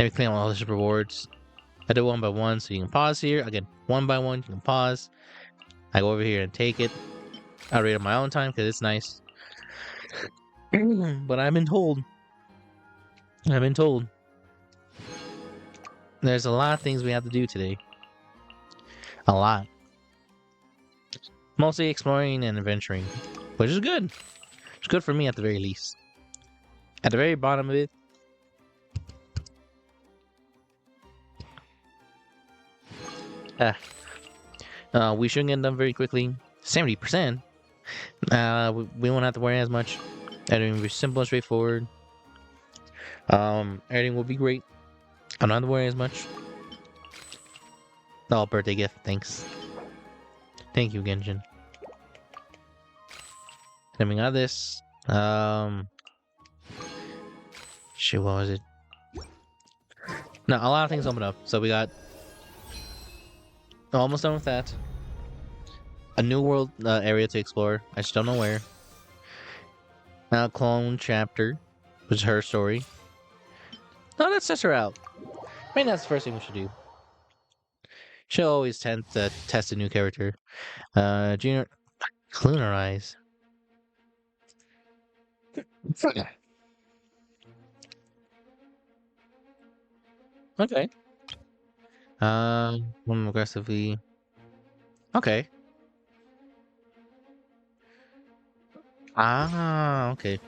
Let me claim all these rewards. I do one by one, so you can pause here. Again, one by one, you can pause. I go over here and take it. I read on my own time because it's nice. But I've been told. There's a lot of things we have to do today. A lot. Mostly exploring and adventuring, which is good. It's good for me at the very least. At the very bottom of it, we shouldn't get done very quickly. 70%. We won't have to worry as much. Everything will be simple and straightforward. Everything will be great. I don't have to worry as much. Oh, birthday gift. Thanks. Thank you, Genshin. Then we got this. Shit, what was it? No, a lot of things open up. So we got almost done with that. A new world area to explore. I just don't know where. Alcyon Chapter, which is her story. No, let's test her out. I mean, that's the first thing we should do. She'll always tend to test a new character. Junior, Clunarize. Okay. One aggressively. Okay. Ah, okay.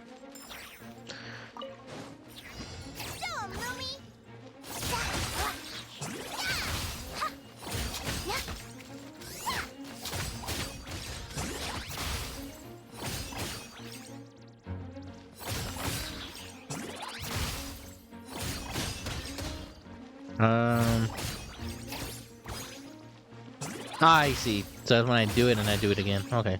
I see. So that's when I do it and I do it again. Okay.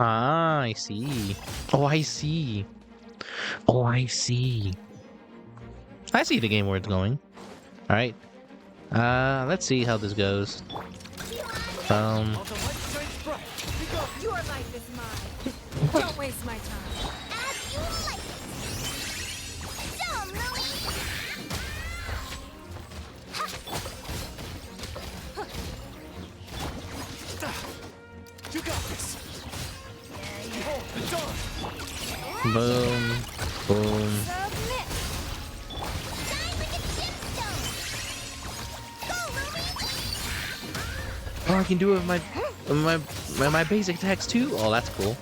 I see. Oh, I see. Oh, I see. I see the game where it's going. All right. Let's see how this goes. Your life is mine. Don't waste my time. As you like. Dumb, Louie. You got this. Behold the dawn. Boom. Boom. Submit. Shine like a gemstone. Go, Louie. Oh, I can do it with my basic attacks too. Oh, that's cool.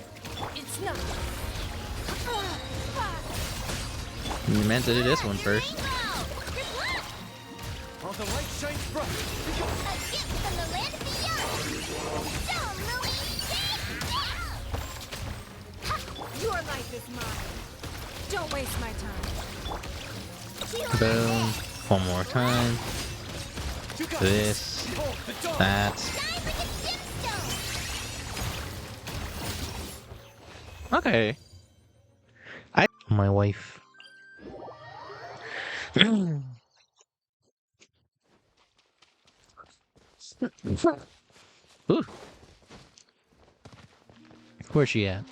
It's not. You meant to do this one first. While the light shines bright. A gift from the land beyond. Dumb, Louie. Your life is mine. Don't waste my time. Boom. One more time. This. That. Okay. My wife. Ooh. Where's she at?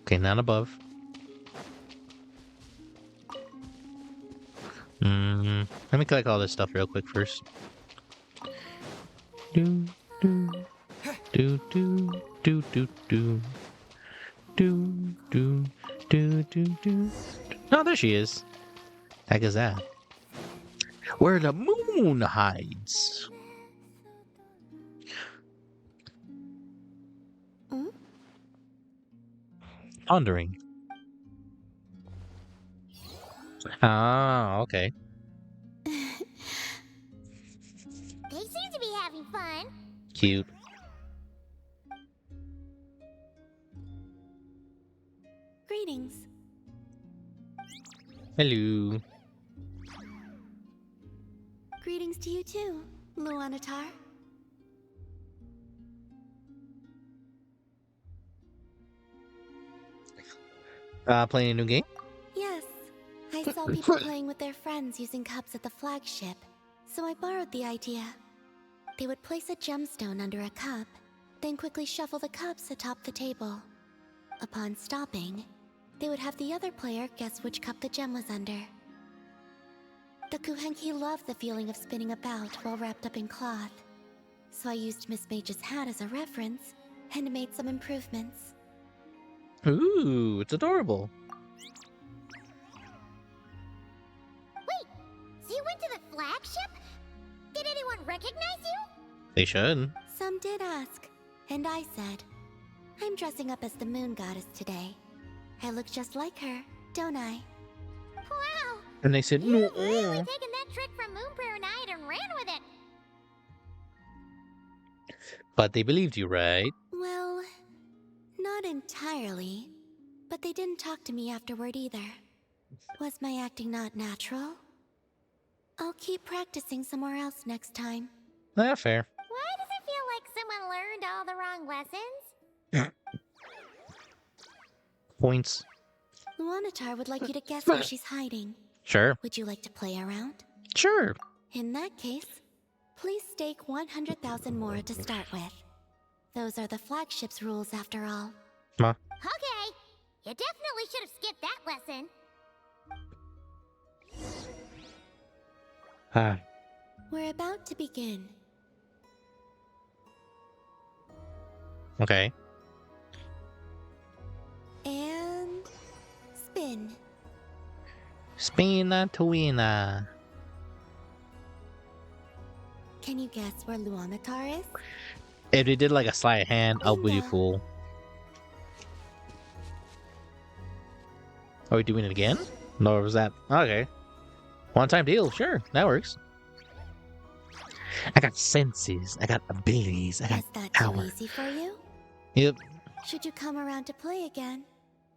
Okay, not above. Let me collect all this stuff real quick first. Do do do do do do do do do do do do. Oh, there she is. Heck is that? Where the moon hides. Pondering. Ah, okay. They seem to be having fun. Cute. Greetings. Hello. Greetings to you too, Luanatar. Playing a new game? Yes, I saw people playing with their friends using cups at the flagship, so I borrowed the idea. They would place a gemstone under a cup, then quickly shuffle the cups atop the table. Upon stopping, they would have the other player guess which cup the gem was under. The Kuhenki loved the feeling of spinning about while wrapped up in cloth, so I used Miss Mage's hat as a reference and made some improvements. Ooh, it's adorable. Wait, so you went to the flagship? Did anyone recognize you? They should. Some did ask, and I said, I'm dressing up as the moon goddess today. I look just like her, don't I? Wow! And they said, You've no. really taken that trick from Moon Prayer Night and ran with it! But they believed you, right? Well, not entirely. But they didn't talk to me afterward either. Was my acting not natural? I'll keep practicing somewhere else next time. Ah, fair. Why does it feel like someone learned all the wrong lessons? Points. Luanatar would like you to guess where she's hiding. Sure. Would you like to play around? Sure. In that case, please stake 100,000 more to start with. Those are the flagship's rules after all. Ma. Okay, you definitely should have skipped that lesson. Hi. We're about to begin. Okay. And spin. Spina Tuina. Can you guess where Luanatar is? If they did like a sleight of hand, I'll be Bingo. cool. Are we doing it again? No, was that okay? One-time deal, sure, that works. I got senses, I got abilities, I got Is that power. too easy for you? Yep. Should you come around to play again,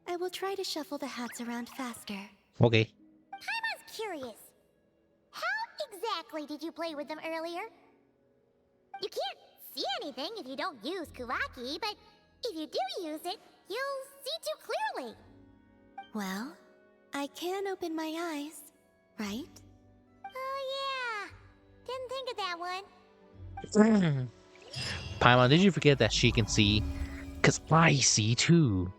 I will try to shuffle the hats around faster. Okay. I was curious. How exactly did you play with them earlier? You can't see anything if you don't use Kuvaki, but if you do use it, you'll see too clearly. Well, I can open my eyes, right? Oh yeah, didn't think of that one. Paimon, did you forget that she can see? Cause I see too.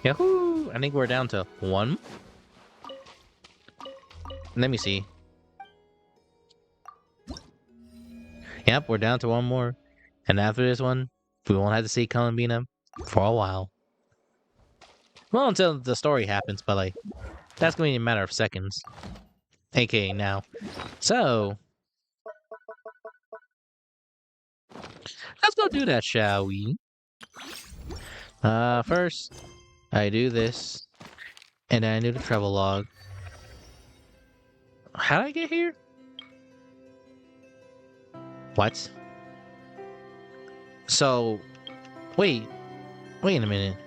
Yahoo! I think we're down to one. Let me see. Yep, we're down to one more. And after this one, we won't have to see Columbina for a while. Well, until the story happens, but like, that's going to be a matter of seconds. AKA now. So, let's go do that, shall we? First, I do this, and then I do the travel log. How did I get here? What? So, wait a minute.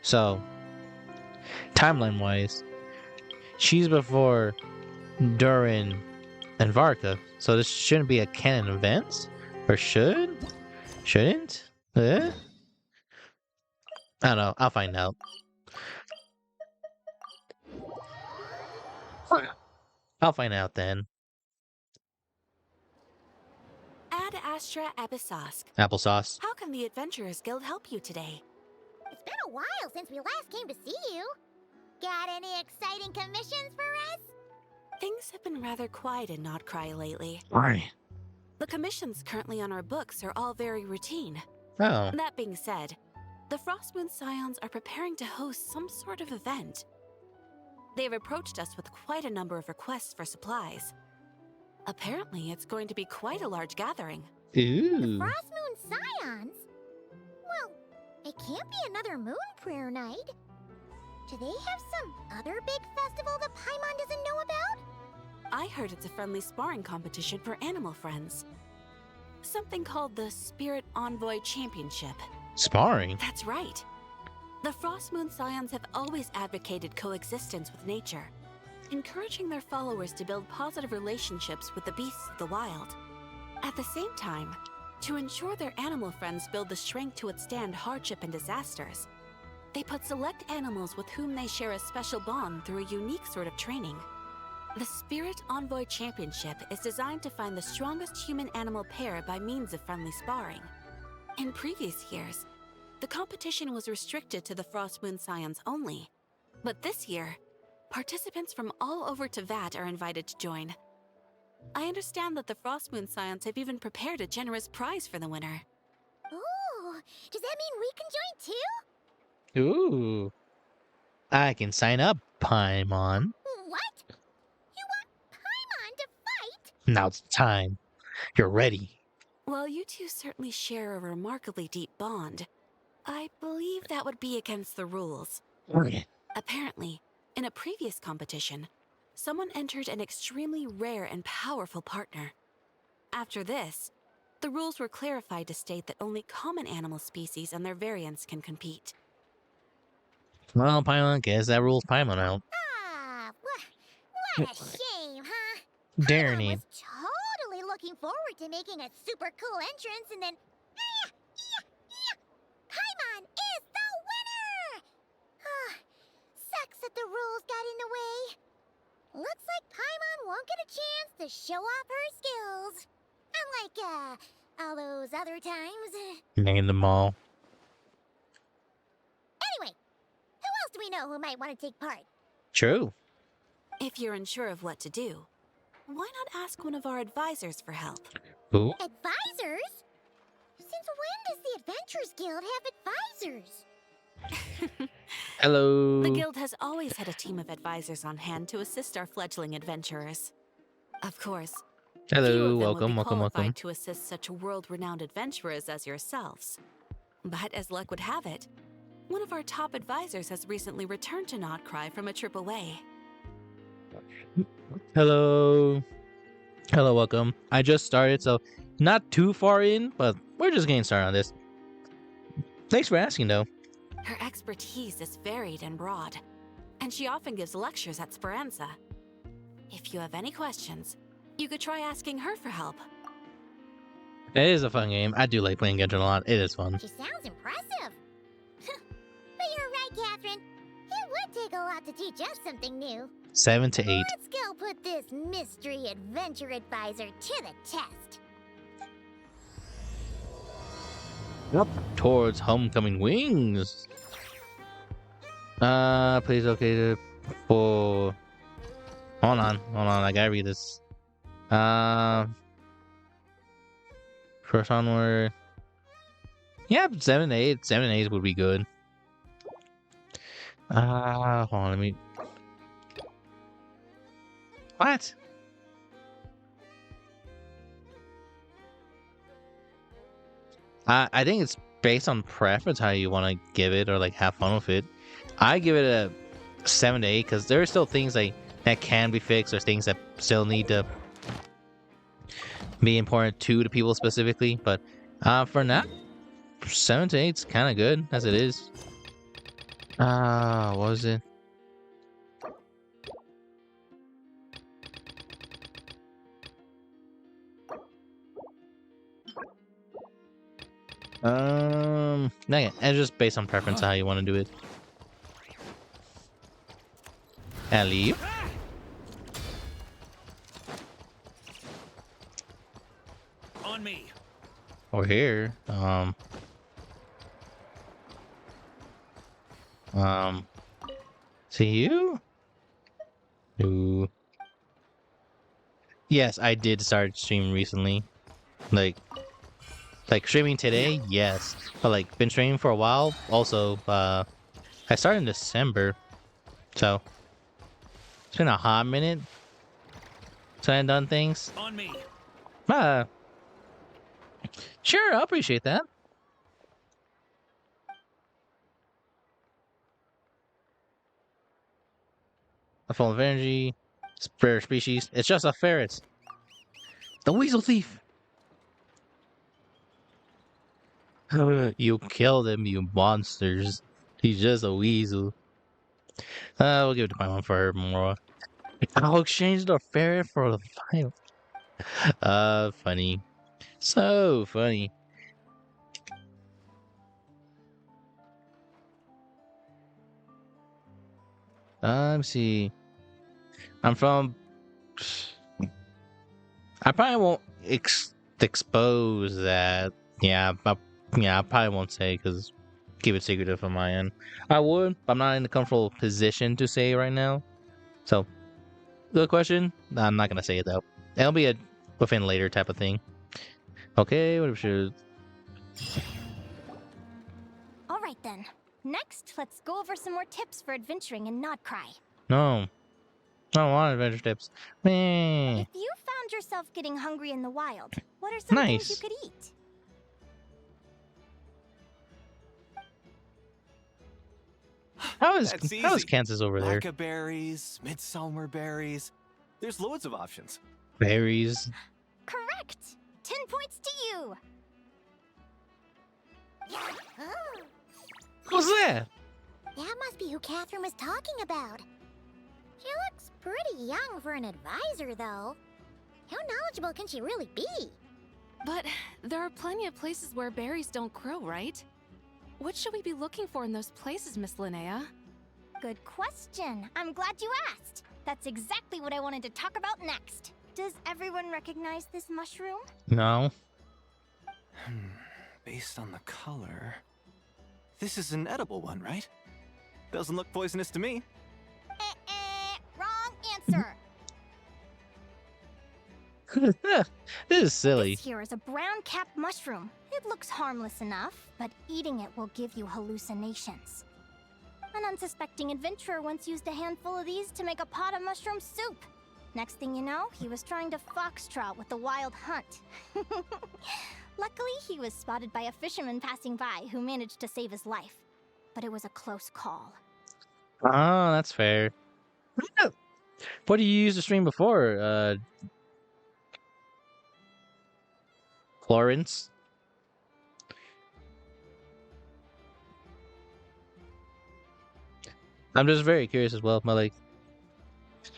So, timeline-wise, she's before Durin and Varka, so this shouldn't be a canon event? Or should? Shouldn't? I don't know, I'll find out. I'll find out then. Ad Astra Abyssosk. Applesauce. How can the Adventurers Guild help you today? It's been a while since we last came to see you. Got any exciting commissions for us? Things have been rather quiet in Not Cry lately. Why? The commissions currently on our books are all very routine. Oh. That being said, the Frostmoon Scions are preparing to host some sort of event. They've approached us with quite a number of requests for supplies. Apparently, it's going to be quite a large gathering. Ooh. Frostmoon Scions? Well, it can't be another Moon Prayer Night. Do they have some other big festival that Paimon doesn't know about? I heard it's a friendly sparring competition for animal friends. Something called the Spirit Envoy Championship. Sparring? That's right. The Frostmoon Scions have always advocated coexistence with nature, encouraging their followers to build positive relationships with the beasts of the wild. At the same time, To ensure their animal friends build the strength to withstand hardship and disasters, they put select animals with whom they share a special bond through a unique sort of training. The Spirit Envoy Championship is designed to find the strongest human-animal pair by means of friendly sparring. In previous years, the competition was restricted to the Frost Moon Scions only, but this year, participants from all over Teyvat are invited to join. I understand that the Frost Moon Scions have even prepared a generous prize for the winner. Ooh, does that mean we can join too? Ooh. I can sign up, Paimon. What? You want Paimon to fight? Now it's time. You're ready. While you two certainly share a remarkably deep bond, I believe that would be against the rules. Apparently, in a previous competition, someone entered an extremely rare and powerful partner. After this, the rules were clarified to state that only common animal species and their variants can compete. Well, Paimon, guess that rules Paimon out. Ah, what a shame, huh? Dare Paimon name. was totally looking forward to making a super cool entrance, and then... Paimon is the winner! Sucks that the rules got in the way. Looks like Paimon won't get a chance to show off her skills. Unlike, all those other times. Name them all. Anyway, who else do we know who might want to take part? True. If you're unsure of what to do, why not ask one of our advisors for help? Who? Advisors? Since when does the Adventurers Guild have advisors? Hello. The Guild has always had a team of advisors on hand to assist our fledgling adventurers. Of course, few Hello. of them would Welcome, be welcome, qualified welcome. to assist such world-renowned adventurers as yourselves. But as luck would have it, one of our top advisors has recently returned to Notcry from a trip away. Hello. Hello, welcome. I just started, so not too far in, but we're just getting started on this. Thanks for asking, though. Her expertise is varied and broad, and she often gives lectures at Speranza. If you have any questions, you could try asking her for help. It is a fun game. I do like playing Genshin a lot. It is fun. She sounds impressive. But you're right, Catherine. It would take a lot to teach us something new. 7 to 8. Let's go put this mystery adventure advisor to the test. Up towards homecoming wings. Please okay for. Hold on. I gotta read this. First onward. Yeah, 7 to 8. 7 to 8 would be good. Hold on, let me. What? I think it's based on preference how you want to give it or like have fun with it. I give it a 7 to 8 because there are still things like that can be fixed or things that still need to be important to the people specifically. But for now, 7 to 8 is kind of good as it is. What was it? Yeah, it's just based on preference how you want to do it. Ellie, On me. or here. See you? No. Yes, I did start streaming recently. Like streaming today, yes. But like been streaming for a while. Also, I started in December, so it's been a hot minute since I've done things. On me. Sure, I appreciate that. A full of energy, rare species. It's just a ferret. The weasel thief. You killed him, you monsters. He's just a weasel. We'll give it to my mom for her more. I'll exchange the ferret for the final. Funny. So funny. Let's see. I'm from. I probably won't expose that. Yeah, I probably won't say because keep it secretive on my end. I would, but I'm not in a comfortable position to say right now. So, good question. I'm not gonna say it though. It'll be a within later type of thing. Okay, what should? All right then. Next, let's go over some more tips for adventuring in Nodcry. No, I don't want adventure tips. Meh. If you found yourself getting hungry in the wild, what are some things you Nice. could eat? That's How is easy. Kansas over there? Berries, midsummer berries. There's loads of options. Berries. Correct! 10 points to you! Oh, What's that? that must be who Catherine was talking about. She looks pretty young for an advisor, though. How knowledgeable can she really be? But there are plenty of places where berries don't grow, right? What should we be looking for in those places, Miss Linnea? Good question. I'm glad you asked. That's exactly what I wanted to talk about next. Does everyone recognize this mushroom? No. Based on the color, this is an edible one, right? Doesn't look poisonous to me. Wrong answer. This is silly. This here is a brown-capped mushroom. It looks harmless enough, but eating it will give you hallucinations. An unsuspecting adventurer once used a handful of these to make a pot of mushroom soup. Next thing you know, he was trying to foxtrot with the wild hunt. Luckily, he was spotted by a fisherman passing by who managed to save his life. But it was a close call. Oh, that's fair. What did you use to stream before? Florence? I'm just very curious as well. But like,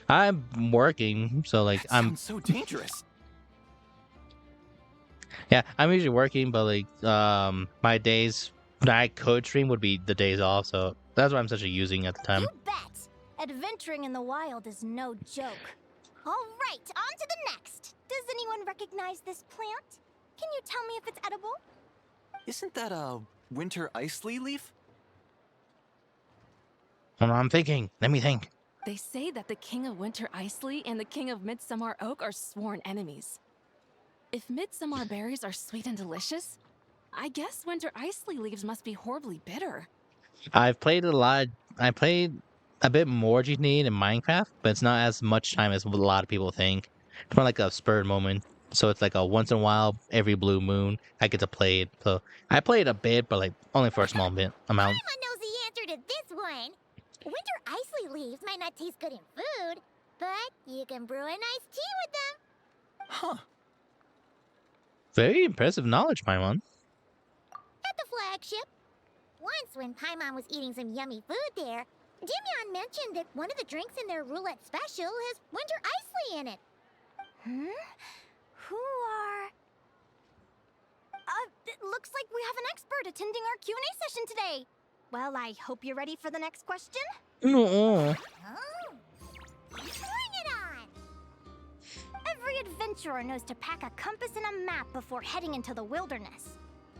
I'm working, so like That I'm sounds so dangerous. yeah, I'm usually working, but like my days that I could stream would be the days off, so that's why I'm such a using at the time. You bet! Adventuring in the wild is no joke. All right, on to the next. Does anyone recognize this plant? Can you tell me if it's edible? Isn't that a winter ice leaf? Hold on, I'm thinking. Let me think. They say that the King of Winter Isley and the King of Midsummer Oak are sworn enemies. If midsummer berries are sweet and delicious, I guess winter isley leaves must be horribly bitter. I've played a lot. I played a bit more GTA in Minecraft, but it's not as much time as a lot of people think. It's more like a spurred moment. So it's like a once in a while, every blue moon, I get to play it. So I played a bit, but like only for a small bit amount. Paimon knows the answer to this one. Winter ice leaves might not taste good in food, but you can brew a nice tea with them. Huh. Very impressive knowledge, Paimon. At the flagship. Once, when Paimon was eating some yummy food there, Dimyon mentioned that one of the drinks in their roulette special has winter ice in it. Who are... it looks like we have an expert attending our Q&A session today. Well, I hope you're ready for the next question. No. Oh. Bring it on! Every adventurer knows to pack a compass and a map before heading into the wilderness.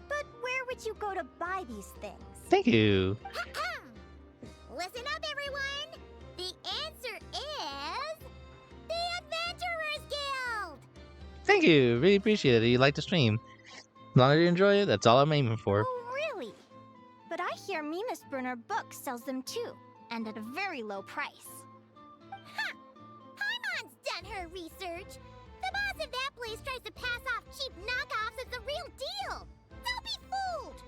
But where would you go to buy these things? Thank you. Listen up, everyone! The answer is... the Adventurers Guild! Thank you. Really appreciate it. You like the stream. As long as you enjoy it, that's all I'm aiming for. Oh, really? But I hear Mimas Brunner Books sells them too, and at a very low price. Ha! Paimon's done her research. The boss of that place tries to pass off cheap knockoffs as the real deal. Don't be fooled!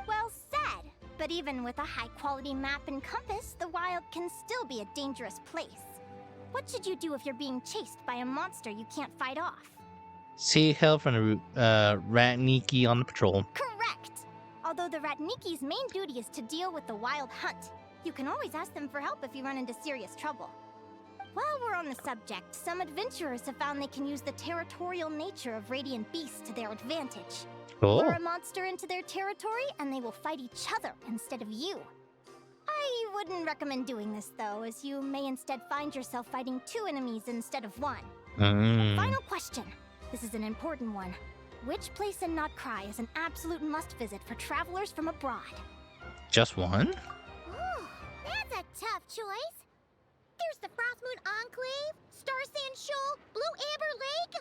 Well said. But even with a high-quality map and compass, the wild can still be a dangerous place. What should you do if you're being chased by a monster you can't fight off? See help from the Ratniki on the patrol. Correct! Although the Ratniki's main duty is to deal with the wild hunt, you can always ask them for help if you run into serious trouble. While we're on the subject, some adventurers have found they can use the territorial nature of radiant beasts to their advantage. Cool. Lure a monster into their territory, and they will fight each other instead of you. I wouldn't recommend doing this, though, as you may instead find yourself fighting 2 enemies instead of 1. Final question. This is an important one. Which place in Notcry is an absolute must-visit for travelers from abroad? Just one? Ooh, that's a tough choice. There's the Frostmoon Enclave, Star Sand Shoal, Blue Amber Lake.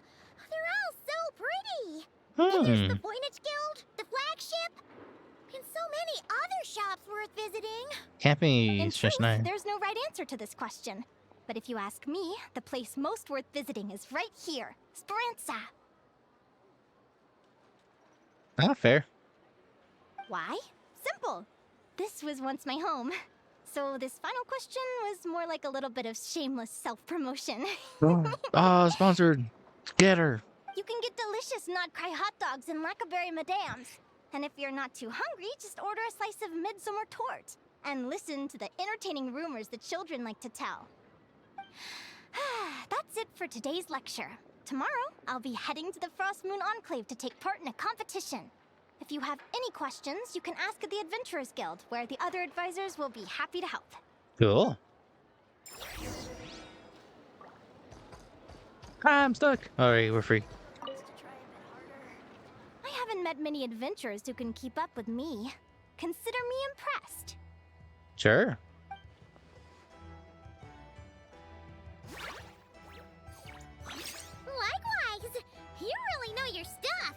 They're all so pretty. And there's the Voynich Guild, the flagship, and so many other shops worth visiting. Can't be In just truth, nice. there's no right answer to this question. But if you ask me, the place most worth visiting is right here, Speranza. Ah, fair. Why? Simple. This was once my home. So this final question was more like a little bit of shameless self-promotion. Oh, sponsored. Get her. You can get delicious Notcry hot dogs and Lackaberry Madams. And if you're not too hungry, just order a slice of midsummer tort. And listen to the entertaining rumors the children like to tell. That's it for today's lecture. Tomorrow, I'll be heading to the Frostmoon Enclave to take part in a competition. If you have any questions, you can ask at the Adventurers Guild, where the other advisors will be happy to help. Cool. I'm stuck. Alright, we're free. I haven't met many adventurers who can keep up with me. Consider me impressed. Sure. Likewise, you really know your stuff.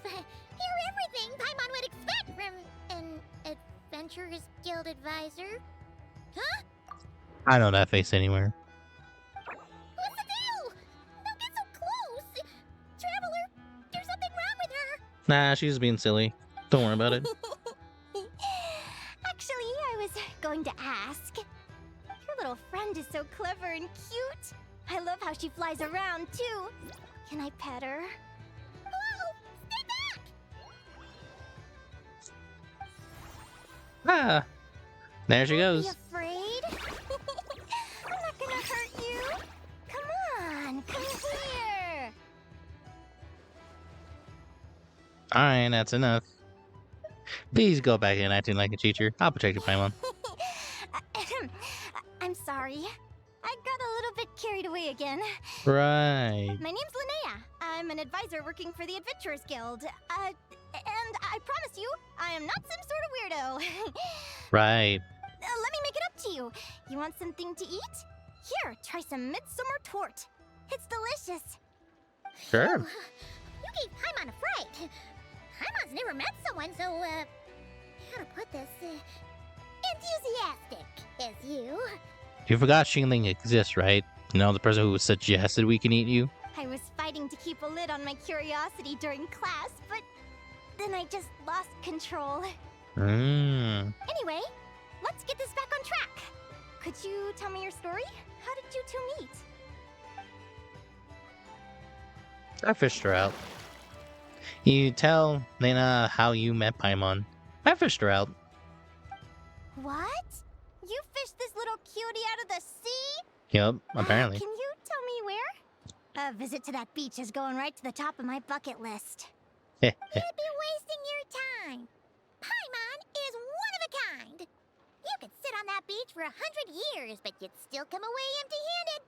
You're everything Paimon would expect from an Adventurers Guild advisor. Huh? I know that face anywhere. What's the deal? Don't get so close. Traveler, there's something wrong with her. Nah, she's being silly. Don't worry about it. Actually, I was going to ask. Your little friend is so clever and cute. I love how she flies around, too. Can I pet her? Whoa! Stay back! Ah, there she Don't be goes. afraid. I'm not gonna hurt you. Come on, come here. Alright, that's enough. Please go back in acting like a teacher. I'll protect you, Paimon. I'm sorry. I got a little bit carried away again. Right. My name's Linnea. I'm an advisor working for the Adventurers Guild. And I promise you, I am not some sort of weirdo. Right. Let me make it up to you. You want something to eat? Here, try some midsummer tort. It's delicious. Sure. You gave Paimon a fright. Paimon's never met someone so, how to put this, enthusiastic as you. You forgot Xingling exists, right? You know, the person who suggested we can eat you? I was fighting to keep a lid on my curiosity during class, but then I just lost control. Anyway, let's get this back on track. Could you tell me your story? How did you two meet? I fished her out. You tell Linnea how you met Paimon. I fished her out. What? You fished this little cutie out of the sea? Yep, apparently. Can you tell me where? A visit to that beach is going right to the top of my bucket list. You'd be wasting your time. Paimon is one of a kind. You could sit on that beach for 100 years, but you'd still come away empty-handed.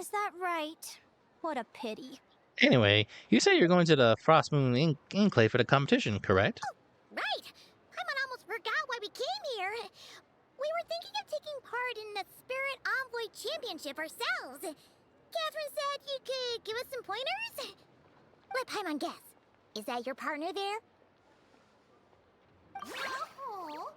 Is that right? What a pity. Anyway, you say you're going to the Frostmoon Enclave for the competition, correct? Right. Paimon almost forgot why we came here. We were thinking of taking part in the Spirit Envoy Championship ourselves. Catherine said you could give us some pointers. Let Paimon guess. Is that your partner there? Oh.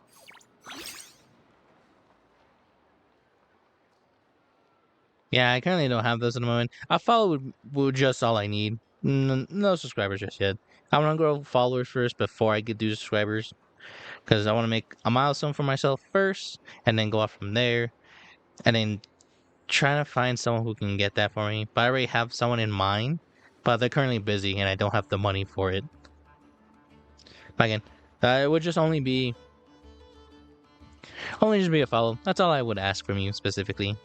Yeah, I currently don't have those at the moment. A follow would just all I need. No subscribers just yet. I want to grow followers first before I get do subscribers. Because I want to make a milestone for myself first, and then go off from there. And then try to find someone who can get that for me. But I already have someone in mind, but they're currently busy and I don't have the money for it. But again, it would just only just be a follow. That's all I would ask from you specifically.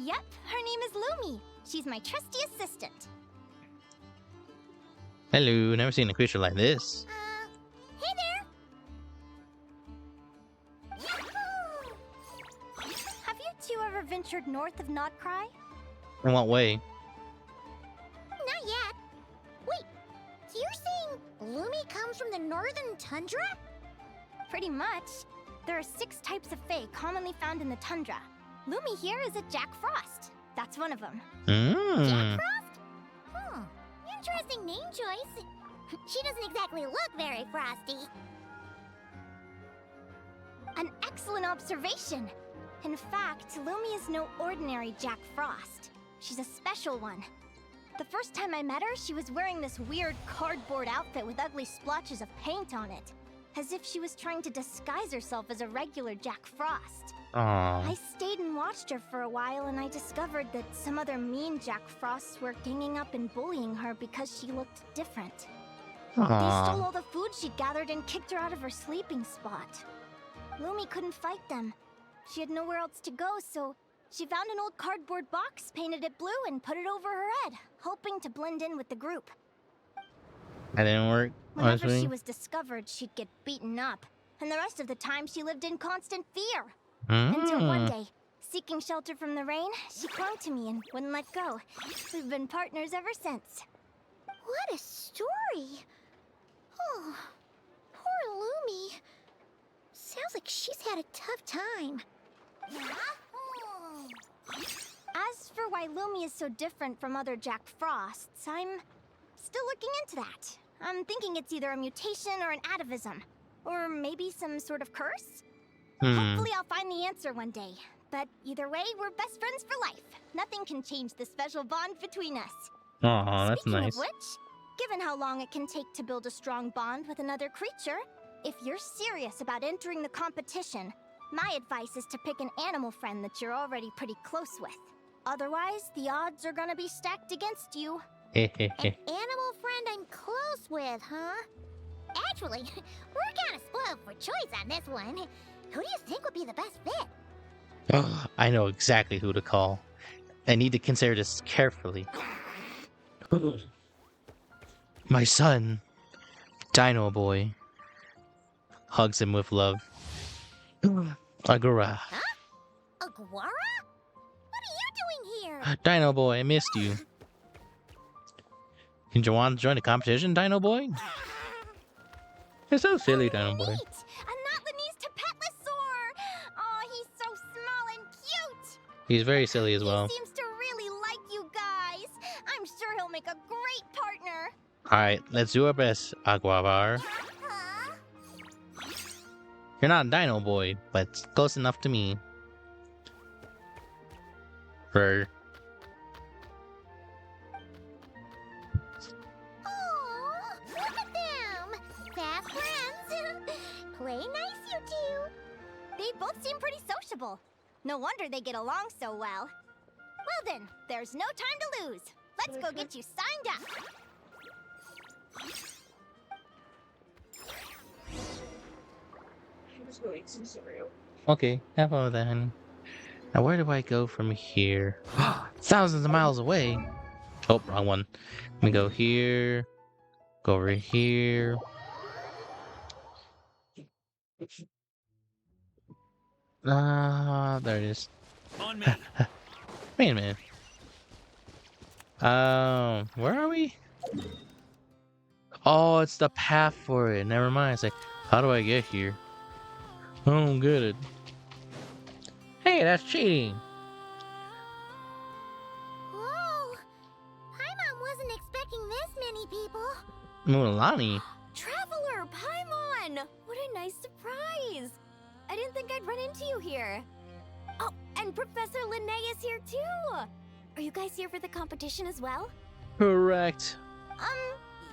Yep, her name is Lumi. She's my trusty assistant. Hello, never seen a creature like this. Hey there! Have you two ever ventured north of Nodcry? In what way? Not yet. Wait, so you're saying Lumi comes from the northern tundra? Pretty much. There are 6 types of Fae commonly found in the tundra. Lumi here is a Jack Frost. That's one of them. Mmm. Frost? Interesting name choice. She doesn't exactly look very frosty. An excellent observation. In fact, Lumi is no ordinary Jack Frost. She's a special one. The first time I met her, she was wearing this weird cardboard outfit with ugly splotches of paint on it. As if she was trying to disguise herself as a regular Jack Frost. Aww. I stayed and watched her for a while, and I discovered that some other mean Jack Frosts were ganging up and bullying her because she looked different. They stole Aww. all the food she'd gathered and kicked her out of her sleeping spot. Lumi couldn't fight them. She had nowhere else to go, so she found an old cardboard box, painted it blue, and put it over her head, hoping to blend in with the group. That didn't work. Whenever honestly. she was discovered, she'd get beaten up, and the rest of the time she lived in constant fear. Until one day, seeking shelter from the rain, she clung to me and wouldn't let go. We've been partners ever since. What a story! Oh, poor Lumi. Sounds like she's had a tough time. As for why Lumi is so different from other Jack Frosts, I'm still looking into that. I'm thinking it's either a mutation or an atavism. Or maybe some sort of curse? Hopefully I'll find the answer one day. But either way, we're best friends for life. Nothing can change the special bond between us. Aw, that's Speaking nice. of which, given how long it can take to build a strong bond with another creature, if you're serious about entering the competition, my advice is to pick an animal friend that you're already pretty close with. Otherwise, the odds are gonna be stacked against you. An animal friend I'm close with, huh? Actually, we're kinda spoiled for choice on this one. Who do you think would be the best fit? I know exactly who to call. I need to consider this carefully. My son, Dino Boy, hugs him with love. Agura. Aguara? What are you doing here? Dino Boy, I missed you. Did you want to join the competition, Dino Boy? You're so silly, Dino Boy. Neat! A Notlanese Tapetlosaur! Oh, he's so small and cute! He's very silly as well. He seems to really like you guys. I'm sure he'll make a great partner. Alright, let's do our best, Aguavar. Huh? You're not a Dino Boy, but it's close enough to me. Fur. Aw, look at them! Fast friends! Play nice, you two! They both seem pretty sociable. No wonder they get along so well. Well then, there's no time to lose. Let's go get you signed up. Okay, have fun with that, honey. Now, where do I go from here? Thousands of miles away. Oh, wrong one. Let me go here. Go over here. Ah, there it is. On me. Wait a minute. Where are we? Oh, it's the path for it. Never mind. It's like, how do I get here? I don't get it. Hey, that's cheating. Whoa! Paimon wasn't expecting this many people. Mulan. Traveler, Paimon! What a nice surprise! I didn't think I'd run into you here. Oh, and Professor Linnea is here too! Are you guys here for the competition as well? Correct.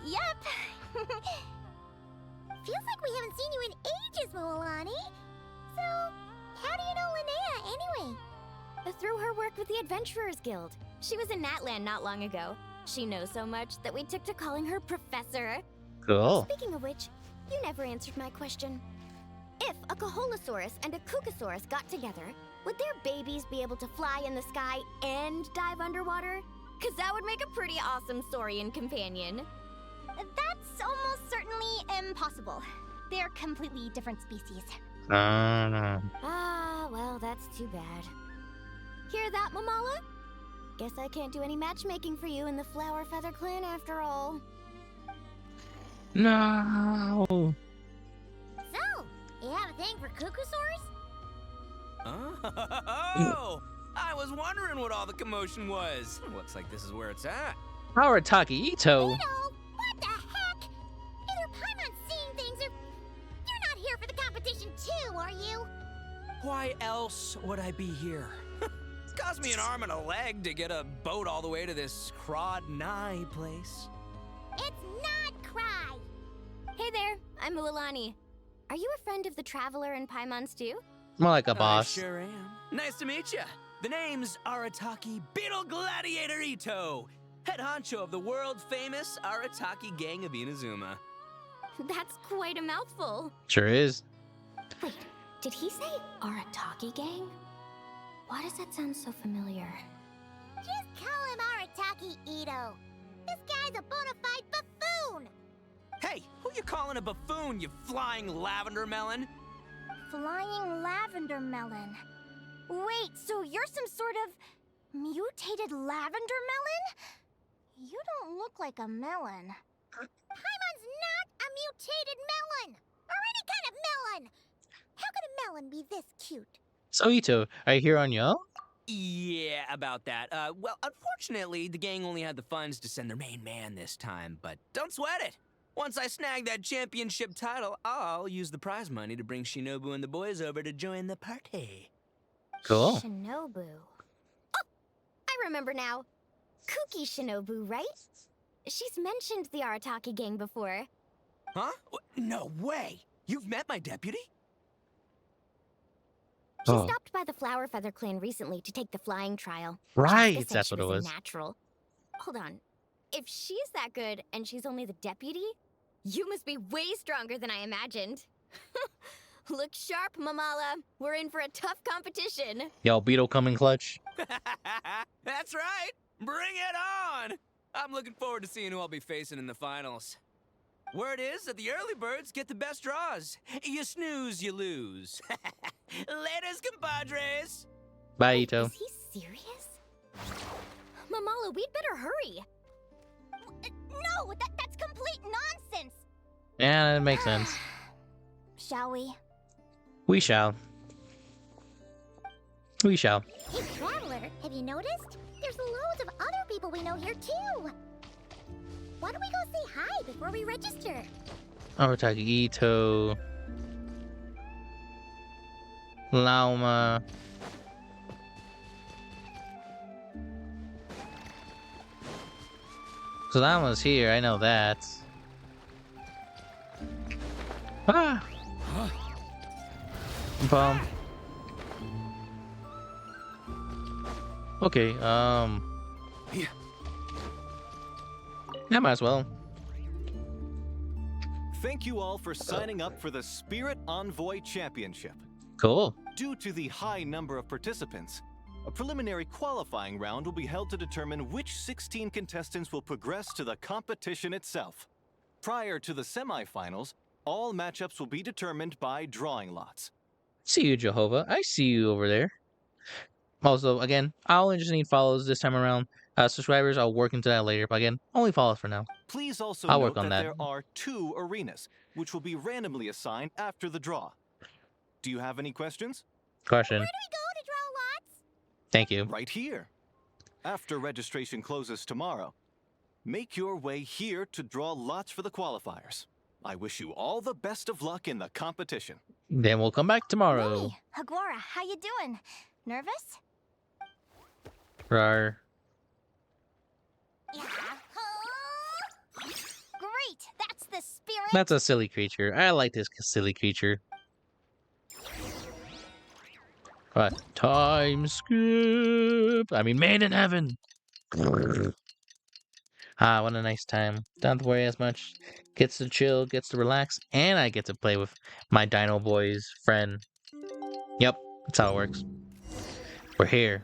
Yep. Feels like we haven't seen you in ages, Moalani. So, how do you know Linnea anyway? Through her work with the Adventurers Guild. She was in Natland not long ago. She knows so much that we took to calling her Professor. Cool. Speaking of which, you never answered my question. If a Caholosaurus and a Kukasaurus got together, Would their babies be able to fly in the sky and dive underwater? Cause that would make a pretty awesome Saurian companion. That's almost certainly impossible. They're completely different species. Ah, well, that's too bad. Hear that, Mamala? Guess I can't do any matchmaking for you in the Flower Feather Clan after all. No. So, you have a thing for cuckoosaurs? Oh! I was wondering what all the commotion was. Looks like this is where it's at. Arataki Ito. What the heck? Either Paimon's seeing things or you're not here for the competition too, are you? Why else would I be here? It's cost me an arm and a leg to get a boat all the way to this Crawd-Nye place. It's not Cry. Hey there, I'm Mualani. Are you a friend of the Traveler and Paimon Stew? More like a I boss. sure am. Nice to meet you. The name's Arataki Beetle Gladiator Ito, head honcho of the world-famous Arataki gang of Inazuma. That's quite a mouthful. Sure is. Wait, did he say Arataki gang? Why does that sound so familiar? Just call him Arataki Ito. This guy's a bona fide buffoon. Hey, who you calling a buffoon, you flying lavender melon? Flying lavender melon. Wait, so you're some sort of mutated lavender melon? You don't look like a melon. Paimon's not a mutated melon, or any kind of melon. How could a melon be this cute? So Ito, are you here on your own? Yeah, about that. Well, unfortunately, the gang only had the funds to send their main man this time, but don't sweat it. Once I snag that championship title, I'll use the prize money to bring Shinobu and the boys over to join the party. Cool. Shinobu. Oh, I remember now. Kuki Shinobu, right? She's mentioned the Arataki gang before. Huh? No way! You've met my deputy? She Oh. stopped by the Flower Feather Clan recently to take the flying trial. Right, Jessica said that's she what it was. a natural. Hold on. If she's that good and she's only the deputy, you must be way stronger than I imagined. Look sharp, Mamala. We're in for a tough competition. Yo, Beetle coming clutch. That's right! Bring it on! I'm looking forward to seeing who I'll be facing in the finals. Word is that the early birds get the best draws. You snooze, you lose. Laters, compadres! Bye, Wait, Ito. is he serious? Mamala, we'd better hurry. No, that's complete nonsense. Yeah, that makes sense. Shall we? We shall. We shall. Hey, Traveler, have you noticed? There's loads of other people we know here, too. Why don't we go say hi before we register? Arataki Ito. Lauma. So Lauma's here, I know that. Ah! Bomb. Okay, Yeah. yeah, might as well. Thank you all for signing up for the Spirit Envoy Championship. Cool. Due to the high number of participants, a preliminary qualifying round will be held to determine which 16 contestants will progress to the competition itself. Prior to the semifinals, all matchups will be determined by drawing lots. See you, Jehovah. I see you over there. Also, again, I only just need follows this time around. Subscribers, I'll work into that later. But again, only follows for now. Please also I'll note work on that that. there are 2 arenas, which will be randomly assigned after the draw. Do you have any questions? Question. Where do we go to draw lots? Thank you. Right here. After registration closes tomorrow, make your way here to draw lots for the qualifiers. I wish you all the best of luck in the competition. Then we'll come back tomorrow. Hey, Hagwara, how you doing? Nervous? Rar. Yeah. Great, that's the spirit. That's a silly creature. I like this silly creature. What? Time skip. I mean, made in heaven. Ah, what a nice time. Don't have to worry as much. Gets to chill, gets to relax, and I get to play with my Dino Boy's friend. Yep, that's how it works. We're here.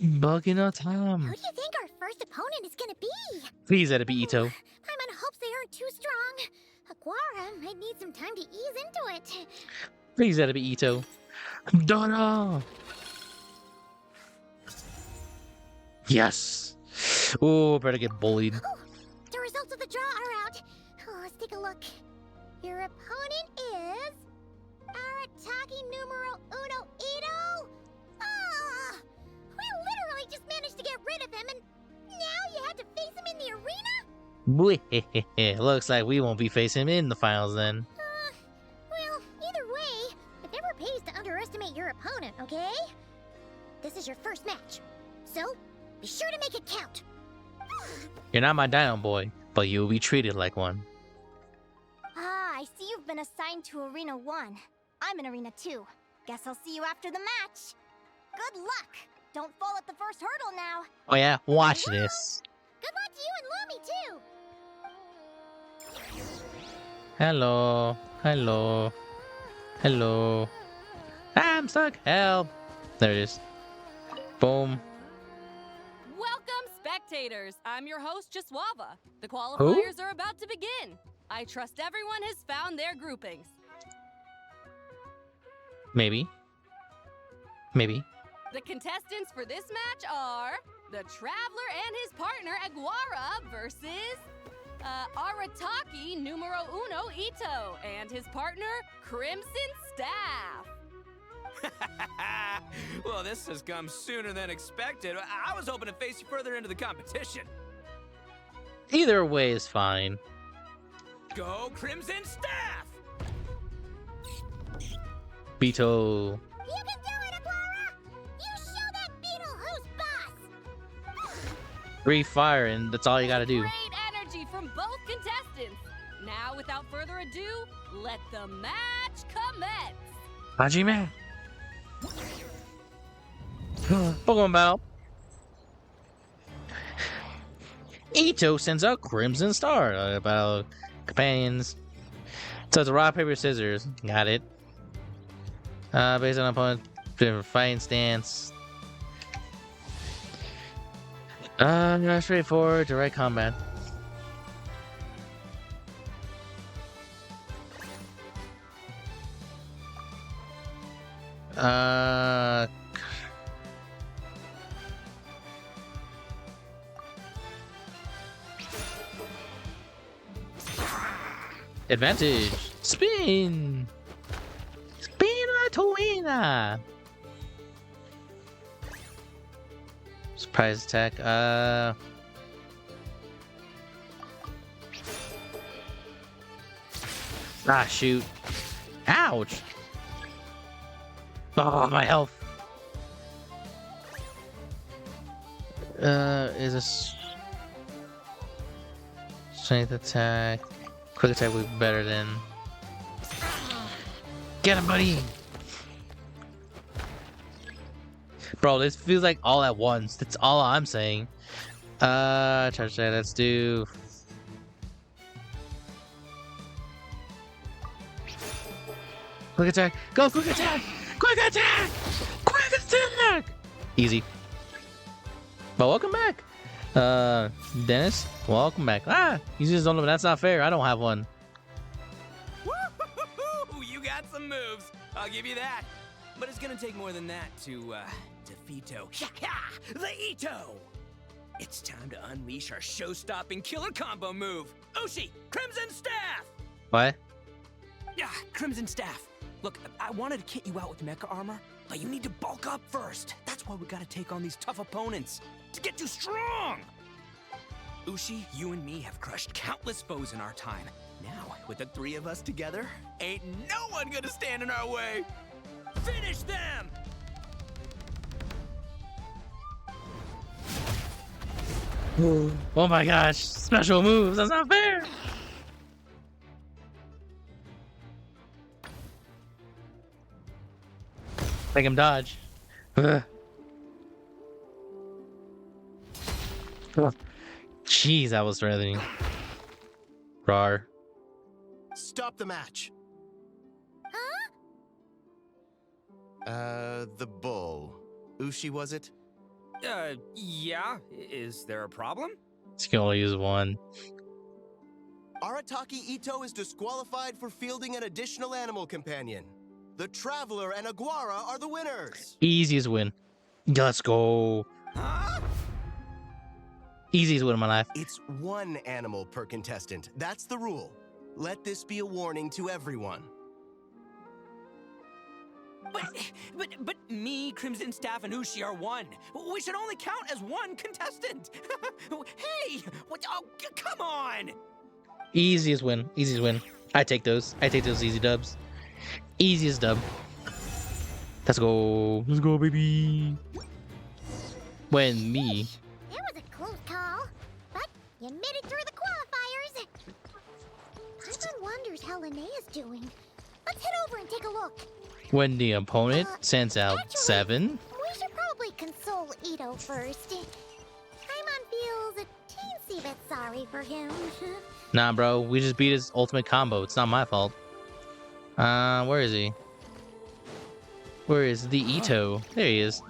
Bugging our Who time. do you think our first opponent is gonna be? Please let it be Ito. I'm in hopes they aren't too strong. Aguara might need some time to ease into it. Please let it be Ito. Donna! Yes! Oh, better get bullied. Oh, the results of the draw are out. Oh, let's take a look. Your opponent is... Arataki numero uno Ito? Ah! We literally just managed to get rid of him, and now you have to face him in the arena? Looks like we won't be facing him in the finals then. Well, either way, it never pays to underestimate your opponent, okay? This is your first match, so be sure to make it count. You're not my Dino Boy, but you'll be treated like one. Ah, I see you've been assigned to Arena 1. I'm in Arena 2. Guess I'll see you after the match. Good luck! Don't fall at the first hurdle now. Oh yeah, watch this. Good luck to you and Lumi, too! Hello, hello, hello. I'm stuck, help. There it is. Boom. Welcome, spectators. I'm your host, Jaswava. The qualifiers are about to begin. I trust everyone has found their groupings. Maybe. Maybe. The contestants for this match are the Traveler and his partner, Aguara, versus Arataki numero uno Ito and his partner, Crimson Staff. Well, this has come sooner than expected. I was hoping to face you further into the competition. Either way is fine. Go Crimson Staff! Beetle. You can do it, Aguara! You show that beetle who's boss! Breathe fire, and that's all you gotta do. Great energy from both contestants. Now, without further ado, let the match commence. Hajime. Pokemon battle. Ito sends out Crimson Star. Battle companions. So it's a rock, paper, scissors. Got it. Based on opponent fighting stance. Straightforward, direct combat. Advantage. Spin. Spinatoina. Surprise attack. Ah, shoot. Ouch. Oh, my health. Is this strength attack? Quick attack would be better than. Get him, buddy. Bro, this feels like all at once. That's all I'm saying. Charge attack. Let's do. Quick attack. Go, quick attack. Quick attack. Quick attack. Easy. But welcome back. Dennis, welcome back. Ah, you just don't know. That's not fair. I don't have one. Woo-hoo-hoo-hoo! You got some moves. I'll give you that. But it's gonna take more than that to defeat the Ito. It's time to unleash our show-stopping killer combo move. Ushi, Crimson Staff. What? Yeah, Crimson Staff. Look, I wanted to kit you out with mecha armor, but you need to bulk up first. That's why we gotta take on these tough opponents to get you strong. Ushi, you and me have crushed countless foes in our time. Now, with the three of us together, ain't no one gonna stand in our way. Finish them! Oh my gosh, special moves. That's not fair. Make him dodge. Ugh. Ugh. Jeez, that was threatening. Rar. Stop the match. Huh? The bull. Ushi, was it? Yeah. Is there a problem? You can only use one. Arataki Ito is disqualified for fielding an additional animal companion. The Traveler and Aguara are the winners. Easiest win. Let's go. Huh? Easiest win of my life. It's one animal per contestant. That's the rule. Let this be a warning to everyone. But me, Crimson Staff, and Ushi are one. We should only count as one contestant. Hey, what? Oh, come on. Easiest win. Easiest win. I take those. I take those easy dubs. Easiest dub. Let's go. Let's go, baby. When me. It was a close call, but you made it through the qualifiers. Paimon wonders how Linnea's doing. Let's head over and take a look. When the opponent sends out actually, 7. We should probably console Ito first. Paimon feels a teensy bit sorry for him. Nah, bro. We just beat his ultimate combo. It's not my fault. Where is he? Where is the Ito? There he is.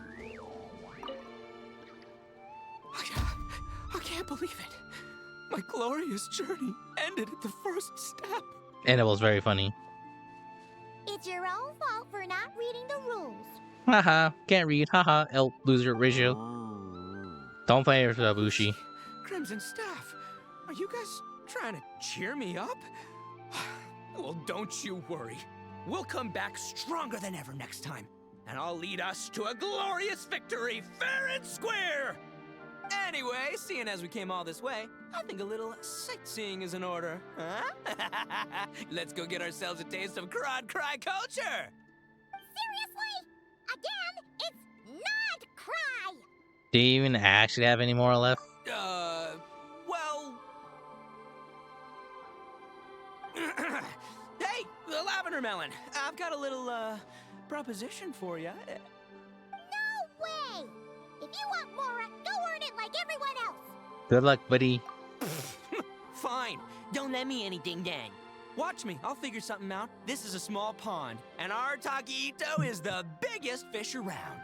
I can't believe it. My glorious journey ended at the first step. And it was very funny. It's your own fault for not reading the rules. Haha. Can't read. Haha. L loser ratio. Don't play with Ushi. Crimson Staff, are you guys trying to cheer me up? Well, don't you worry. We'll come back stronger than ever next time, and I'll lead us to a glorious victory, fair and square! Anyway, seeing as we came all this way, I think a little sightseeing is in order, huh? Let's go get ourselves a taste of Crod Cry culture! Seriously? Again, it's not cry! Do you even actually have any more left? Well... Hey, the lavender melon! I've got a little, proposition for you. No way! If you want Mora, go earn it like everyone else! Good luck, buddy. Fine. Don't let me anything then. Watch me. I'll figure something out. This is a small pond, and Arataki Ito is the biggest fish around.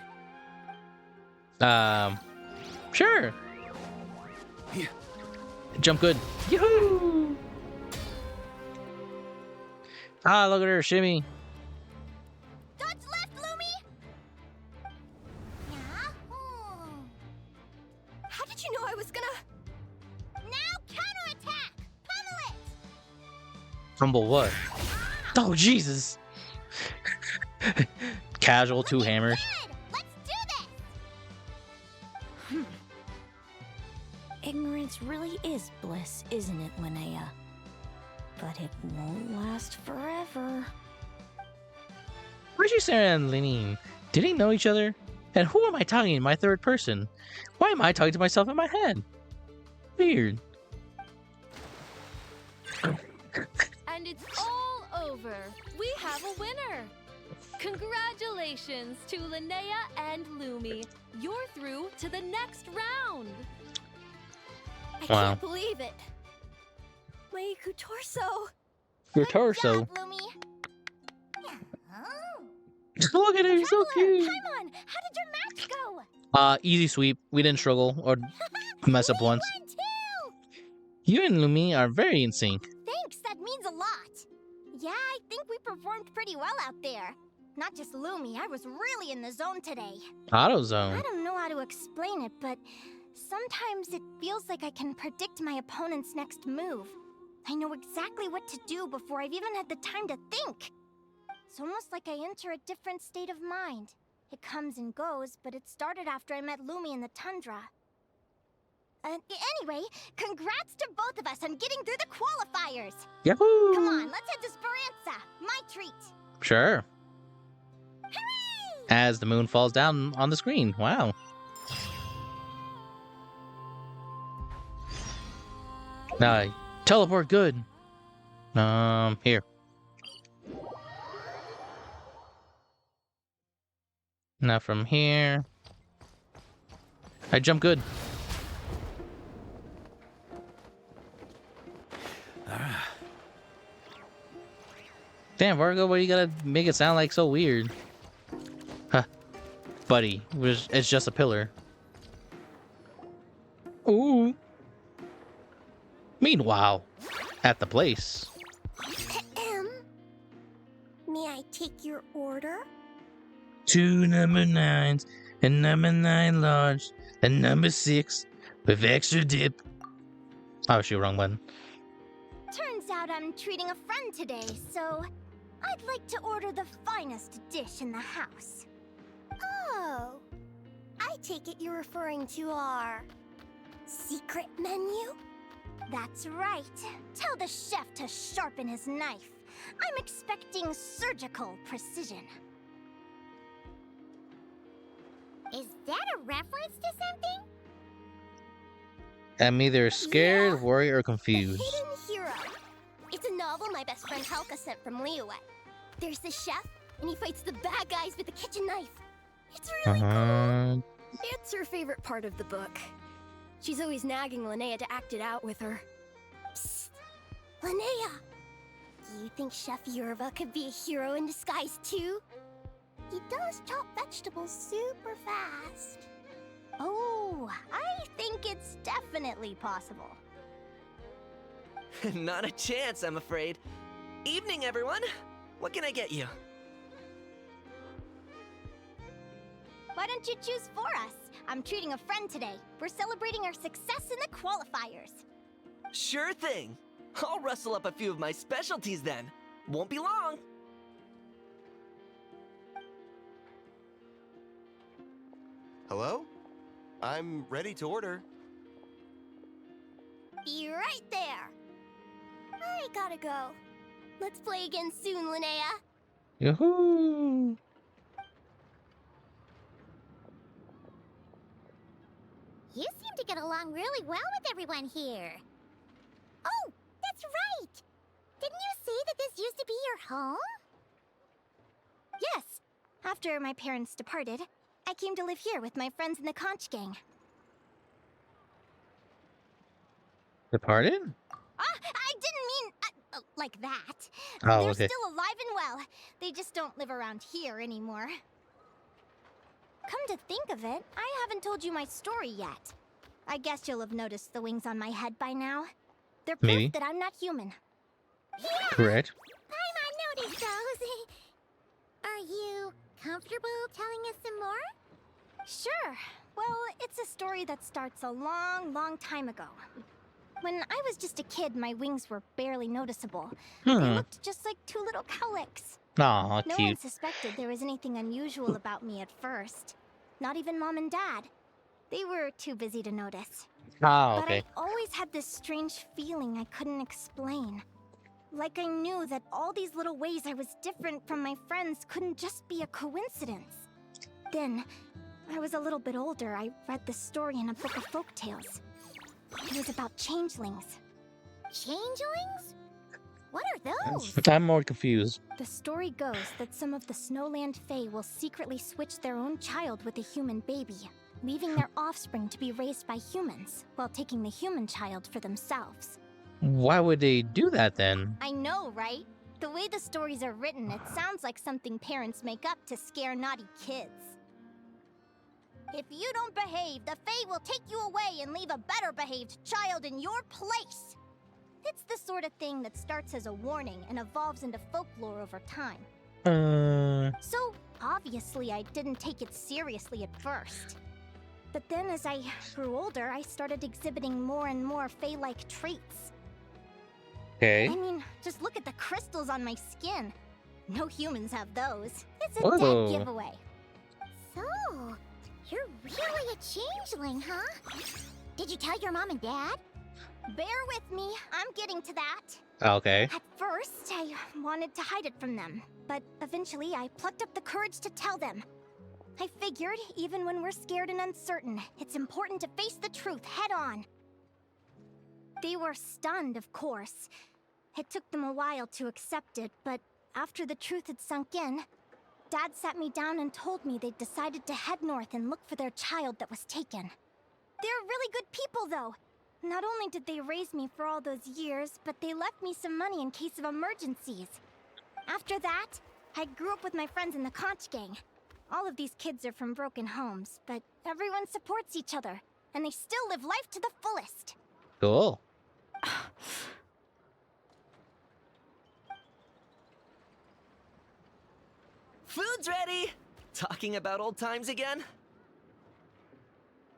Sure. Yeah. Jump good. Yoo-hoo! Ah, look at her shimmy. Dodge left, Lumi! Yahoo! How did you know I was gonna... Now counterattack! Pummel it! Humble what? Oh, Jesus. Casual 2 hammers. Good! Let's do this! Ignorance really is bliss, isn't it, Linnea? But it won't last forever. Where's you and Linnea? Did they know each other? And who am I talking in my third person? Why am I talking to myself in my head? Weird. And it's all over. We have a winner. Congratulations to Linnea and Lumi. You're through to the next round. I Wow. can't believe it. My torso. Your Good torso. job, Lumi. Oh. Look at her, he's so Traveler, cute. Paimon, how did your match go? Easy sweep. We didn't struggle or mess up We once. won too! You and Lumi are very in sync. Thanks, that means a lot. Yeah, I think we performed pretty well out there. Not just Lumi, I was really in the zone today. I AutoZone. don't know how to explain it, but sometimes it feels like I can predict my opponent's next move. I know exactly what to do before I've even had the time to think. It's almost like I enter a different state of mind. It comes and goes, but it started after I met Lumi in the tundra. Anyway, congrats to both of us on getting through the qualifiers! Yahoo! Come on, let's head to Speranza, my treat! Sure. Hooray! As the moon falls down on the screen. Wow. Teleport good. Here. Now from here. I jump good. Damn, Virgo, why you gotta make it sound like so weird? Huh. buddy. It's just a pillar. Ooh. Meanwhile, at the place. May I take your order? 2 number 9s and number 9 large and number 6 with extra dip. Oh, shoot, wrong button. Turns out I'm treating a friend today, so I'd like to order the finest dish in the house. Oh, I take it you're referring to our secret menu? That's right. Tell the chef to sharpen his knife. I'm expecting surgical precision. Is that a reference to something? I'm either scared, Yeah. worried, or The confused. Hidden Hero. It's a novel my best friend Helka sent from Linnea. There's the chef, and he fights the bad guys with a kitchen knife. It's really cool. It's her favorite part of the book. She's always nagging Linnea to act it out with her. Psst. Linnea, do you think Chef Yerva could be a hero in disguise too? He does chop vegetables super fast. Oh, I think it's definitely possible. Not a chance, I'm afraid. Evening, everyone. What can I get you? Why don't you choose for us? I'm treating a friend today. We're celebrating our success in the qualifiers. Sure thing. I'll rustle up a few of my specialties then. Won't be long. Hello? I'm ready to order. Be right there. I gotta go. Let's play again soon, Linnea. Yahoo! You seem to get along really well with everyone here. Oh, that's right! Didn't you say that this used to be your home? Yes. After my parents departed, I came to live here with my friends in the conch gang. Departed? I didn't mean like that. Oh, They're okay. still alive and well. They just don't live around here anymore. Come to think of it, I haven't told you my story yet. I guess you'll have noticed the wings on my head by now. They're proof Maybe. that I'm not human. Correct. I noticed those. Are you comfortable telling us some more? Sure. Well, it's a story that starts a long, long time ago. When I was just a kid, my wings were barely noticeable. They looked just like two little cowlicks. Aw, No one cute. suspected there was anything unusual about me at first. Not even Mom and Dad. They were too busy to notice. Oh, But okay. I always had this strange feeling I couldn't explain. Like I knew that all these little ways I was different from my friends couldn't just be a coincidence. Then, I was a little bit older, I read this story in a book of folktales. It was about changelings. Changelings? What are those? I'm more confused. The story goes that some of the Snowland Fae will secretly switch their own child with a human baby, leaving their offspring to be raised by humans, while taking the human child for themselves. Why would they do that then? I know, right? The way the stories are written, it sounds like something parents make up to scare naughty kids. If you don't behave, the Fae will take you away and leave a better behaved child in your place. It's the sort of thing that starts as a warning and evolves into folklore over time. So, obviously, I didn't take it seriously at first. But then as I grew older, I started exhibiting more and more Fae-like traits. Okay. I mean, just look at the crystals on my skin. No humans have those. It's a Whoa. dead giveaway. So, you're really a changeling, huh? Did you tell your mom and dad? Bear with me, I'm getting to that. Okay. At first, I wanted to hide it from them, but eventually I plucked up the courage to tell them. I figured, even when we're scared and uncertain, it's important to face the truth head on. They were stunned, of course. It took them a while to accept it, but after the truth had sunk in, Dad sat me down and told me they'd decided to head north and look for their child that was taken. They're really good people, though. Not only did they raise me for all those years, but they left me some money in case of emergencies. After that, I grew up with my friends in the conch gang. All of these kids are from broken homes, but everyone supports each other, and they still live life to the fullest. Cool. Food's ready! Talking about old times again?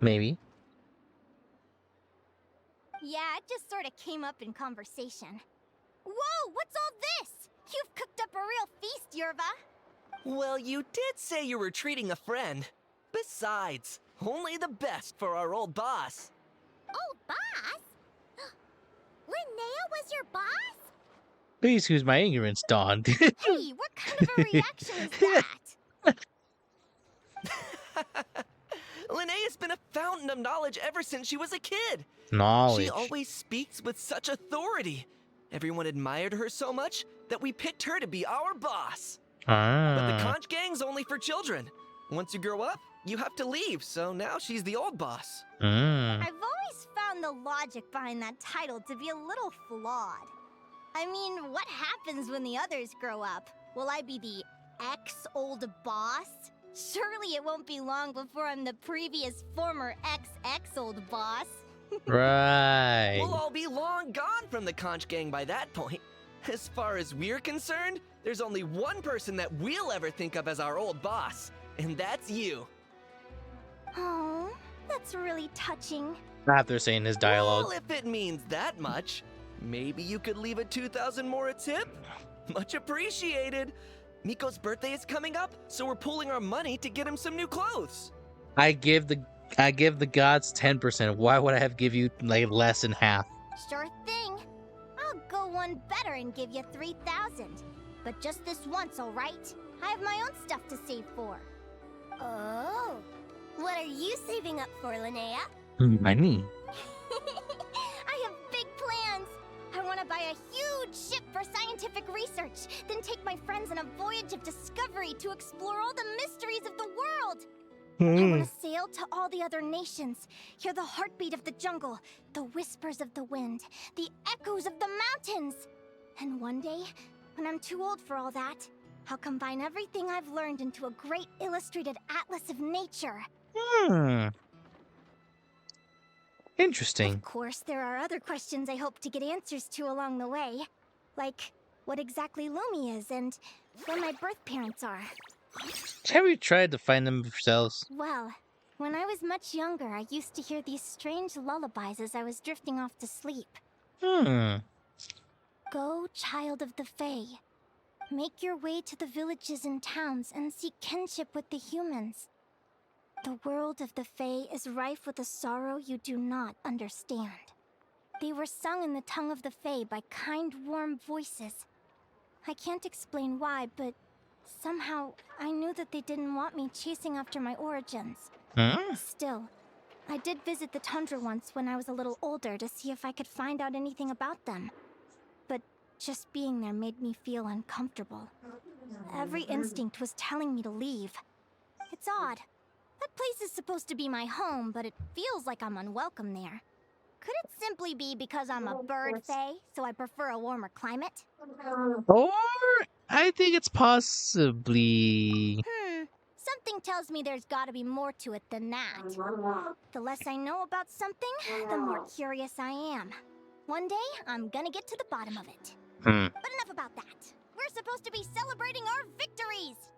Maybe. Yeah, it just sort of came up in conversation. Whoa, what's all this? You've cooked up a real feast, Yerva. Well, you did say you were treating a friend. Besides, only the best for our old boss. Old boss? Linnea was your boss? Please excuse my ignorance, Dawn. Hey, what kind of a reaction is that? Linnea's been a fountain of knowledge ever since she was a kid. Knowledge. She always speaks with such authority. Everyone admired her so much that we picked her to be our boss. But the conch gang's only for children. Once you grow up, you have to leave, so now she's the old boss. I've always found the logic behind that title to be a little flawed. I mean, what happens when the others grow up? Will I be the ex-old boss? Surely it won't be long before I'm the previous former ex-old boss. Right. We'll all be long gone from the conch gang by that point. As far as we're concerned, there's only one person that we'll ever think of as our old boss, and that's you. Oh, that's really touching. After saying his dialogue. Well, if it means that much, maybe you could leave a 2,000 more a tip? Much appreciated. Miko's birthday is coming up, so we're pooling our money to get him some new clothes. I give the gods 10%. Why would I have give you like less than half? Sure thing. I'll go one better and give you 3,000. But just this once, all right? I have my own stuff to save for. Oh. What are you saving up for, Linnea? Money. I have big plans. I want to buy a huge ship for scientific research, then take my friends on a voyage of discovery to explore all the mysteries of the world. I want to sail to all the other nations, hear the heartbeat of the jungle, the whispers of the wind, the echoes of the mountains. And one day, when I'm too old for all that, I'll combine everything I've learned into a great illustrated atlas of nature. Interesting. Of course, there are other questions I hope to get answers to along the way. Like, what exactly Lumi is and where my birth parents are. Have you tried to find them yourselves? Well, when I was much younger, I used to hear these strange lullabies as I was drifting off to sleep. Go, child of the Fae. Make your way to the villages and towns and seek kinship with the humans. The world of the Fae is rife with a sorrow you do not understand. They were sung in the tongue of the Fae by kind, warm voices. I can't explain why, but somehow I knew that they didn't want me chasing after my origins. Still, I did visit the tundra once when I was a little older to see if I could find out anything about them. But just being there made me feel uncomfortable. Every instinct was telling me to leave. It's odd. That place is supposed to be my home, but it feels like I'm unwelcome there. Could it simply be because I'm a bird fae, so I prefer a warmer climate? Or I think it's possibly. Something tells me there's gotta be more to it than that. The less I know about something, the more curious I am. One day, I'm gonna get to the bottom of it. But enough about that. We're supposed to be celebrating our victories!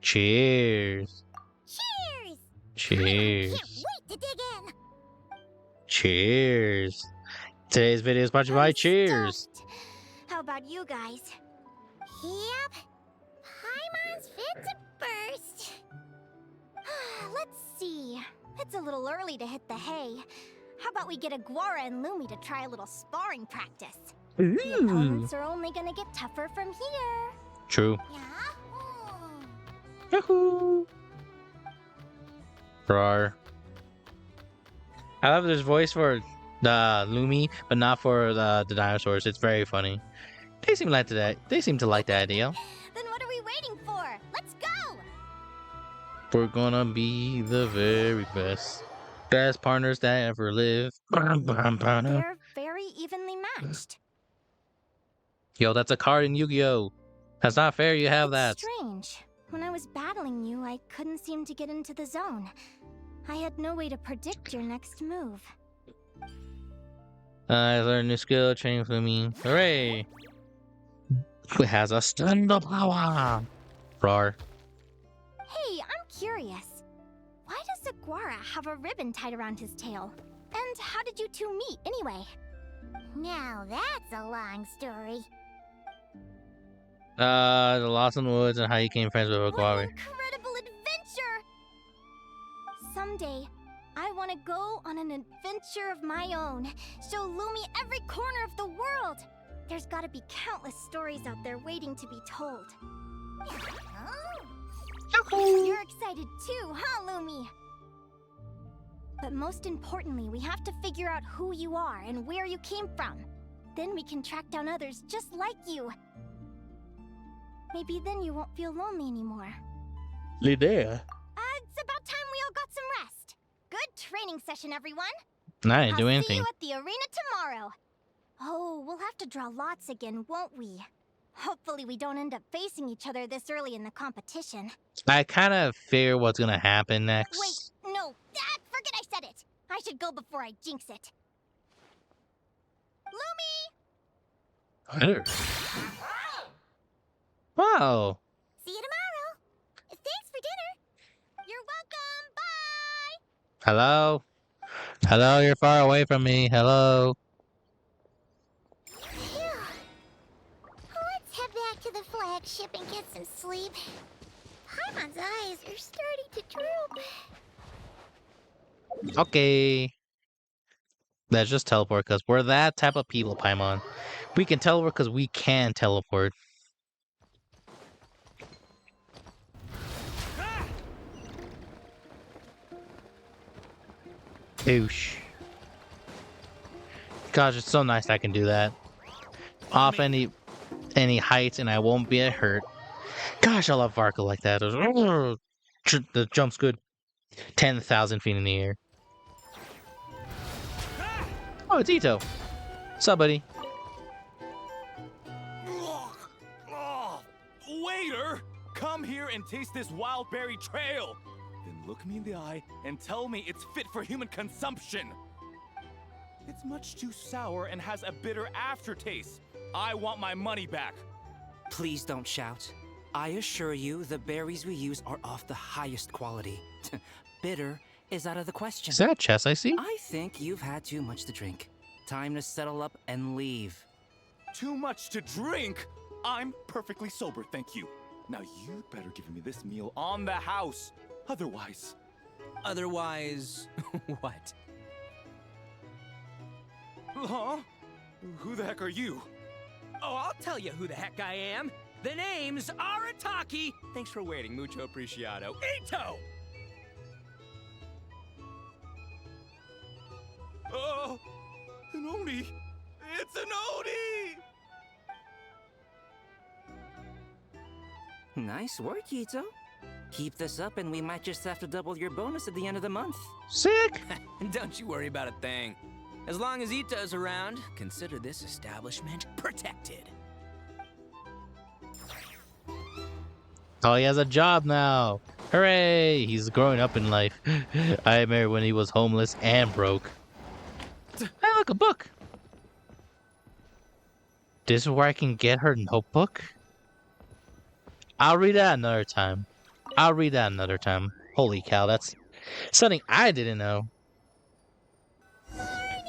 Cheers! Cheers. Cheers! Cheers. Can't wait to dig in! Cheers. Today's video is brought to you by I'm Cheers. stuffed. How about you guys? Yep. Paimon's fit to burst. Let's see. It's a little early to hit the hay. How about we get Aguara and Lumi to try a little sparring practice? The opponents are only gonna get tougher from here. True. Yeah? Yahoo! Rawr. I love this voice for the Lumi, but not for the dinosaurs. It's very funny. They seem like that. They seem to like the idea. Then what are we waiting for? Let's go! We're gonna be the very best partners that ever live. They're very evenly matched. Yo, that's a card in Yu-Gi-Oh! That's not fair. You have that. Strange. When I was battling you, I couldn't seem to get into the zone. I had no way to predict your next move. I learned a new skill, training for me. Hooray! Who has a thunder power? Roar. Hey, I'm curious. Why does Aguara have a ribbon tied around his tail? And how did you two meet, anyway? Now that's a long story. The Lost in the Woods and how you became friends with What Aguari. an incredible adventure! Someday, I want to go on an adventure of my own. Show Lumi every corner of the world. There's gotta be countless stories out there waiting to be told. You're excited too, huh, Lumi? But most importantly, we have to figure out who you are and where you came from. Then we can track down others just like you. Maybe then you won't feel lonely anymore. Linnea. It's about time we all got some rest. Good training session, everyone. I didn't do I'll anything. see you at the arena tomorrow. Oh, we'll have to draw lots again, won't we? Hopefully we don't end up facing each other this early in the competition. I kind of fear what's gonna happen next. Wait, no. Forget I said it. I should go before I jinx it. Lumi! There. Wow. See you tomorrow. Thanks for dinner. You're welcome. Bye! Hello? Hello, you're far away from me. Hello? Phew. Let's head back to the flagship and get some sleep. Paimon's eyes are starting to droop. Okay. Let's just teleport because we're that type of people, Paimon. We can teleport because we can teleport. Oosh. Gosh, it's so nice I can do that. Off any heights and I won't be hurt. Gosh, I love Varka like that. The jump's good. 10,000 feet in the air. Oh, it's Ito. What's up, buddy? Waiter! Come here and taste this wild berry trail! Then look me in the eye and tell me it's fit for human consumption! It's much too sour and has a bitter aftertaste. I want my money back! Please don't shout. I assure you, the berries we use are of the highest quality. Bitter is out of the question. Is that a chest I see? I think you've had too much to drink. Time to settle up and leave. Too much to drink? I'm perfectly sober, thank you. Now you better give me this meal on the house. Otherwise... Otherwise, what? Huh? Who the heck are you? Oh, I'll tell you who the heck I am. The name's Arataki. Thanks for waiting, mucho apreciado. Ito! Oh, an Oni! It's an Oni! Nice work, Ito. Keep this up and we might just have to double your bonus at the end of the month. Sick! Don't you worry about a thing. As long as Ito's around, consider this establishment protected. Oh, he has a job now. Hooray! He's growing up in life. I remember when he was homeless and broke. Hey, look, a book. This is where I can get her notebook? I'll read that another time. Holy cow, that's something I didn't know. Is that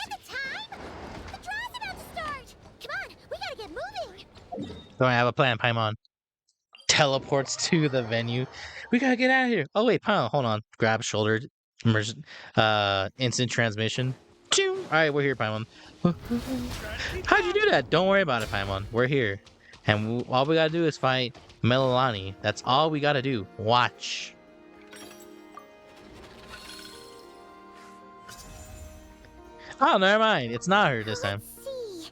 the time? The draw's about to start. Come on, we gotta get moving. Don't have a plan, Paimon. Teleports to the venue. We gotta get out of here. Oh wait, Paimon, hold on. Grab shoulder. Instant transmission. Alright, we're here, Paimon. How'd you do that? Don't worry about it, Paimon. We're here. And all we gotta do is fight Melilani. That's all we gotta do. Watch. Oh, never mind. It's not her this time. Let's see.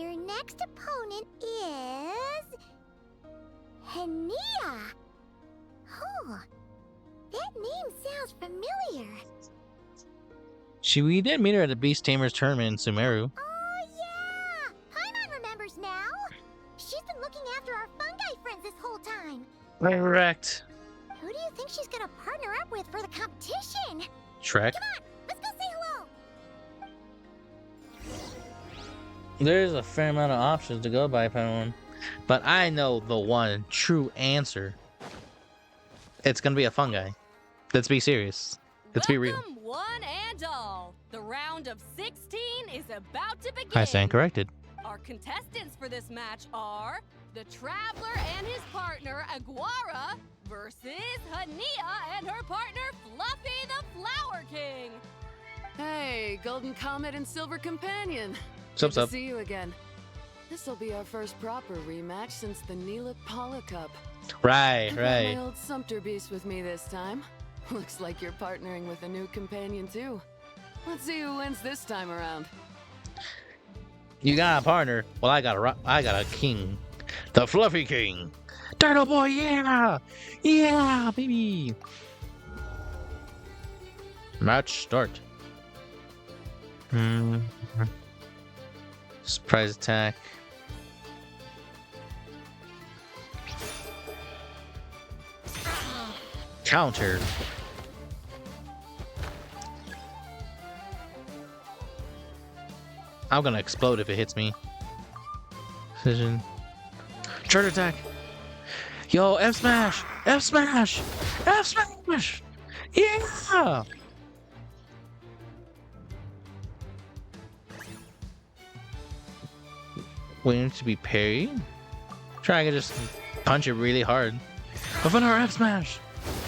Your next opponent is... Linnea. Oh, that name sounds familiar. We did meet her at the Beast Tamers tournament in Sumeru. Oh, yeah! Paimon remembers now. She She's been looking after our fungi friends this whole time. Correct. Who do you think she's gonna partner up with for the competition? Shrek. Come on, let's go say hello. There's a fair amount of options to go by, Padawan. But I know the one true answer. It's gonna be a fungi. Let's be serious. Let's be real. Welcome, one and all. The round of 16 is about to begin. I stand corrected. Our contestants for this match are the Traveler and his partner Aguara versus Linnea and her partner Fluffy the Flower King. Hey, Golden Comet and Silver Companion. Sup, Good sup. to see you again. This'll be our first proper rematch since the Neela Paula Cup. Right, I got right. my old Sumpter Beast with me this time. Looks like you're partnering with a new companion too. Let's see who wins this time around. You got a partner. Well, I got a king. The Fluffy King. Turtle Boy, yeah! Yeah, baby! Match start. Surprise attack. Counter. I'm gonna explode if it hits me. Precision. Charge attack. Yo, F smash! F smash! F smash! Yeah! Waiting to be parried? Trying to just punch it really hard. But our F smash!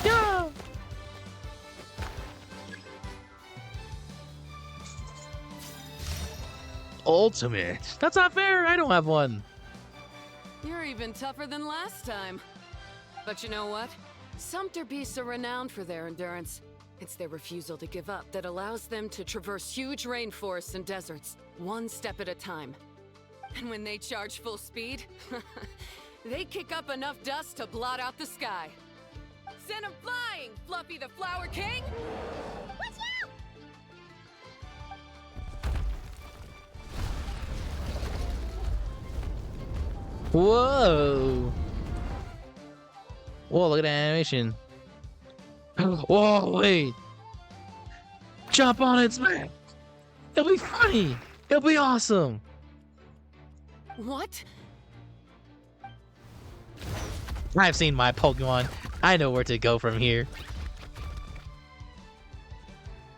Yeah! Ultimate. That's not fair. I don't have one. You're even tougher than last time. But you know what? Sumpter Beasts are renowned for their endurance. It's their refusal to give up that allows them to traverse huge rainforests and deserts, one step at a time. And when they charge full speed, they kick up enough dust to blot out the sky. Send 'em flying, Fluffy the Flower King! Watch out! Whoa! Whoa, look at that animation. Whoa, wait. Jump on it, smash! It'll be funny! It'll be awesome! What? I've seen my Pokemon. I know where to go from here.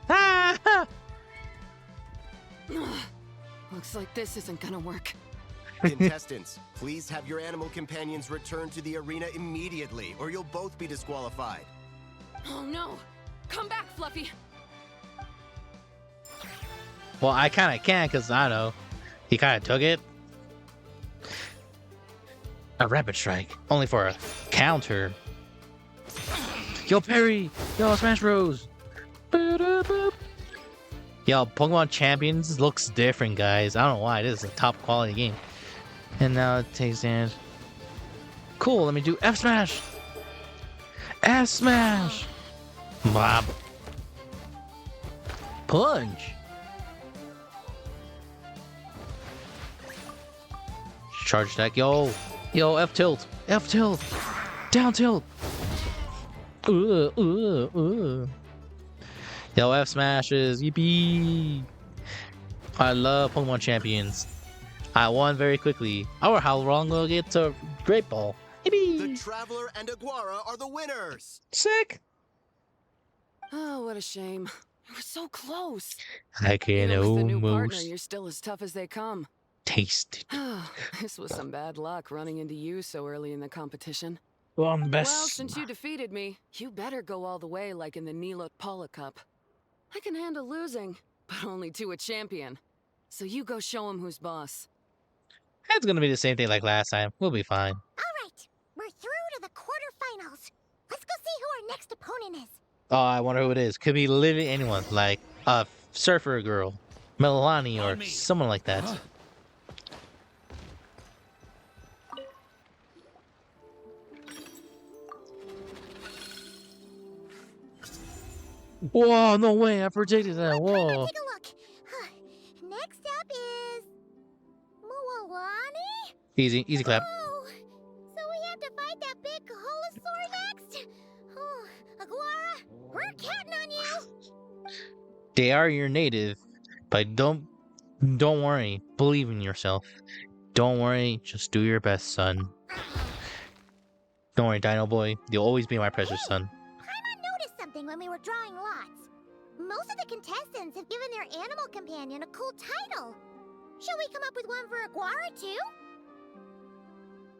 Ah! Looks like this isn't gonna work. Contestants, please have your animal companions return to the arena immediately, or you'll both be disqualified. Oh no! Come back, Fluffy! Well, I kind of can, because I know. He kind of took it. A Rapid Strike. Only for a counter. Yo, parry! Yo, Smash Bros! Yo, Pokemon Champions looks different, guys. I don't know why. This is a top quality game. And now it takes damage. Cool, let me do F Smash! F Smash! Bob. Punch! Charge attack, yo! Yo, F tilt! F tilt! Down tilt! Yo, F smashes! Yippee! I love Pokemon Champions. I won very quickly. Oh, how long will it get to Great Ball? Yippee! The Traveler and Aguara are the winners! Sick! Oh, what a shame. You were so close. I can Even with the new partner, almost you're still as tough as they come. taste it. This was some bad luck running into you so early in the competition. Well, I'm the best. Well, since you defeated me, you better go all the way like in the Neela Paula Cup. I can handle losing, but only to a champion. So you go show him who's boss. It's gonna be the same thing like last time. We'll be fine. Alright, we're through to the quarterfinals. Let's go see who our next opponent is. Oh, I wonder who it is. Could be literally anyone, like a surfer girl, Milani, or someone like that. Whoa, no way, I predicted that. Whoa. Take a look. Next up is... Mualani? Easy clap. Oh, so we have to fight that big Holosaur next? Oh, Aguara, we're counting on you. They are your native, but don't worry. Believe in yourself. Don't worry. Just do your best, son. Don't worry, Dino Boy. You'll always be my precious son. Paimon noticed something when we were drawing lots. Most of the contestants have given their animal companion a cool title. Shall we come up with one for Aguara too?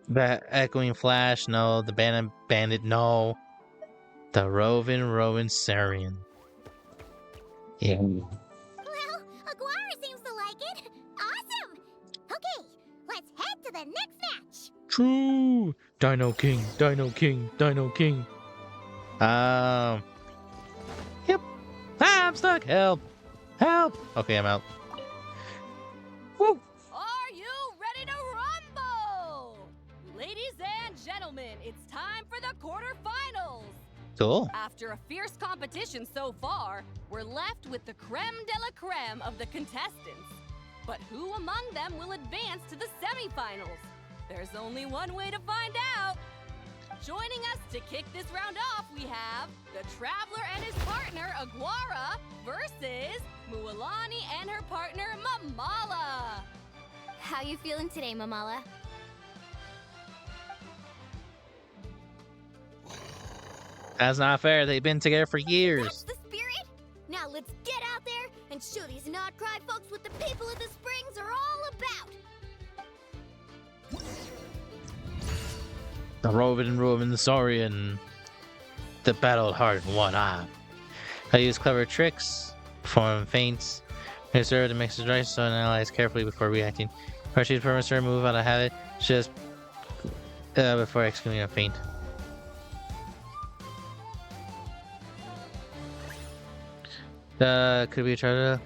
The Echoing Flash, no. The Bandit, no. The Rovin Sarian. Yeah. Well, Aguara seems to like it. Awesome! Okay, let's head to the next match. True. Dino King. Yep. Ah, I'm stuck. Help. Okay, I'm out. Woo. Are you ready to rumble? Ladies and gentlemen, it's time for the quarterfinals. Cool. After a fierce competition so far, we're left with the creme de la creme of the contestants. But who among them will advance to the semifinals? There's only one way to find out. Joining us to kick this round off, we have the Traveler and his partner, Aguara, versus Mualani and her partner, Mamala. How you feeling today, Mamala? That's not fair. They've been together for That's years. the spirit? Now let's get out there and show these not-cry folks what the people of the Springs are all about. The Rovin Saurian. The battled hard in one eye. I use clever tricks, perform feints, reserve to mix his rice so and analyze carefully before reacting. Or she's permits her move out of habit, just before executing a feint. Could be a charge.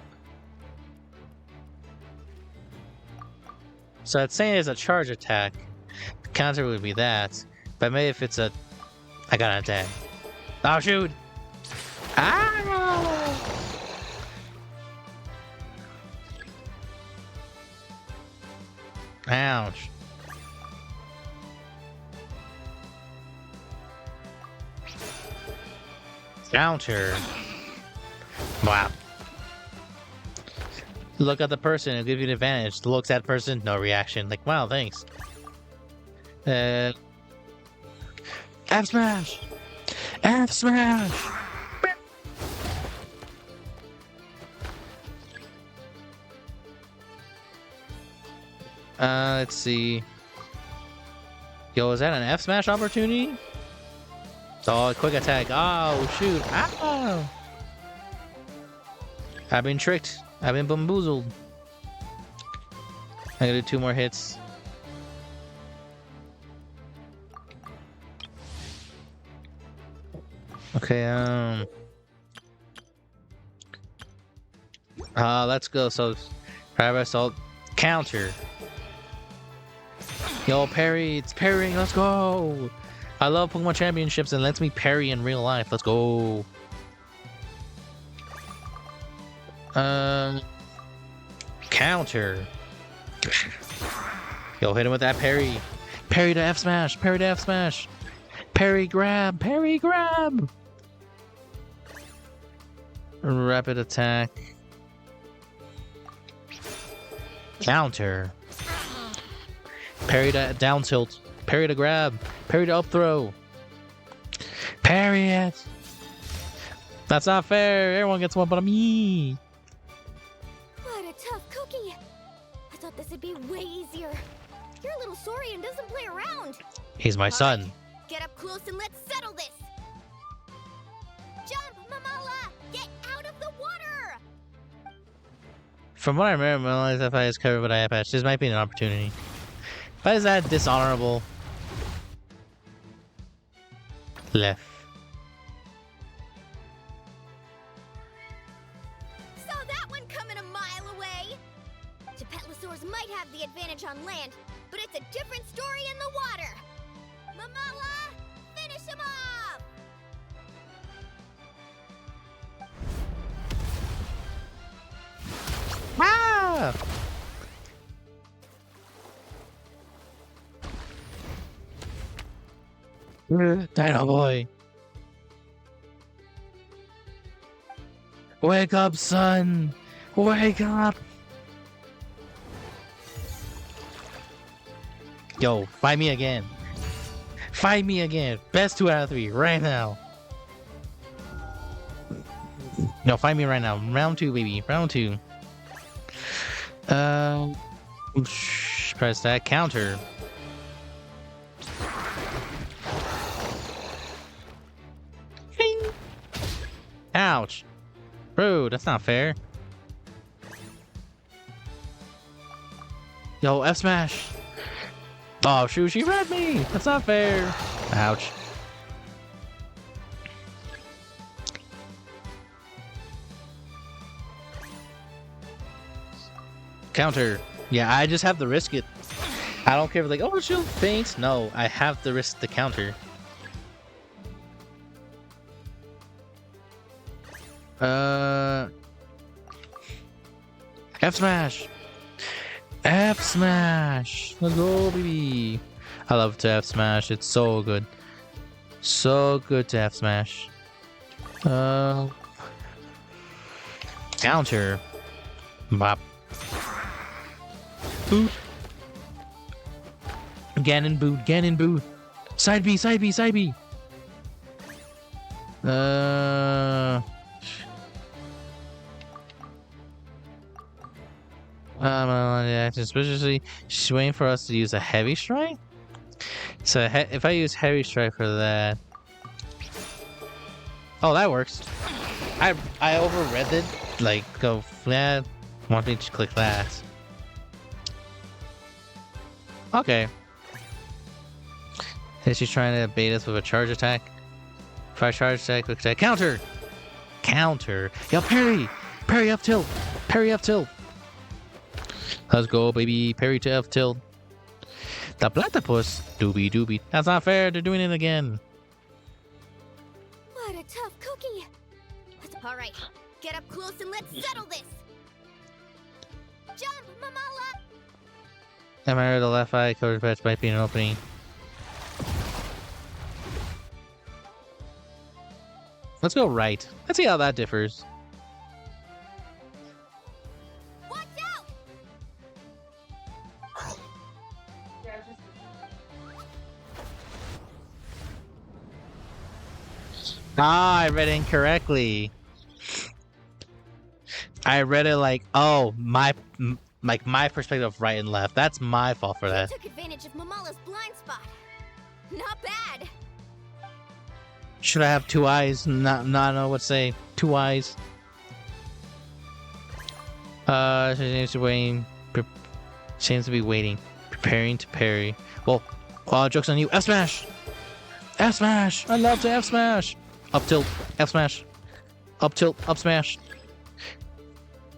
So it's saying it's a charge attack. The counter would be that. But maybe if it's a... I got an attack. Oh, shoot! Ah! Ouch. Counter. Wow. Look at the person, it'll give you an advantage. Looks at person, no reaction. Like, wow, thanks. F smash! F smash! Let's see. Yo, is that an F smash opportunity? Oh, quick attack. Oh, shoot. Ow! I've been tricked. I've been bamboozled. I'm gonna do 2 more hits. Okay, let's go. So, Private Assault, counter. Yo, parry, it's parrying, let's go! I love Pokemon Championships and lets me parry in real life, let's go! Counter. Yo, hit him with that parry. Parry to F smash, parry to F smash. Parry grab, parry grab! Rapid attack. Counter. Parry to down tilt. Parry to grab. Parry to up throw. Parry it! That's not fair! Everyone gets one but me! What a tough cookie! I thought this would be way easier. Your little Saurian doesn't play around. He's my son. Get up close and let's settle this. Jump, Mamala! Get out of the water! From what I remember, my life is covered with eye patch. This might be an opportunity. But is that dishonorable? Left. Saw that one coming a mile away! Gepetlosaurs might have the advantage on land, but it's a different story in the water! Mamala! Finish him off! Ah! Dino boy. Wake up, son. Wake up. Yo, fight me again. Fight me again. Best 2 out of 3 right now. No, fight me right now. Round 2, baby. Round 2. Press that counter. Bing. Ouch. Bro, that's not fair. Yo, F smash. Oh, shoot, she read me. That's not fair. Ouch. Counter. Yeah, I just have to risk it. I don't care if like, oh, she'll faint. No, I have to risk the counter. F smash. F smash. Let's go, baby. I love to F smash. It's so good. So good to F smash. Counter. Bop. Boot. Ganon boot. Ganon boot. Side B. Side B. Side B. Yeah, suspiciously, she's waiting for us to use a heavy strike. So if I use heavy strike for that, oh, that works. I overread it. Like, go, yeah, want me to click that. Okay. Is she trying to bait us with a charge attack? If I charge attack, quick attack, counter, counter. Yo, parry, parry up tilt, parry up tilt. Let's go, baby. Parry to F tilt. The platypus. Doobie doobie. That's not fair. They're doing it again. What a tough cookie. All right, get up close and let's settle this. Jump, Mamala. Am I right? The left eye covered patch might be an opening. Let's go right. Let's see how that differs. Watch out! Ah, I read it incorrectly. I read it like, oh, my perspective of right and left. That's my fault for that. You took advantage of Mamala's blind spot. Not bad. Should I have 2 eyes? Not know what to say. 2 eyes. She seems to waiting. Seems to be waiting, preparing to parry. Well, joke's on you. F smash. F smash. I love to F smash. Up tilt. F smash. Up tilt. Up smash.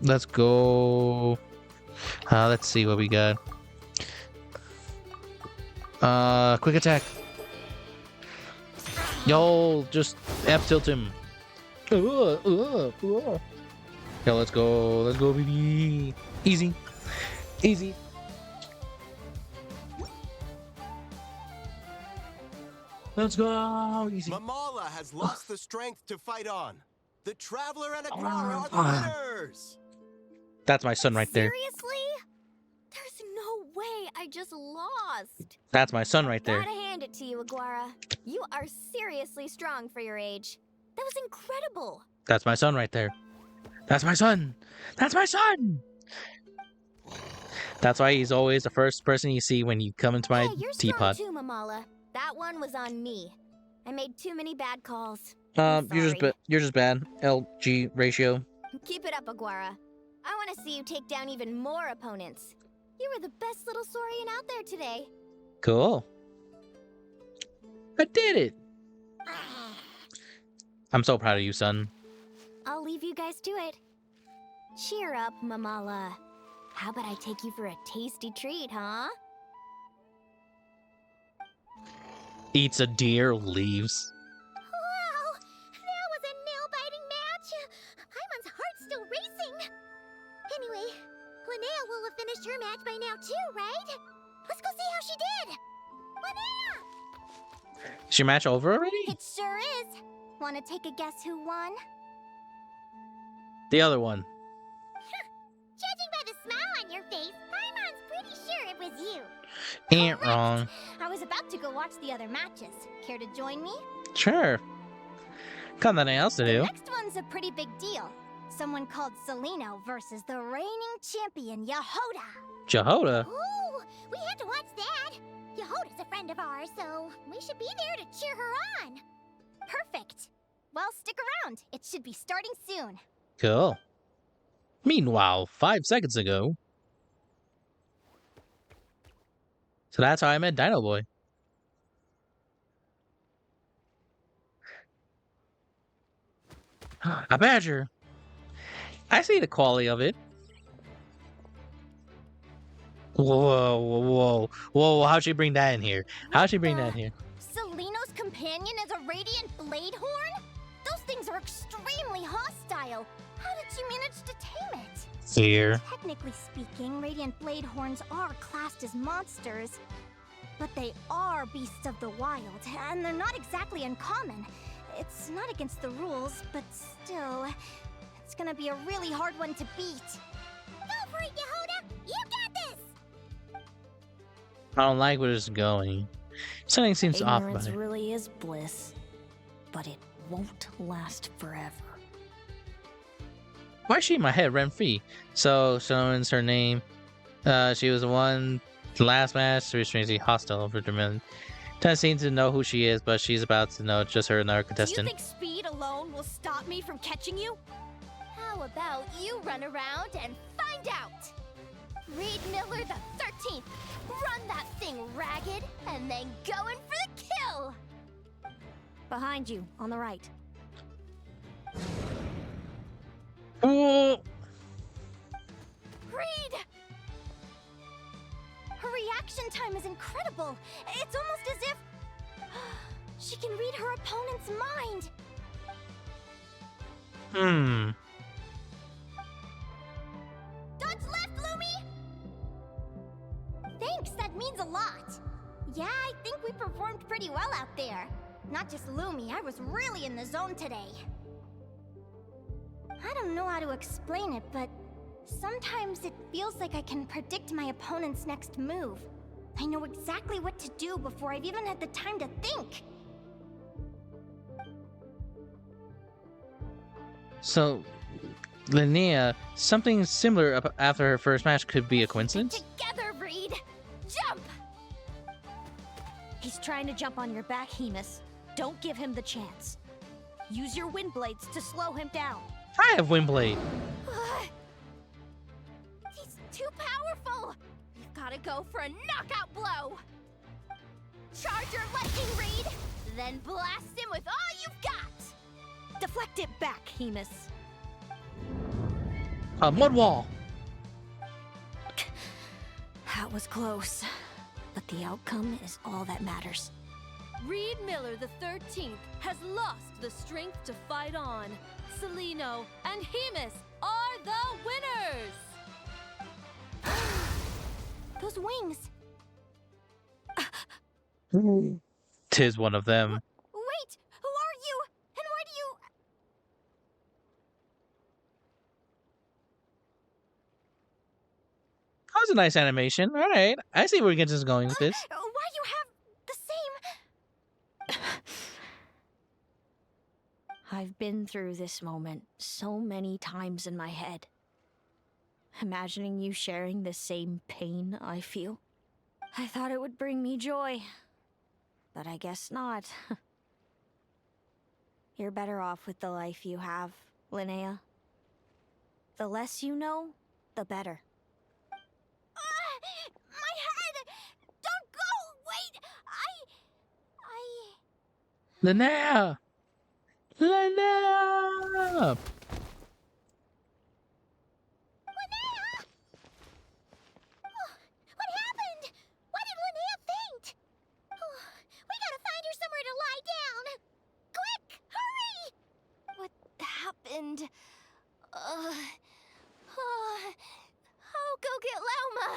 Let's go. Let's see what we got. Quick attack. Yo, just F tilt him. Yo, let's go. Let's go, baby. Easy. Easy. Let's go. Easy. Mamala has lost the strength to fight on. The Traveler and Agwara are the winners. That's my son right there. Seriously? There's no way I just lost. That's my son right there. Gotta hand it to you, Agwara. You are seriously strong for your age. That was incredible. That's my son right there. That's my son. That's my son. That's why he's always the first person you see when you come into my you're teapot. strong too, Mamala. That one was on me. I made too many bad calls. You're just bad. LG ratio. Keep it up, Agwara. I want to see you take down even more opponents. You were the best little Saurian out there today. Cool. I did it. I'm so proud of you, son. I'll leave you guys to it. Cheer up, Mamala. How about I take you for a tasty treat, huh? Eats a deer, leaves. Wow! That was a nail-biting match! Paimon's heart's still racing! Anyway, Linnea will have finished her match by now too, right? Let's go see how she did! Linnea! Is your match over already? It sure is. Want to take a guess who won? The other one. Judging by the smile on your face, Paimon's pretty sure it was you. Ain't Correct. wrong. I was about to go watch the other matches. Care to join me? Sure. Got nothing else to The do. next one's a pretty big deal. Someone called Celino versus the reigning champion, Yehoda. Jehoda? Ooh, we had to watch that. Yehoda's a friend of ours, so we should be there to cheer her on. Perfect. Well, stick around. It should be starting soon. Cool. Meanwhile, 5 seconds ago. So that's how I met Dino Boy. A badger. I see the quality of it. Whoa, whoa, whoa, whoa! How'd she bring that in here? How'd she bring that in here? Celino's companion is a radiant blade horn? Those things are extremely hostile. How did she manage to tame it? Fear. Technically speaking, radiant blade horns are classed as monsters, but they are beasts of the wild, and they're not exactly uncommon. It's not against the rules, but still, it's gonna be a really hard one to beat. Go for it, Yehoda! You got this! I don't like where it's going. Something seems off about Ignorance it. really is bliss, but it won't last forever. Why is she in my head rent-free? So, Shannon's her name. She was the one, the last match, to be strangely hostile for Dermillion. Doesn't seem to know who she is, but she's about to know just her another Do you contestant. think speed alone will stop me from catching you? How about you run around and find out? Reed Miller the 13th! Run that thing ragged, and then go in for the kill! Behind you, on the right. Oh, Reed! Her reaction time is incredible. It's almost as if she can read her opponent's mind. hmm. Dodge left, Lumi! Thanks, that means a lot. Yeah, I think we performed pretty well out there. Not just Lumi, I was really in the zone today. I don't know how to explain it, but sometimes it feels like I can predict my opponent's next move. I know exactly what to do before I've even had the time to think. So, Linnea, something similar after her first match could be a coincidence? Together, Reed! Jump! He's trying to jump on your back, Hemus. Don't give him the chance. Use your wind blades to slow him down. I have Windblade. He's too powerful! We've gotta go for a knockout blow! Charge your lightning, Reed! Then blast him with all you've got! Deflect it back, Hemus. A mud wall. That was close, but the outcome is all that matters. Reed Miller the 13th has lost the strength to fight on. Celino and Hemus are the winners! Those wings. Tis one of them. Wait, who are you? And why do you... That was a nice animation. All right, I see where Genshin's going with this. Why you have the same... I've been through this moment so many times in my head. Imagining you sharing the same pain I feel. I thought it would bring me joy, but I guess not. You're better off with the life you have, Linnea. The less you know, the better. My head! Don't go! Wait! Linnea! Linnea! What happened? Why did Linnea faint? We gotta find her somewhere to lie down! Quick! Hurry! What happened? I'll go get Lauma!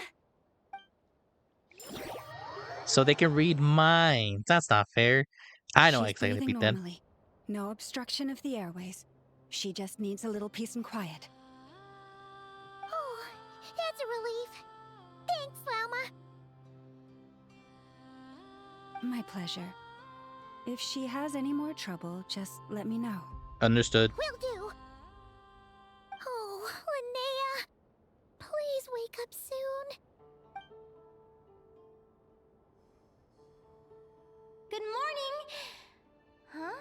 So they can read minds. That's not fair. I know She's exactly breathing beat that. normally. No obstruction of the airways. She just needs a little peace and quiet. Oh, that's a relief. Thanks, Llama. My pleasure. If she has any more trouble, just let me know. Understood. Will do. Oh, Linnea. Please wake up soon. Good morning. Huh?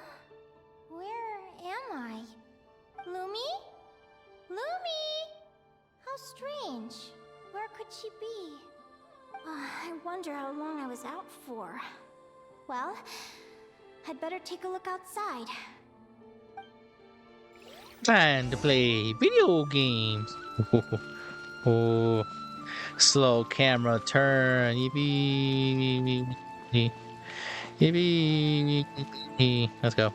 Where am I? Lumi? Lumi! How strange. Where could she be? I wonder how long I was out for. Well, I'd better take a look outside. Time to play video games. Oh, slow camera turn. Yippee. Yippee. Let's go.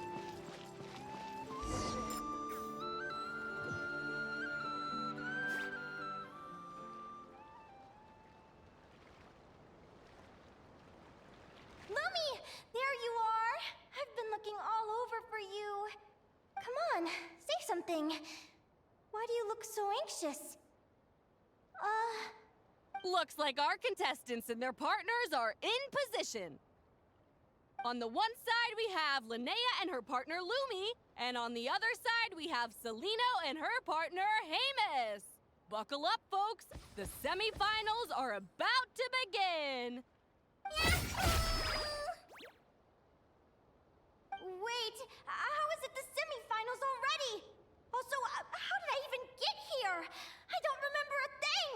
Lumi! There you are! I've been looking all over for you. Come on, say something. Why do you look so anxious? Looks like our contestants and their partners are in position. On the one side, we have Linnea and her partner Lumi, and on the other side, we have Celino and her partner Hamus. Buckle up, folks. The semifinals are about to begin. Wait, how is it the semifinals already? Also, how did I even get here? I don't remember a thing!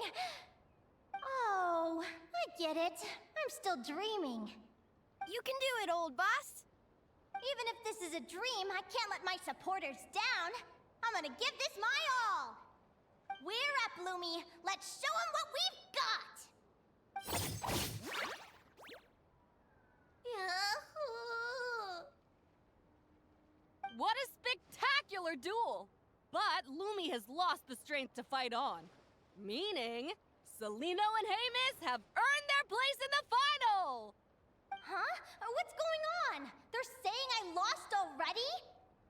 Oh, I get it. I'm still dreaming. You can do it, old boss. Even if this is a dream, I can't let my supporters down. I'm gonna give this my all. We're up, Lumi. Let's show them what we've got! What a spectacular duel! But Lumi has lost the strength to fight on. Meaning, Celino and Hamus have earned their place in the final! Huh? What's going on? They're saying I lost already?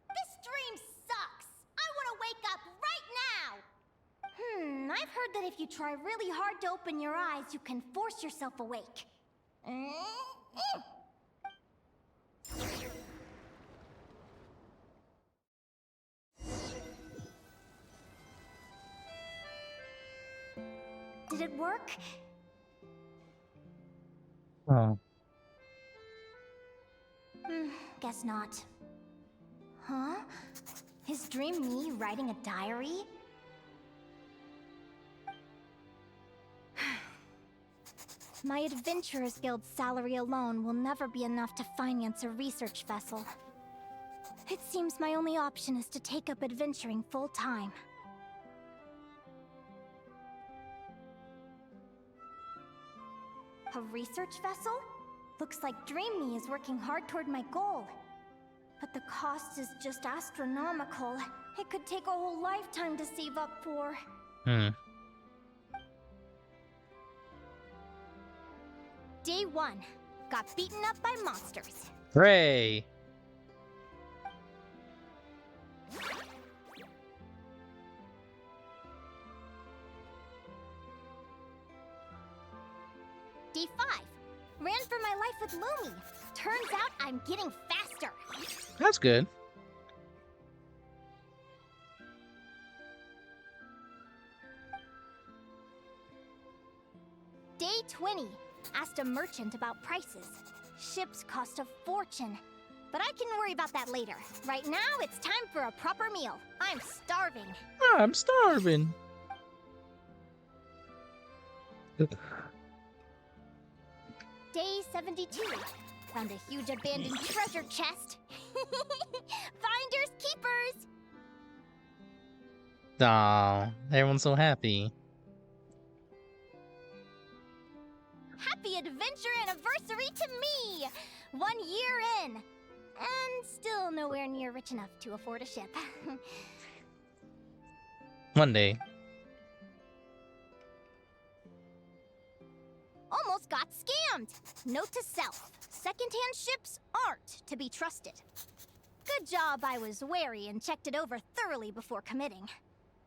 This dream sucks! I want to wake up right now! I've heard that if you try really hard to open your eyes, you can force yourself awake. Did it work? Oh. Guess not. Huh? Is Dream me writing a diary? My Adventurers Guild's salary alone will never be enough to finance a research vessel. It seems my only option is to take up adventuring full-time. A research vessel? Looks like Dream Me is working hard toward my goal. But the cost is just astronomical. It could take a whole lifetime to save up for. Day 1. Got beaten up by monsters. Hooray! Day 5. Ran for my life with Lumi. Turns out I'm getting faster. That's good. Day 20. Asked a merchant about prices. Ships cost a fortune. But I can worry about that later. Right now, it's time for a proper meal. I'm starving. I'm starving. Day 72. Found a huge abandoned treasure chest. Finders keepers! Aw, everyone's so happy. Happy adventure anniversary to me! 1 year in. And still nowhere near rich enough to afford a ship. One day. Almost got scammed! Note to self. secondhand ships aren't to be trusted. Good job I was wary and checked it over thoroughly before committing.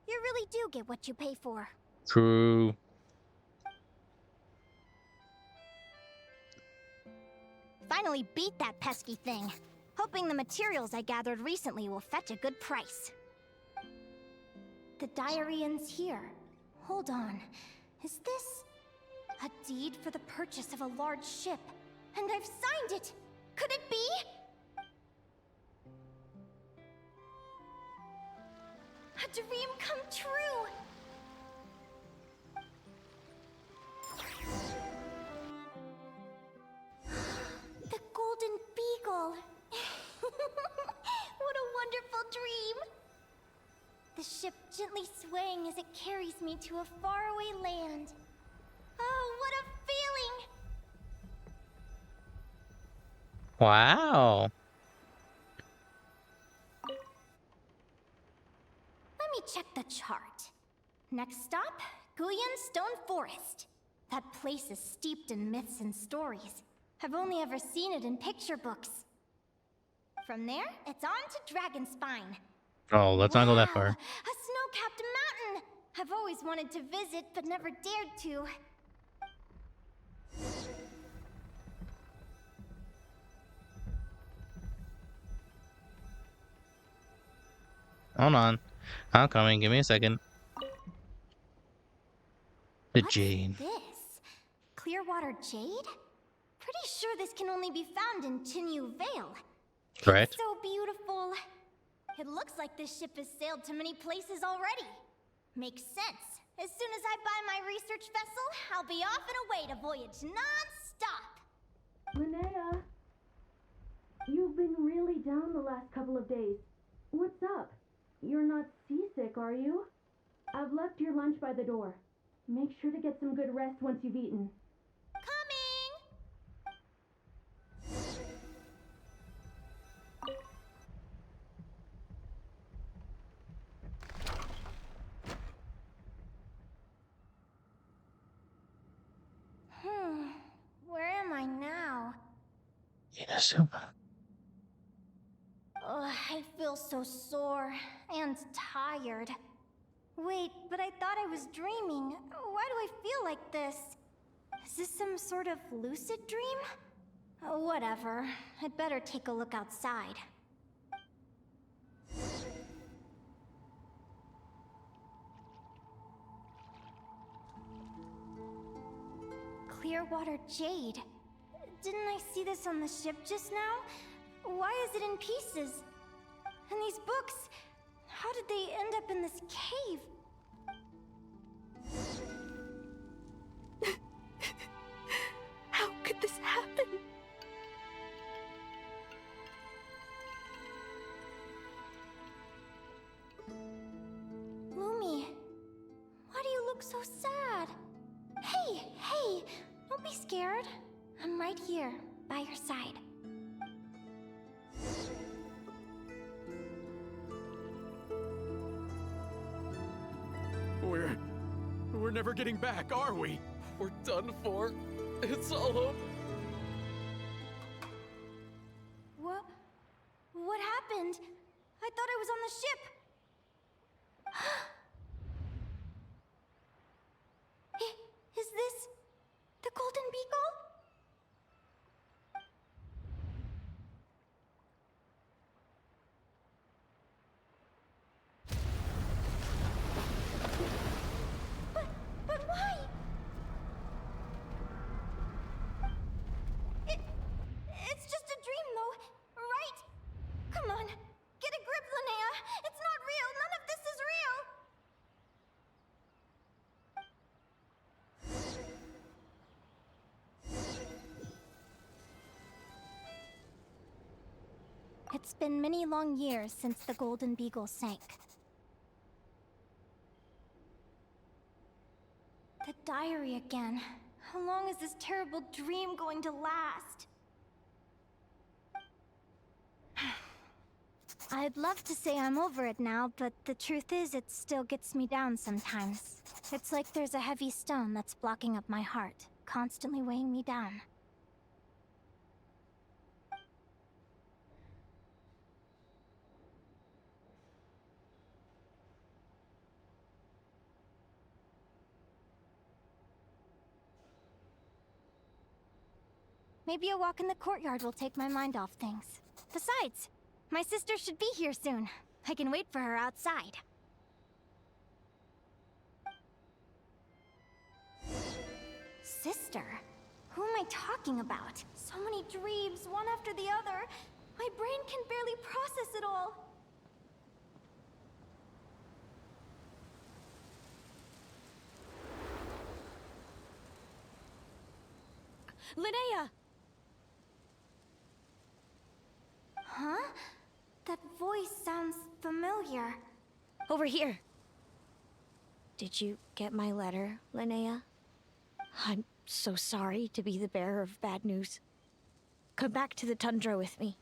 You really do get what you pay for. True. Finally beat that pesky thing. Hoping the materials I gathered recently will fetch a good price. The diary ends here. Hold on. Is this a deed for the purchase of a large ship? And I've signed it! Could it be? A dream come true! The Golden Beagle! What a wonderful dream! The ship gently swaying as it carries me to a faraway land. Oh, what a feeling! Wow. Let me check the chart. Next stop, Guyan Stone Forest. That place is steeped in myths and stories. I've only ever seen it in picture books. From there, it's on to Dragonspine. Oh, let's not go that Wow, far. a snow-capped mountain! I've always wanted to visit, but never dared to. Hold on. I'm coming. Give me a second. The What's Jade. this? Clearwater Jade? Pretty sure this can only be found in Chinyu Vale. Correct. So beautiful. It looks like this ship has sailed to many places already. Makes sense. As soon as I buy my research vessel, I'll be off and away to voyage non-stop. Linnea, you've been really down the last couple of days. What's up? You're not seasick, are you? I've left your lunch by the door. Make sure to get some good rest once you've eaten. Where am I now? Inazuma. Ugh, I feel so sore and tired. Wait, but I thought I was dreaming. Why do I feel like this? Is this some sort of lucid dream? Whatever. I'd better take a look outside. Clearwater Jade. Didn't I see this on the ship just now? Why is it in pieces? And these books, how did they end up in this cave? How could this happen? Lumi, why do you look so sad? Hey, don't be scared. I'm right here, by your side. We're never getting back, are we? We're done for. It's all over. What happened? I thought I was on the ship. Is this the Golden Beagle? But why? It's just a dream, though, right? Come on, get a grip, Linnea. It's not real. None of this is real. It's been many long years since the Golden Beagle sank. The diary again. How long is this terrible dream going to last? I'd love to say I'm over it now, but the truth is it still gets me down sometimes. It's like there's a heavy stone that's blocking up my heart, constantly weighing me down. Maybe a walk in the courtyard will take my mind off things. Besides, my sister should be here soon. I can wait for her outside. Sister? Who am I talking about? So many dreams, one after the other. My brain can barely process it all. Linnea! Huh? That voice sounds familiar. Over here. Did you get my letter, Linnea? I'm so sorry to be the bearer of bad news. Come back to the tundra with me,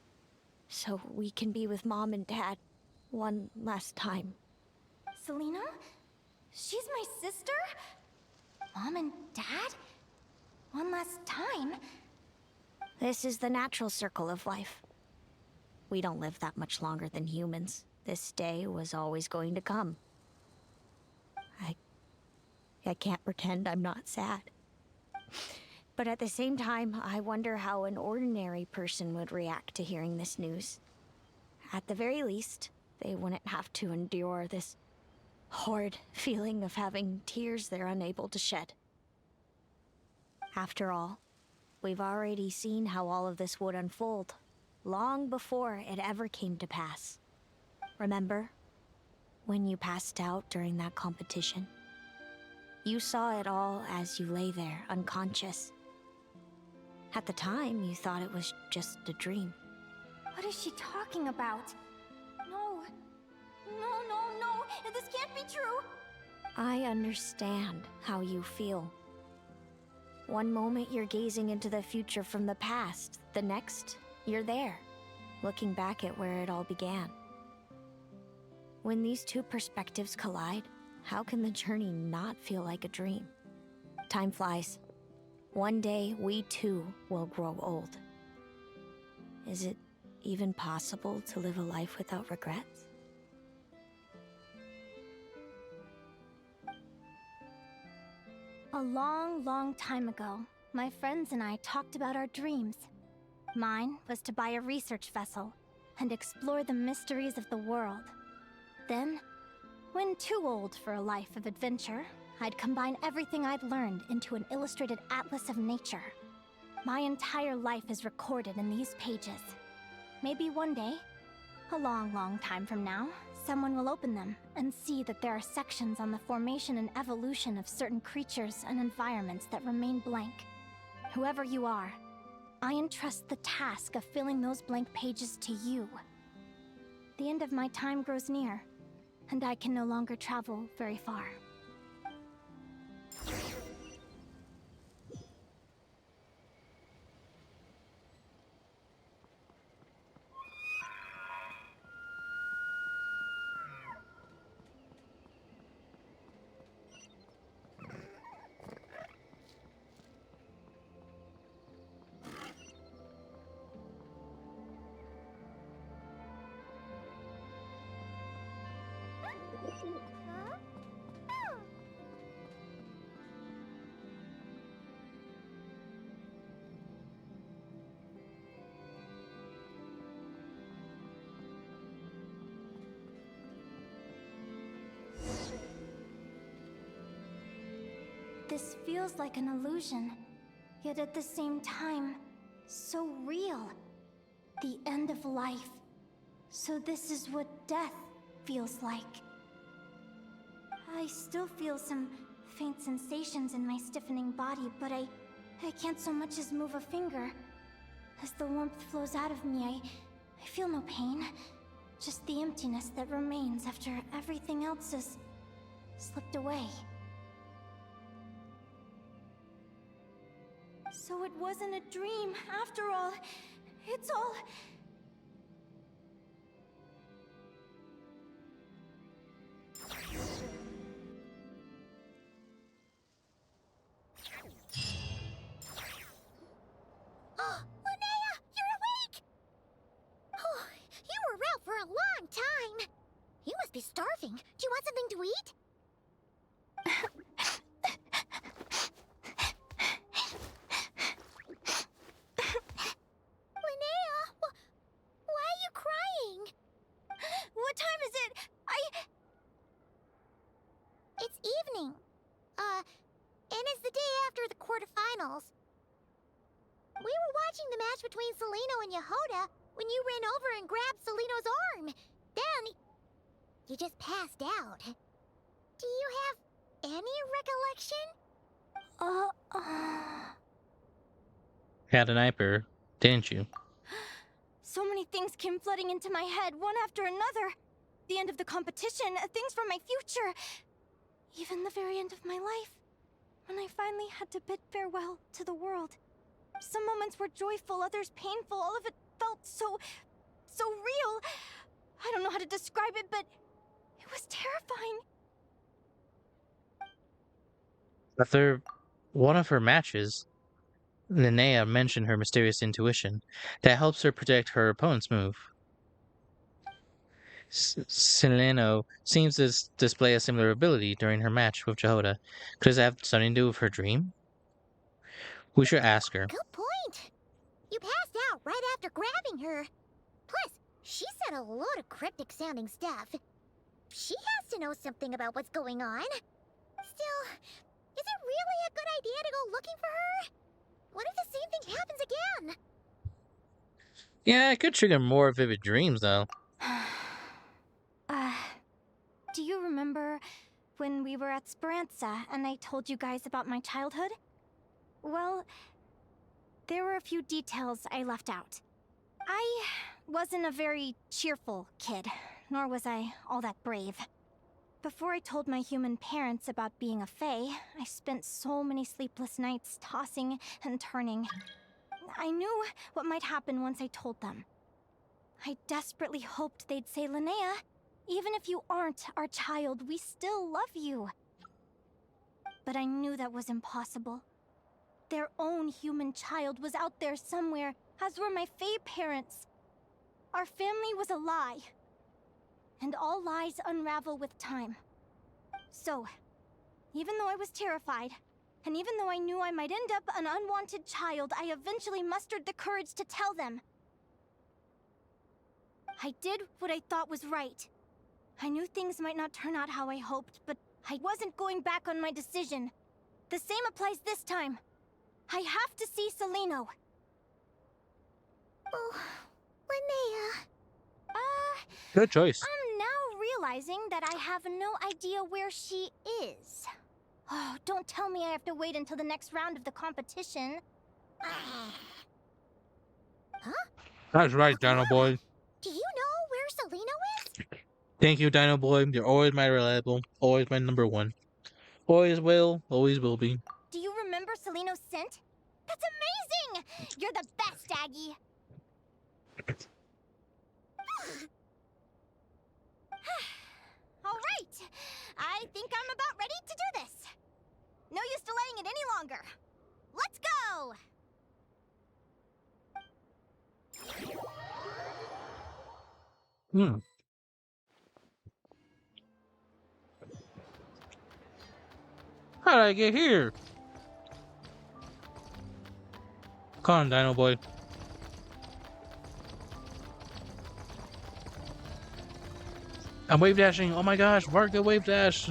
so we can be with Mom and Dad one last time. Selena? She's my sister? Mom and Dad? One last time? This is the natural circle of life. We don't live that much longer than humans. This day was always going to come. I can't pretend I'm not sad. But at the same time, I wonder how an ordinary person would react to hearing this news. At the very least, they wouldn't have to endure this horrid feeling of having tears they're unable to shed. After all, we've already seen how all of this would unfold, long before it ever came to pass. Remember, when you passed out during that competition? You saw it all as you lay there, unconscious. At the time, you thought it was just a dream. What is she talking about? No. No. This can't be true. I understand how you feel. One moment you're gazing into the future from the past, the next, you're there, looking back at where it all began. When these two perspectives collide, how can the journey not feel like a dream? Time flies. One day, we too will grow old. Is it even possible to live a life without regrets? A long time ago, my friends and I talked about our dreams. Mine was to buy a research vessel and explore the mysteries of the world. Then, when too old for a life of adventure, I'd combine everything I'd learned into an illustrated atlas of nature. My entire life is recorded in these pages. Maybe one day, a long time from now, someone will open them and see that there are sections on the formation and evolution of certain creatures and environments that remain blank. Whoever you are, I entrust the task of filling those blank pages to you. The end of my time grows near, and I can no longer travel very far. This feels like an illusion, yet at the same time, so real. The end of life. So this is what death feels like. I still feel some faint sensations in my stiffening body, but I can't so much as move a finger. As the warmth flows out of me, I feel no pain. Just the emptiness that remains after everything else has slipped away. So it wasn't a dream, after all. It's all... Oh, Linnea, you're awake! Oh, you were out for a long time. You must be starving. Do you want something to eat? watching the match between Celino and Yehoda when you ran over and grabbed Celino's arm. Then, you just passed out. Do you have any recollection? Had a sniper, didn't you? So many things came flooding into my head, one after another. The end of the competition, things from my future. Even the very end of my life. When I finally had to bid farewell to the world. Some moments were joyful, others painful. All of it felt so real. I don't know how to describe it, but it was terrifying. After one of her matches, Linnea mentioned her mysterious intuition that helps her predict her opponent's move. Celino seems to display a similar ability during her match with Jehoda. Could this have something to do with her dream? We should ask her. Good point. You passed out right after grabbing her. Plus, she said a load of cryptic sounding stuff. She has to know something about what's going on. Still, is it really a good idea to go looking for her? What if the same thing happens again? Yeah, it could trigger more vivid dreams, though. Do you remember when we were at Speranza and I told you guys about my childhood? Well, there were a few details I left out. I wasn't a very cheerful kid, nor was I all that brave. Before I told my human parents about being a fae, I spent so many sleepless nights tossing and turning. I knew what might happen once I told them. I desperately hoped they'd say, Linnea, even if you aren't our child, we still love you. But I knew that was impossible. Their own human child was out there somewhere, as were my fae parents. Our family was a lie. And all lies unravel with time. So, even though I was terrified, and even though I knew I might end up an unwanted child, I eventually mustered the courage to tell them. I did what I thought was right. I knew things might not turn out how I hoped, but I wasn't going back on my decision. The same applies this time. I have to see Celino. Oh, Linnea. Good choice. I'm now realizing that I have no idea where she is. Oh, don't tell me I have to wait until the next round of the competition. Huh? That's right, Dino Boy. Do you know where Celino is? Thank you, Dino Boy. You're always my reliable, always my number one. Always will be. Do you remember Celino's scent? That's amazing! You're the best, Aggie! Alright! I think I'm about ready to do this. No use delaying it any longer. Let's go! How did I get here? Come on, Dino Boy. I'm wave dashing. Oh my gosh, Varka wave dash.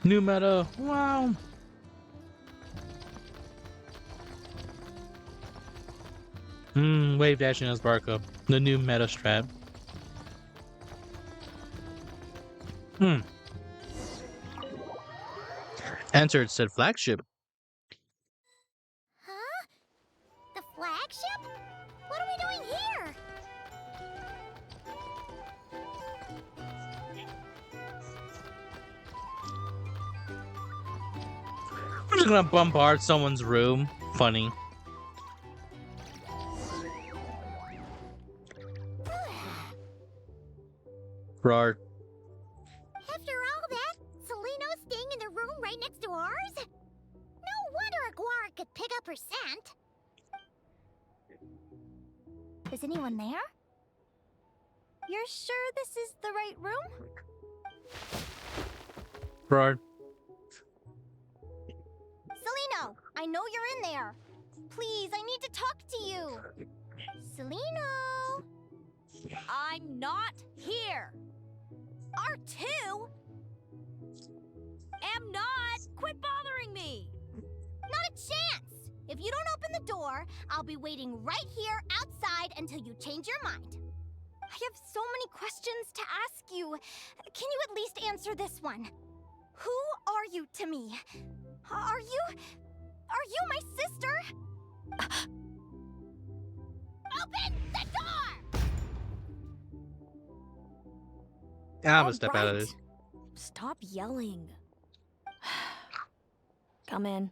New meta. Wow. Wave dashing as Varka. The new meta strat. Entered said flagship. Huh? The flagship? What are we doing here? I'm just gonna bombard someone's room. Funny. Roar. After all that, Celino's staying in the room right next to ours? No wonder Aguara could pick up her scent. Is anyone there? You're sure this is the right room? Roar. Celino, I know you're in there. Please, I need to talk to you. Celino! I'm not here. R2? Am not. Quit bothering me. Not a chance! If you don't open the door, I'll be waiting right here outside until you change your mind. I have so many questions to ask you. Can you at least answer this one? Who are you to me? Are you my sister? Open the door! I'm gonna step out of this. Stop yelling. Come in.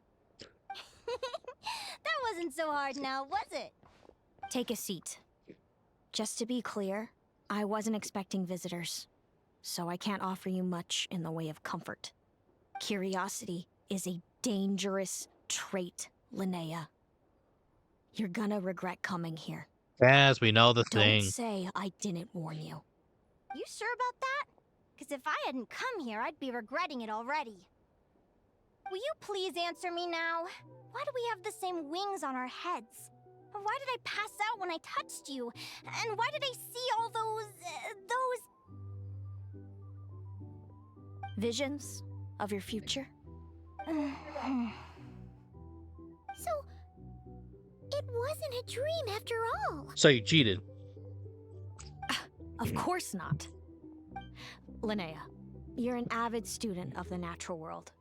That wasn't so hard now, was it? Take a seat. Just to be clear, I wasn't expecting visitors, so I can't offer you much in the way of comfort. Curiosity is a dangerous trait, Linnea. You're gonna regret coming here. As we know the Don't thing. say I didn't warn you. You sure about that? Because if I hadn't come here, I'd be regretting it already. Will you please answer me now? Why do we have the same wings on our heads? Why did I pass out when I touched you? And why did I see all those... Visions of your future? So, it wasn't a dream after all. So you cheated. Of course not. Linnea, you're an avid student of the natural world.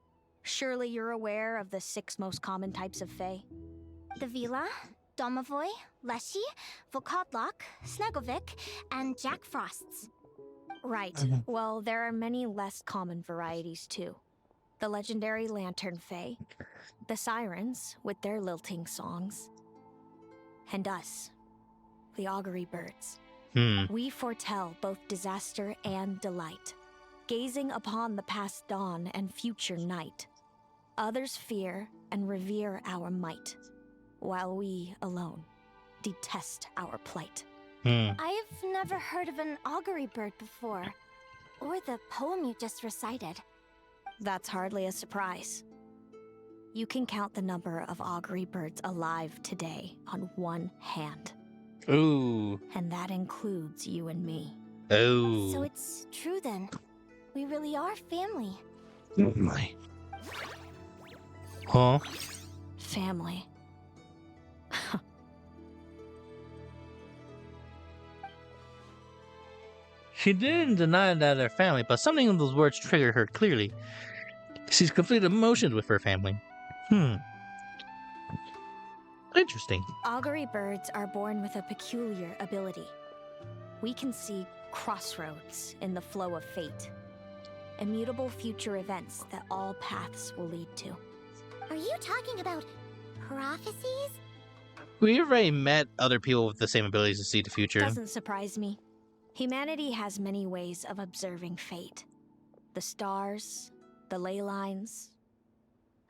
Surely you're aware of the 6 most common types of Fae? The Vila, Domovoy, Leshy, Volkodlok, Snegovik, and Jack Frosts. Right. Well, there are many less common varieties too. The legendary Lantern Fae, the Sirens with their lilting songs, and us, the Augury Birds. We foretell both disaster and delight, gazing upon the past dawn and future night. Others fear and revere our might, while we alone detest our plight. I've never heard of an augury bird before, or the poem you just recited. That's hardly a surprise. You can count the number of augury birds alive today on one hand. Ooh. And that includes you and me. Oh. So it's true then. We really are family. Oh my. Huh? Family. She didn't deny that they're family, but something in those words triggered her clearly. She's completely emotions with her family. Interesting. Augury birds are born with a peculiar ability. We can see crossroads in the flow of fate. Immutable future events that all paths will lead to. Are you talking about prophecies? We already met other people with the same abilities to see the future. Doesn't surprise me. Humanity has many ways of observing fate. The stars, the ley lines.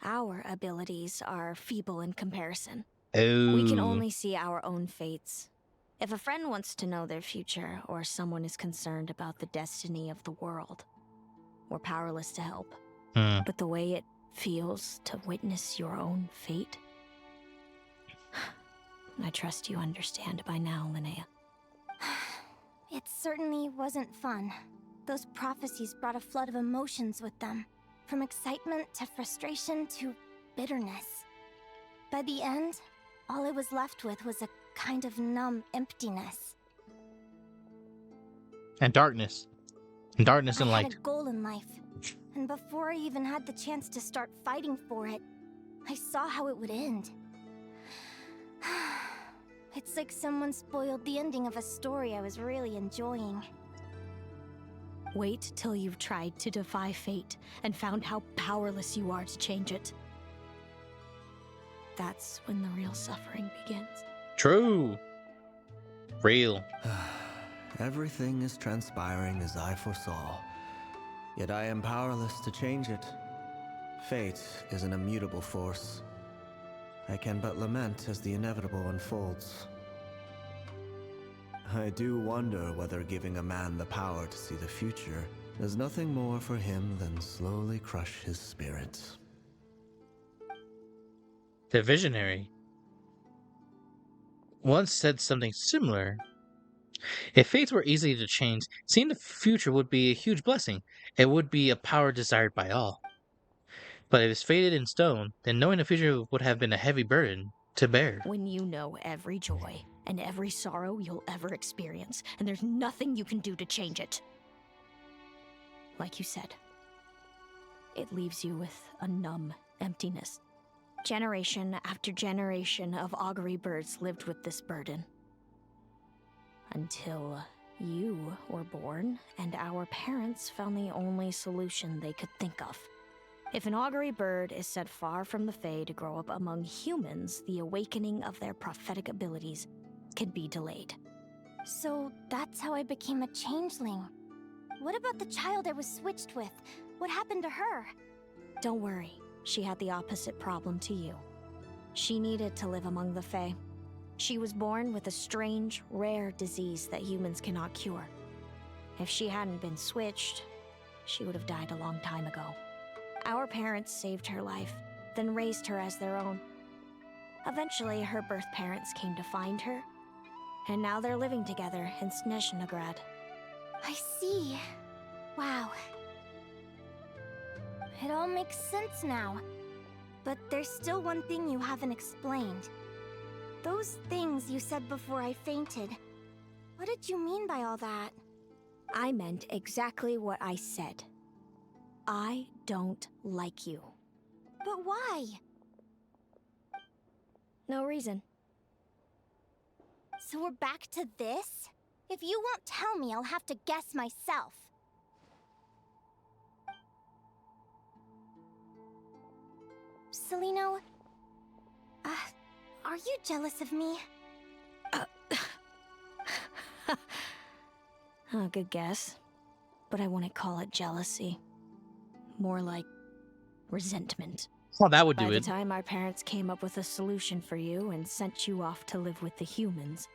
Our abilities are feeble in comparison. Oh. We can only see our own fates. If a friend wants to know their future, or someone is concerned about the destiny of the world, we're powerless to help. But the way it feels to witness your own fate, I trust you understand by now, Linnea. It certainly wasn't fun. Those prophecies brought a flood of emotions with them. From excitement to frustration to bitterness. By the end, all I was left with was a kind of numb emptiness. And darkness. And darkness and I light. had a goal in life. And before I even had the chance to start fighting for it, I saw how it would end. It's like someone spoiled the ending of a story I was really enjoying. Wait till you've tried to defy fate and found how powerless you are to change it. That's when the real suffering begins. True. Real. Everything is transpiring as I foresaw, yet I am powerless to change it. Fate is an immutable force. I can but lament as the inevitable unfolds. I do wonder whether giving a man the power to see the future does nothing more for him than slowly crush his spirit. The visionary once said something similar. If fates were easy to change, seeing the future would be a huge blessing. It would be a power desired by all. But if it's fated in stone, then knowing the future would have been a heavy burden. to bear. When you know every joy and every sorrow you'll ever experience, and there's nothing you can do to change it. Like you said, it leaves you with a numb emptiness. Generation after generation of augury birds lived with this burden. Until you were born, and our parents found the only solution they could think of. If an augury bird is set far from the Fae to grow up among humans, the awakening of their prophetic abilities can be delayed. So that's how I became a changeling. What about the child I was switched with? What happened to her? Don't worry, she had the opposite problem to you. She needed to live among the Fae. She was born with a strange, rare disease that humans cannot cure. If she hadn't been switched, she would have died a long time ago. Our parents saved her life, then raised her as their own. Eventually, her birth parents came to find her, and now they're living together in Snezhnograd. I see. Wow. It all makes sense now. But there's still one thing you haven't explained. Those things you said before I fainted. What did you mean by all that? I meant exactly what I said. I don't like you. But why? No reason. So we're back to this? If you won't tell me, I'll have to guess myself. Celino, are you jealous of me? Good guess. But I wouldn't call it jealousy. More like resentment. Well, that would do By the it. time our parents came up with a solution for you and sent you off to live with the humans,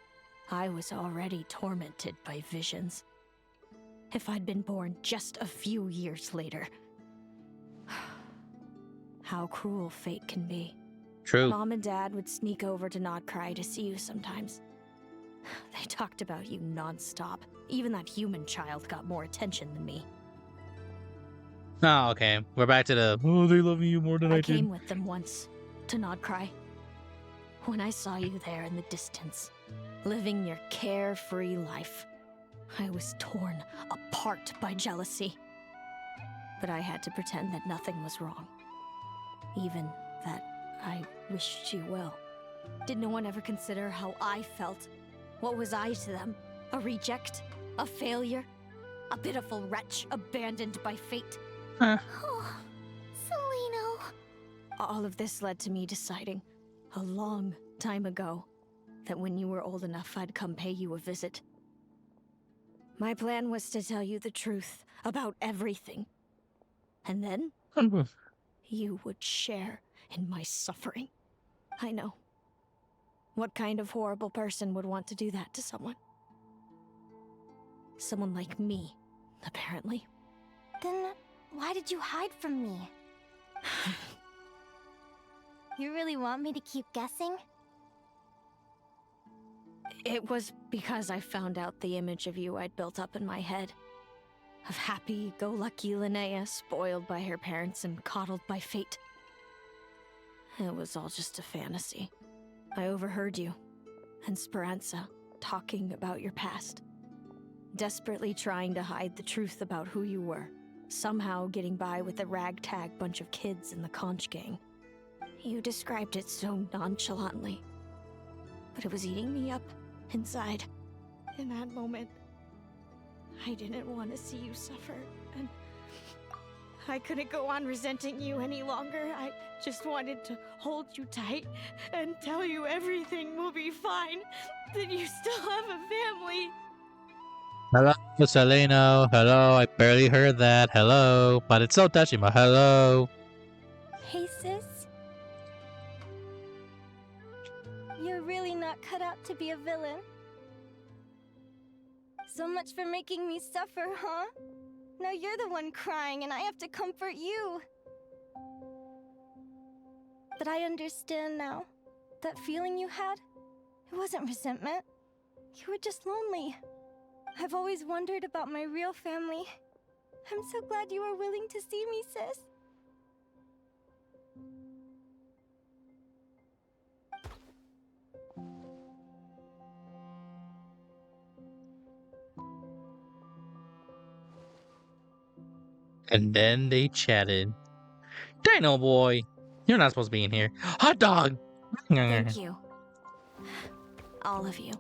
I was already tormented by visions. If I'd been born just a few years later. How cruel fate can be. True. Mom and Dad would sneak over to Nodcry to see you sometimes. They talked about you non-stop. Even that human child got more attention than me. Oh, okay. We're back to the, oh, they love you more than I I did. came with them once, to Nodcry. When I saw you there in the distance, living your carefree life, I was torn apart by jealousy. But I had to pretend that nothing was wrong. Even that I wished you well. Did no one ever consider how I felt? What was I to them? A reject? A failure? A pitiful wretch abandoned by fate? Oh, Celino. All of this led to me deciding, a long time ago, that when you were old enough, I'd come pay you a visit. My plan was to tell you the truth about everything. And then, you would share in my suffering. I know. What kind of horrible person would want to do that to someone? Someone like me, apparently. Then why did you hide from me? You really want me to keep guessing? It was because I found out the image of you I'd built up in my head. Of happy-go-lucky Linnea, spoiled by her parents and coddled by fate. It was all just a fantasy. I overheard you, and Speranza, talking about your past. Desperately trying to hide the truth about who you were. Somehow getting by with a ragtag bunch of kids in the conch gang. You described it so nonchalantly. But it was eating me up inside. In that moment, I didn't want to see you suffer, and I couldn't go on resenting you any longer. I just wanted to hold you tight and tell you everything will be fine, that you still have a family. Hello, Celino. Hello, I barely heard that. Hello. But it's so touching, but hello. Hey, sis. You're really not cut out to be a villain. So much for making me suffer, huh? Now you're the one crying and I have to comfort you. But I understand now. That feeling you had, it wasn't resentment. You were just lonely. I've always wondered about my real family. I'm so glad you were willing to see me, sis. And then they chatted. Dino boy, you're not supposed to be in here. Hot dog. Thank you. All of you.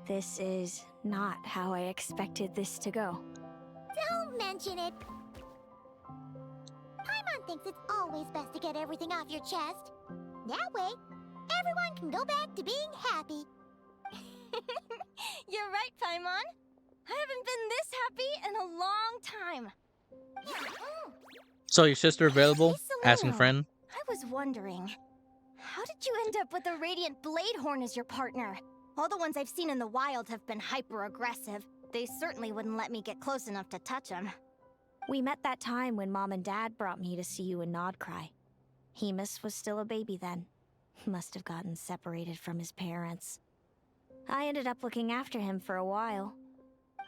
This is not how I expected this to go. Don't mention it. Paimon thinks it's always best to get everything off your chest. That way, everyone can go back to being happy. You're right, Paimon. I haven't been this happy in a long time. So your sister available? Hey, Asking Selena. friend. I was wondering, how did you end up with a Radiant Bladehorn as your partner? All the ones I've seen in the wild have been hyper-aggressive. They certainly wouldn't let me get close enough to touch them. We met that time when Mom and Dad brought me to see you in Nodcry. Hemus was still a baby then. Must have gotten separated from his parents. I ended up looking after him for a while.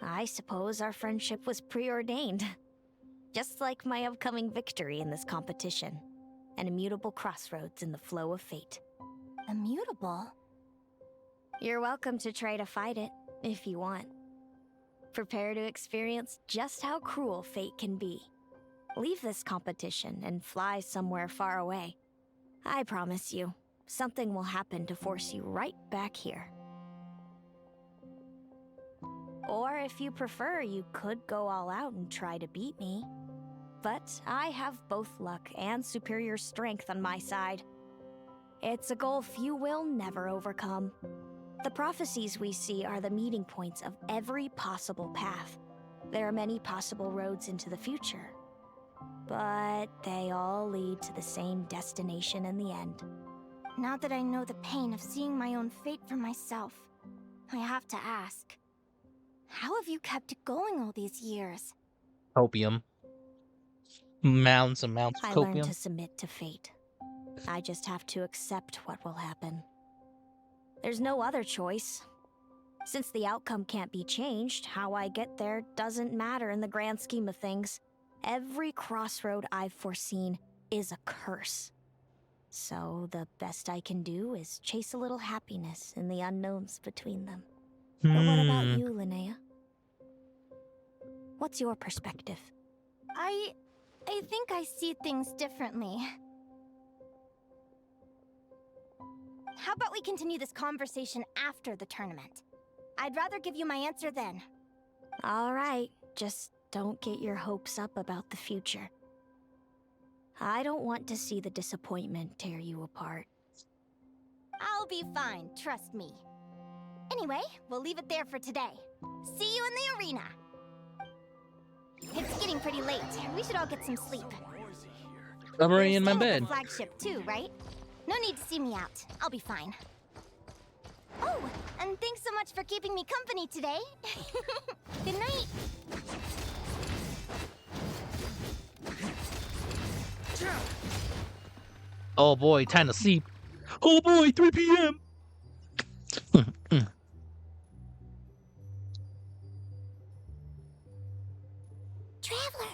I suppose our friendship was preordained. Just like my upcoming victory in this competition. An immutable crossroads in the flow of fate. Immutable? You're welcome to try to fight it, if you want. Prepare to experience just how cruel fate can be. Leave this competition and fly somewhere far away. I promise you, something will happen to force you right back here. Or if you prefer, you could go all out and try to beat me. But I have both luck and superior strength on my side. It's a goal few will never overcome. The prophecies we see are the meeting points of every possible path. There are many possible roads into the future. But they all lead to the same destination in the end. Now that I know the pain of seeing my own fate for myself, I have to ask, how have you kept it going all these years? Copium. Mounds and mounds of I copium. learned to submit to fate. I just have to accept what will happen. There's no other choice. Since the outcome can't be changed, how I get there doesn't matter in the grand scheme of things. Every crossroad I've foreseen is a curse. So the best I can do is chase a little happiness in the unknowns between them. But what about you, Linnea? What's your perspective? I think I see things differently. How about we continue this conversation after the tournament? I'd rather give you my answer then. All right, just don't get your hopes up about the future. I don't want to see the disappointment tear you apart. I'll be fine, trust me. Anyway, we'll leave it there for today. See you in the arena! It's getting pretty late. We should all get some sleep. I'm already in my You're staying at bed. the flagship too, right? No need to see me out. I'll be fine. Oh, and thanks so much for keeping me company today. Good night. Oh boy, time to sleep. Oh boy, 3 p.m. Traveler,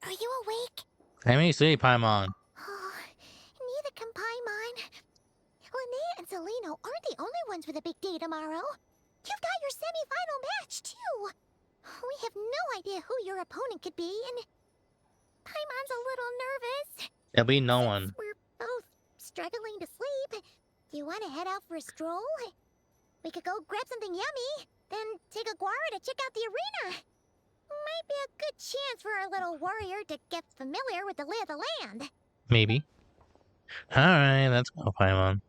are you awake? I may say Paimon. Oh, neither can Paimon. Linnea and Celino aren't the only ones with a big day tomorrow. You've got your semi-final match, too. We have no idea who your opponent could be, and Paimon's a little nervous. There'll be no one. We're both struggling to sleep. Do you want to head out for a stroll? We could go grab something yummy, then take a guara to check out the arena. Might be a good chance for our little warrior to get familiar with the lay of the land. Maybe. Alright, let's go, Paimon.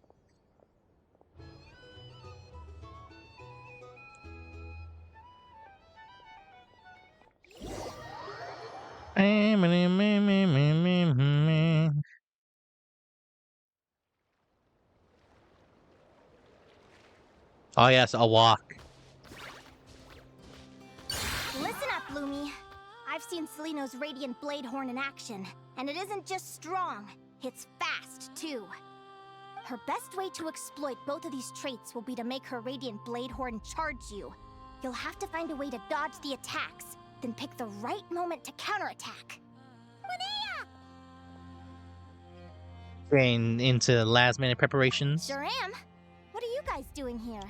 Oh yes, a walk. Listen up, Lumi. I've seen Celino's Radiant Bladehorn in action, and it isn't just strong, it's fast, too. Her best way to exploit both of these traits will be to make her Radiant Bladehorn charge you. You'll have to find a way to dodge the attacks, then pick the right moment to counterattack. Linnea! Getting into last minute preparations. Sure am. What are you guys doing here?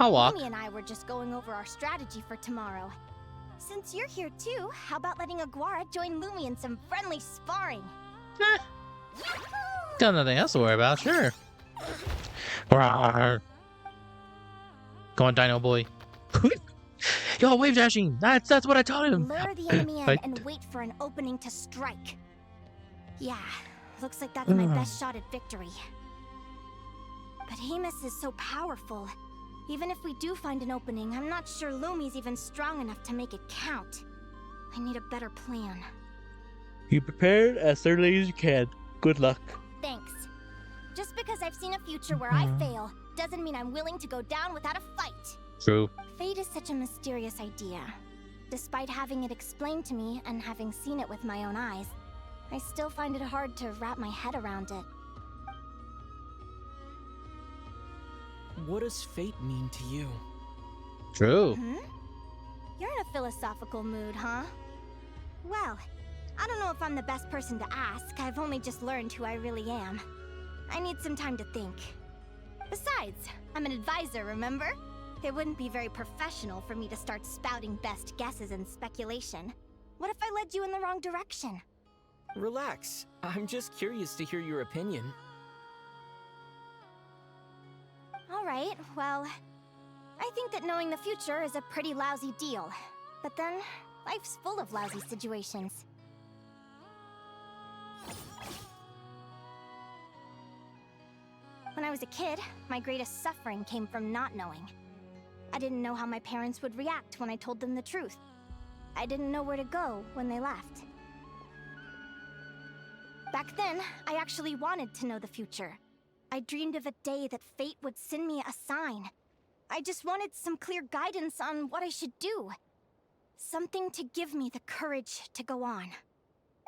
I'll walk. Lumi and I were just going over our strategy for tomorrow. Since you're here too, how about letting Aguara join Lumi in some friendly sparring? Got nothing else to worry about, sure. Rawr. Go on, Dino Boy. Yo, wave dashing! That's what I taught him! Lure the enemy in and wait for an opening to strike. Yeah, looks like that's my best shot at victory. But Hemus is so powerful. Even if we do find an opening, I'm not sure Lumi's even strong enough to make it count. I need a better plan. You prepared as thoroughly as you can. Good luck. Thanks. Just because I've seen a future where I fail, doesn't mean I'm willing to go down without a fight. True. Fate is such a mysterious idea. Despite having it explained to me and having seen it with my own eyes, I still find it hard to wrap my head around it. What does fate mean to you? True. You're in a philosophical mood, huh? Well, I don't know if I'm the best person to ask. I've only just learned who I really am. I need some time to think. Besides, I'm an advisor, remember? It wouldn't be very professional for me to start spouting best guesses and speculation. What if I led you in the wrong direction? Relax. I'm just curious to hear your opinion. Alright, well, I think that knowing the future is a pretty lousy deal. But then, life's full of lousy situations. When I was a kid, my greatest suffering came from not knowing. I didn't know how my parents would react when I told them the truth. I didn't know where to go when they left. Back then, I actually wanted to know the future. I dreamed of a day that fate would send me a sign. I just wanted some clear guidance on what I should do. Something to give me the courage to go on.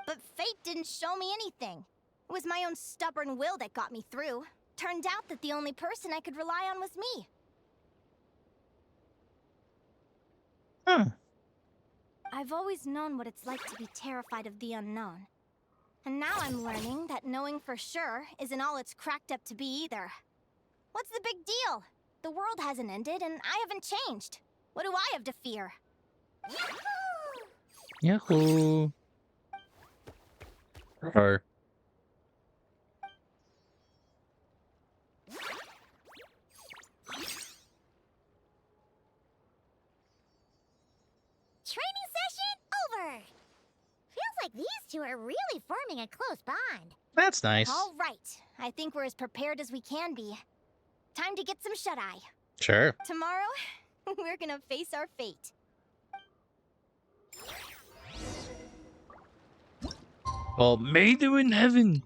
But fate didn't show me anything. It was my own stubborn will that got me through. Turned out that the only person I could rely on was me. I've always known what it's like to be terrified of the unknown. And now I'm learning that knowing for sure isn't all it's cracked up to be either. What's the big deal? The world hasn't ended and I haven't changed. What do I have to fear? Yahoo! Or Training session over! Feels like these two are really forming a close bond. that's nice. All right. I think we're as prepared as we can be. Time to get some shut-eye. Sure. Tomorrow, we're gonna face our fate. Well, made you in heaven.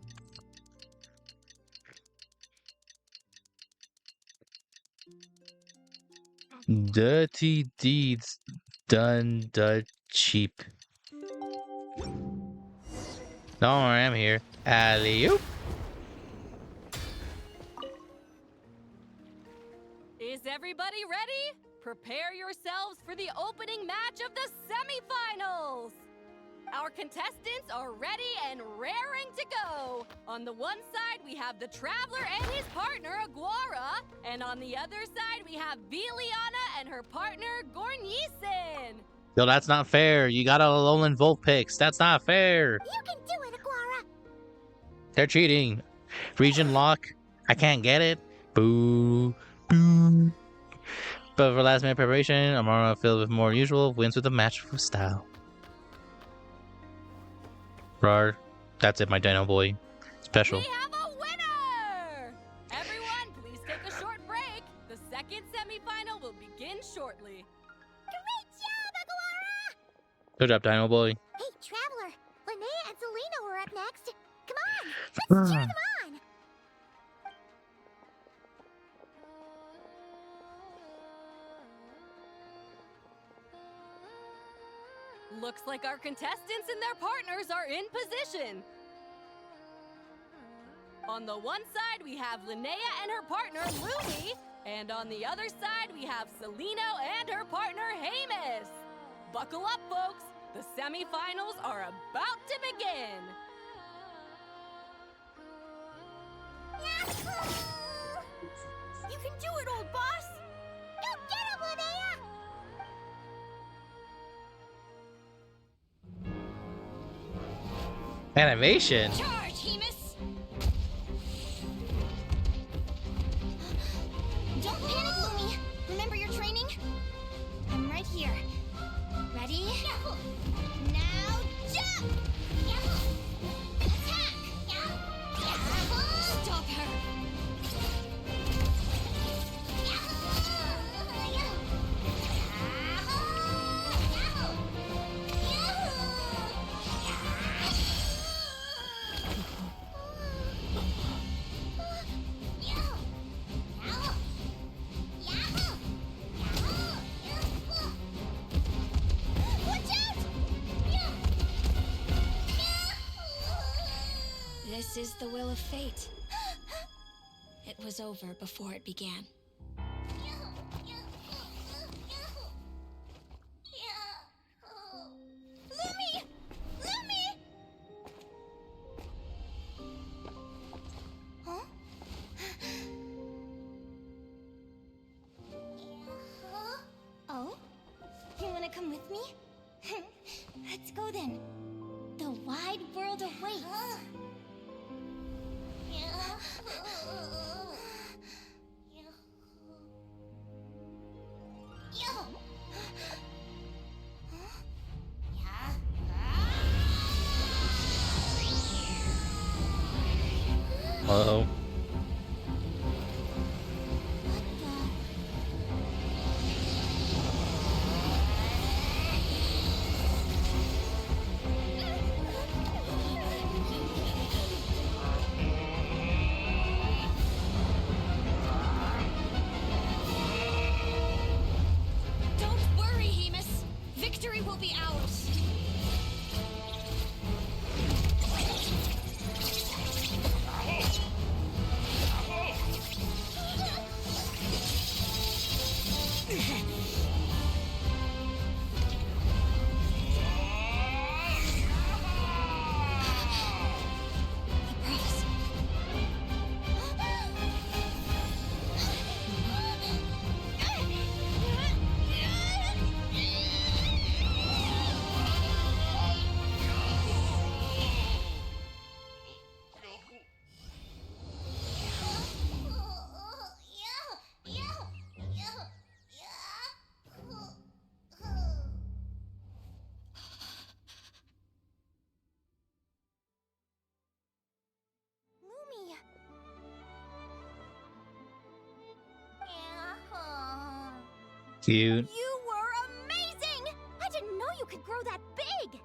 Dirty deeds done the cheap. Don't worry, I'm here. Alley-oop. Is everybody ready? Prepare yourselves for the opening match of the semifinals! Our contestants are ready and raring to go! On the one side, we have the Traveler and his partner, Aguara. And on the other side, we have Viliana and her partner, Gornisen. Yo, that's not fair. You got a Alolan Vulpix. That's not fair. You can do it, Aguara! They're cheating. Region lock. I can't get it. Boo. Boo. But for last minute preparation, Amara filled with more usual wins with a match with style. Rar. That's it, my Dino Boy. Special. We have a winner! Everyone, please take a short break. The second semifinal will begin shortly. Great job, Aguara! Good job, Dino Boy. Hey, Traveler! Linnea and Selena were up next. Come on! Let's cheer them on! Looks like our contestants and their partners are in position. On the one side, we have Linnea and her partner, Lumi. And on the other side, we have Celino and her partner, Hemus. Buckle up, folks. The semifinals are about to begin. You can do it, old boss! Go get him, Linnea! Animation. Charge, Hemus! Don't panic, Lumi. Remember your training? I'm right here. Ready? Now jump! Attack! Stop her! This is the will of fate. It was over before it began. Lumi! Lumi! Huh? Oh? You wanna come with me? Let's go then. The wide world awaits. Uh-oh. Don't worry, Hemus. Victory will be ours. Lumi. Cute. You were amazing! I didn't know you could grow that big!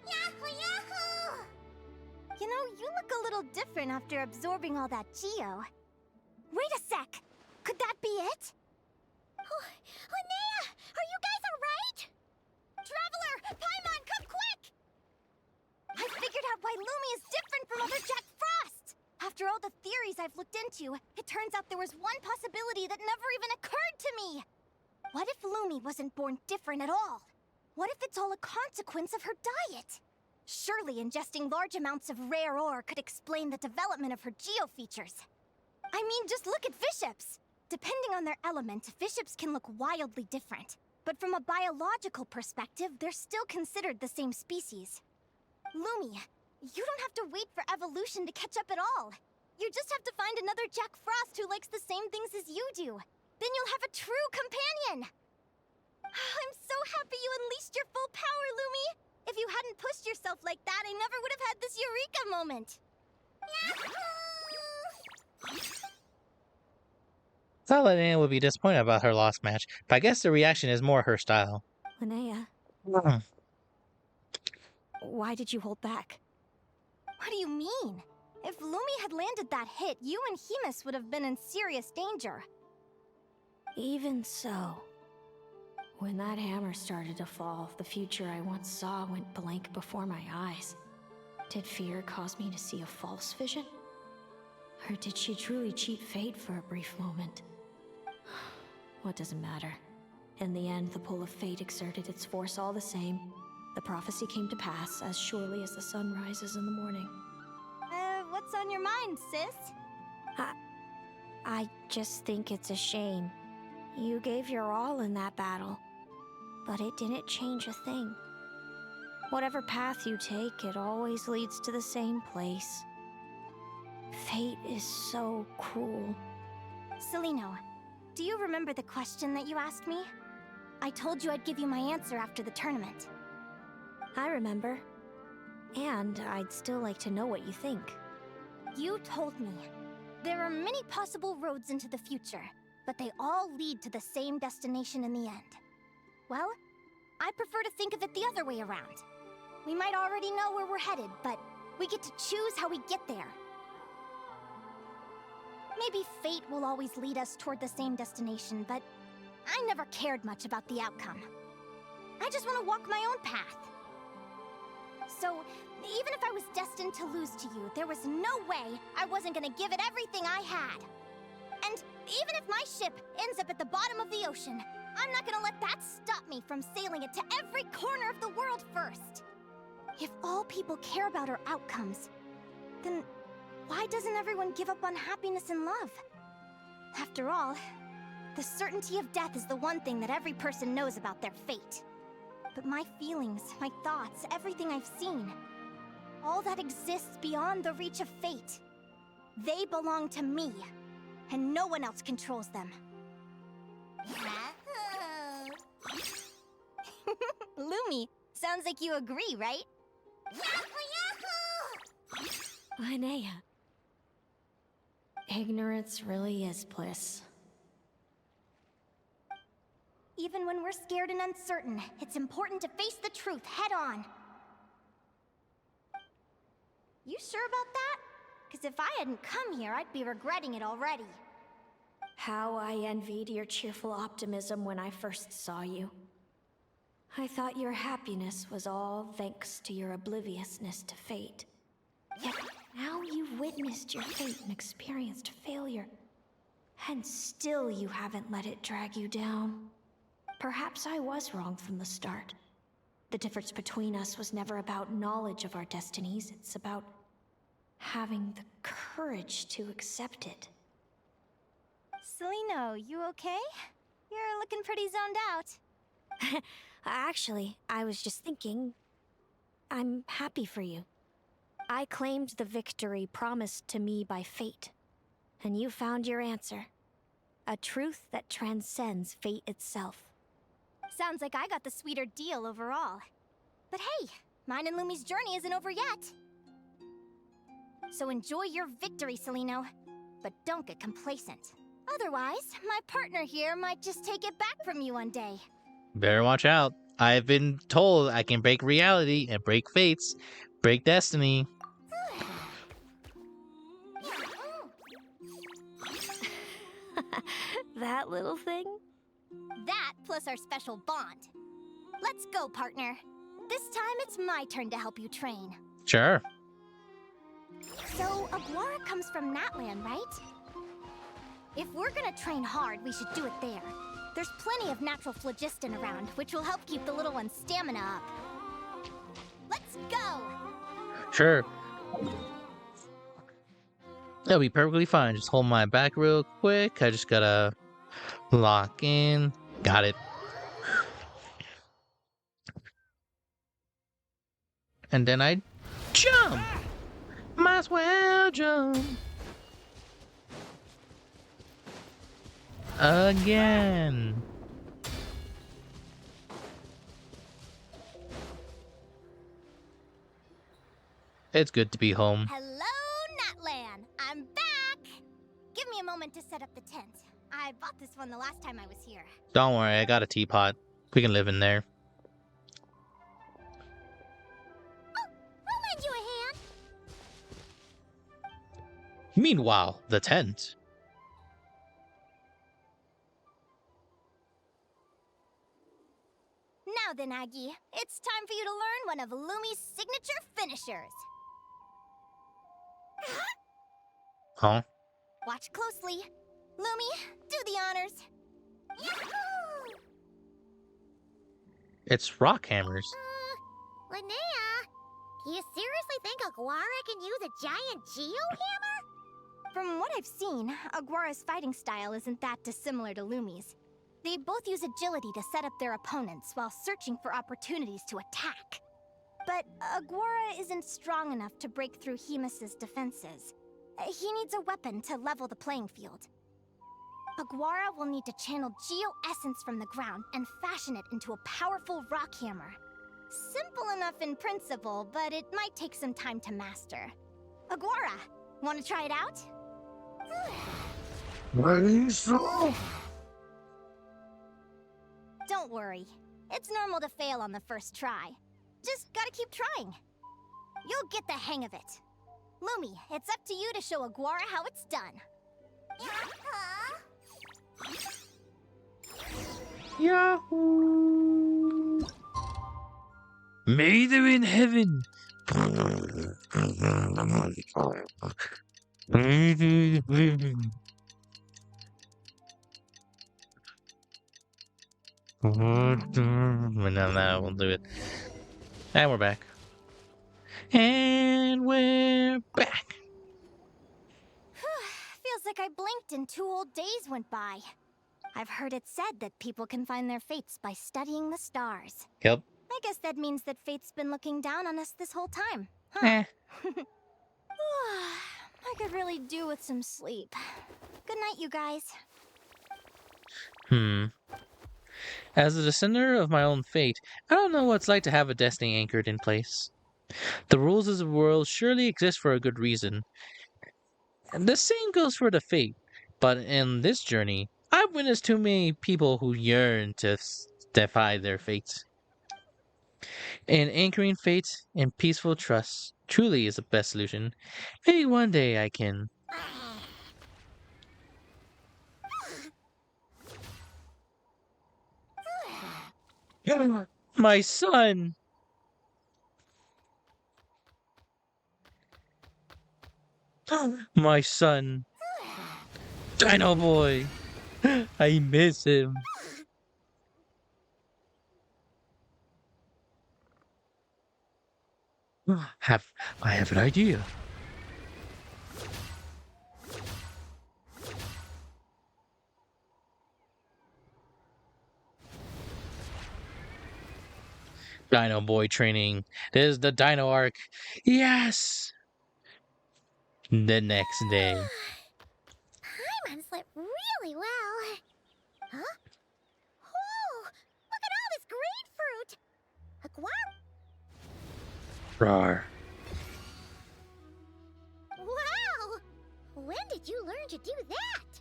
Yahoo, yahoo! You know, you look a little different after absorbing all that geo. Wait a sec! Could that be it? Oh, Linnea! Are you guys alright? Traveler! Paimon, come quick! I figured out why Lumi is different from other Jack Frost! After all the theories I've looked into, it turns out there was one possibility that never even occurred to me! What if Lumi wasn't born different at all? What if it's all a consequence of her diet? Surely ingesting large amounts of rare ore could explain the development of her geo features. I mean, just look at Viships! Depending on their element, Viships can look wildly different. But from a biological perspective, they're still considered the same species. Lumi, you don't have to wait for evolution to catch up at all. You just have to find another Jack Frost who likes the same things as you do. Then you'll have a true companion! I'm so happy you unleashed your full power, Lumi! If you hadn't pushed yourself like that, I never would have had this eureka moment! Thought Linnea would be disappointed about her lost match, but I guess the reaction is more her style. Linnea, Hmm. why did you hold back? What do you mean? If Lumi had landed that hit, you and Hemus would have been in serious danger. Even so, when that hammer started to fall, the future I once saw went blank before my eyes. Did fear cause me to see a false vision? Or did she truly cheat fate for a brief moment? What does it matter? In the end, the pull of fate exerted its force all the same. The prophecy came to pass as surely as the sun rises in the morning. What's on your mind, sis? I just think it's a shame. You gave your all in that battle, but it didn't change a thing. Whatever path you take, it always leads to the same place. Fate is so cruel. Celino, do you remember the question that you asked me? I told you I'd give you my answer after the tournament. I remember. And I'd still like to know what you think. You told me there are many possible roads into the future, but they all lead to the same destination in the end. Well, I prefer to think of it the other way around. We might already know where we're headed, but we get to choose how we get there. Maybe fate will always lead us toward the same destination, but I never cared much about the outcome. I just want to walk my own path. So, even if I was destined to lose to you, there was no way I wasn't gonna give it everything I had. And even if my ship ends up at the bottom of the ocean, I'm not gonna let that stop me from sailing it to every corner of the world first. If all people care about are outcomes, then why doesn't everyone give up on happiness and love? After all, the certainty of death is the one thing that every person knows about their fate. But my feelings, my thoughts, everything I've seen, all that exists beyond the reach of fate, they belong to me, and no one else controls them. Lumi, sounds like you agree, right? Linnea. Ignorance really is bliss. Even when we're scared and uncertain, it's important to face the truth head on. You sure about that? Because if I hadn't come here, I'd be regretting it already. How I envied your cheerful optimism when I first saw you. I thought your happiness was all thanks to your obliviousness to fate. Yet now you've witnessed your fate and experienced failure. And still you haven't let it drag you down. Perhaps I was wrong from the start. The difference between us was never about knowledge of our destinies, it's about having the courage to accept it. Celino, you okay? You're looking pretty zoned out. Actually, I was just thinking, I'm happy for you. I claimed the victory promised to me by fate, and you found your answer. A truth that transcends fate itself. Sounds like I got the sweeter deal overall. But hey, mine and Lumi's journey isn't over yet. So enjoy your victory, Celino. But don't get complacent. Otherwise, my partner here might just take it back from you one day. Better watch out. I've been told I can break reality and break fates, break destiny. That little thing? That plus our special bond. Let's go, partner. This time it's my turn to help you train. Sure. So, Aguara comes from Natlan, right? If we're gonna train hard, we should do it there. There's plenty of natural phlogiston around, which will help keep the little one's stamina up. Let's go! Sure. That'll be perfectly fine. Just hold my back real quick. I just gotta lock in. Got it. And then I jump! Might as well jump. Again. It's good to be home. Hello, Natlan! I'm back! Give me a moment to set up the tent. I bought this one the last time I was here. Don't worry, I got a teapot. We can live in there. I'll lend you a hand. Meanwhile, the tent. Now then, Aggie, it's time for you to learn one of Lumi's signature finishers. Huh? Watch closely. Lumi, do the honors. Yahoo! It's rock hammers. Linnea, do you seriously think Aguara can use a giant geohammer? From what I've seen, Aguara's fighting style isn't that dissimilar to Lumi's. They both use agility to set up their opponents while searching for opportunities to attack. But Aguara isn't strong enough to break through Hemus's defenses. He needs a weapon to level the playing field. Aguara will need to channel geo-essence from the ground and fashion it into a powerful rock hammer. Simple enough in principle, but it might take some time to master. Aguara, want to try it out? Don't worry. It's normal to fail on the first try. Just gotta keep trying. You'll get the hang of it. Lumi, it's up to you to show Aguara how it's done. Yahoo! May they're in heaven. No, we'll do it. And we're back. And we're back. Feels like I blinked and 2 whole days went by. I've heard it said that people can find their fates by studying the stars. Yep. I guess that means that fate's been looking down on us this whole time, huh? I could really do with some sleep. Good night, you guys. As the descender of my own fate, I don't know what it's like to have a destiny anchored in place. The rules of the world surely exist for a good reason. And the same goes for the fate. But in this journey, I've witnessed too many people who yearn to defy their fates. And anchoring fate in peaceful trust truly is the best solution. Maybe one day I can... My son! My son. Dino Boy! I miss him. I have an idea. Dino Boy training. This is the Dino arc. Yes! The next day. Paimon slept really well. Huh? Oh, look at all this grapefruit! Rawr. Wow! When did you learn to do that?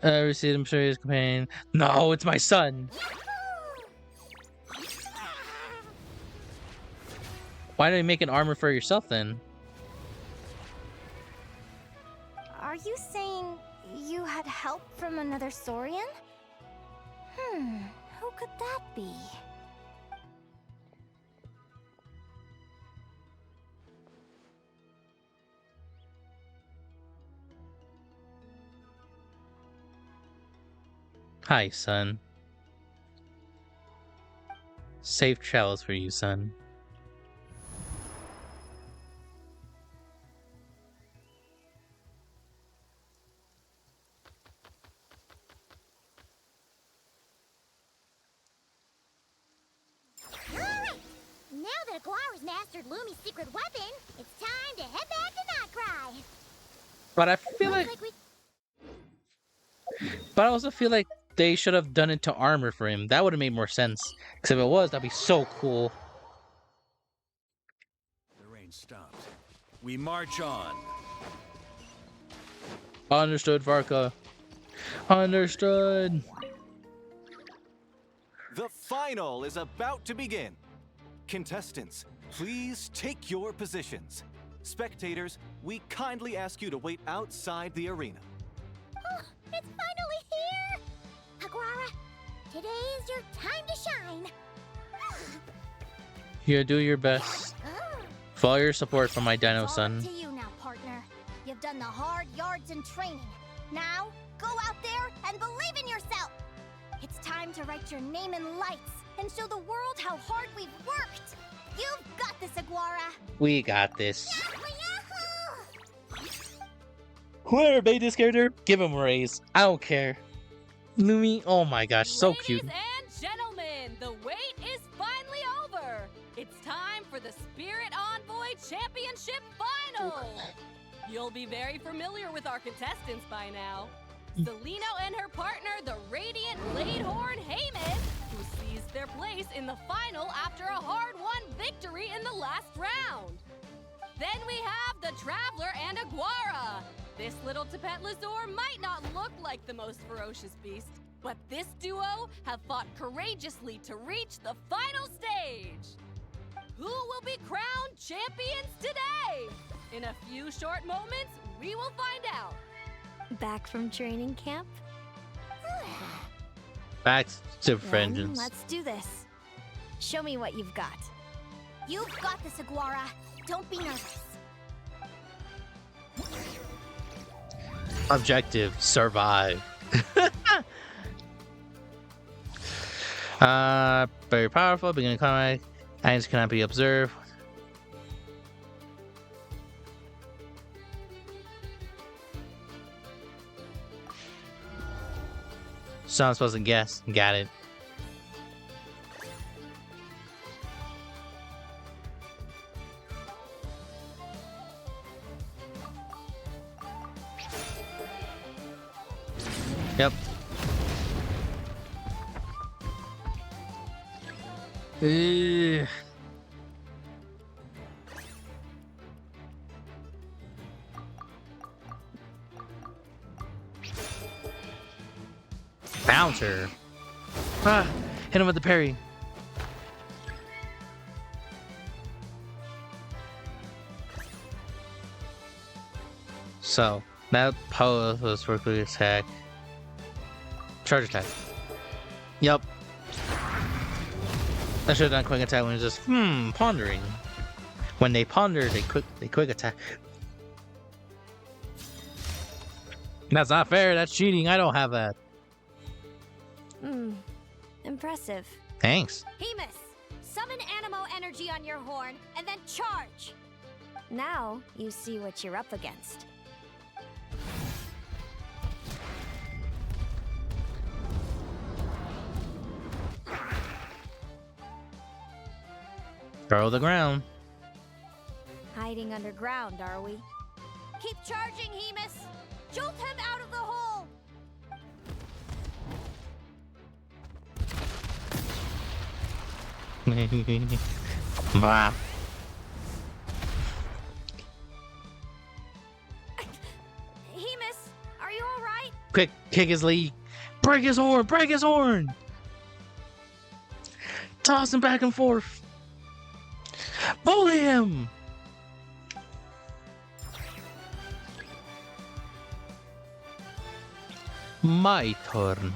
I received a mysterious companion. No, it's my son. Why don't you make an armor for yourself then? Are you saying you had help from another Saurian? Who could that be? Hi, son. Safe travels for you, son. Now that Aguara's mastered Lumi's secret weapon, it's time to head back to Nightcry. But I feel like... But I also feel like they should have done it to armor for him. That would have made more sense. Because if it was, that'd be so cool. The rain stopped. We march on. Understood, Varka. Understood. The final is about to begin. Contestants, please take your positions. Spectators, we kindly ask you to wait outside the arena. Oh, it's finally here! Aguara, today is your time to shine. Here, do your best. For all your support from my dino It's all son. up to you now, partner. You've done the hard yards in training. Now, go out there and believe in yourself. It's time to write your name in lights and show the world how hard we've worked. You've got this, Aguara. We got this. Yahoo! Whoever made this character, give him a raise. I don't care. Lumi, oh my gosh, so cute. Ladies and gentlemen, the wait is finally over. It's time for the Spirit Envoy Championship Final! You'll be very familiar with our contestants by now. Selena and her partner, the Radiant Bladehorn Haymis, who seized their place in the final after a hard-won victory in the last round. Then we have the Traveler and Aguara. This little Tapetlasaur might not look like the most ferocious beast, but this duo have fought courageously to reach the final stage. Who will be crowned champions today? In a few short moments, we will find out. Back from training camp? Back to Then vengeance. let's do this. Show me what you've got. You've got this, Aguara. Don't be nervous. Objective: survive. Very powerful. Beginning combat. Items cannot be observed. So I'm supposed to guess. Got it. Yep. Ugh. Bouncer. Ah, hit him with the parry. So that pose was for quick attack. Charge attack. Yep. I should have done quick attack when it was just pondering. When they ponder, they quick attack. That's not fair. That's cheating. I don't have that. Impressive. Thanks. Haymis, summon Animo energy on your horn and then charge. Now you see what you're up against. Throw the ground. Hiding underground, are we? Keep charging, Haymis. Jolt him out of the hole. Bah. Haymis, are you all right? Quick, kick his leg. Break his horn. Break his horn. Toss him back and forth. Bully him. My turn.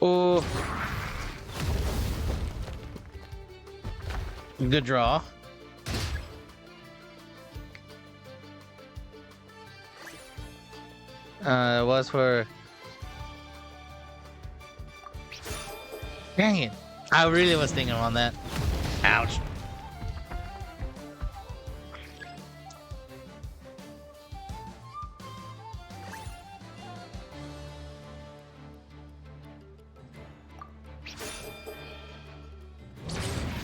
Oh. Good draw. It was for... Dang it. I really was thinking on that. Ouch.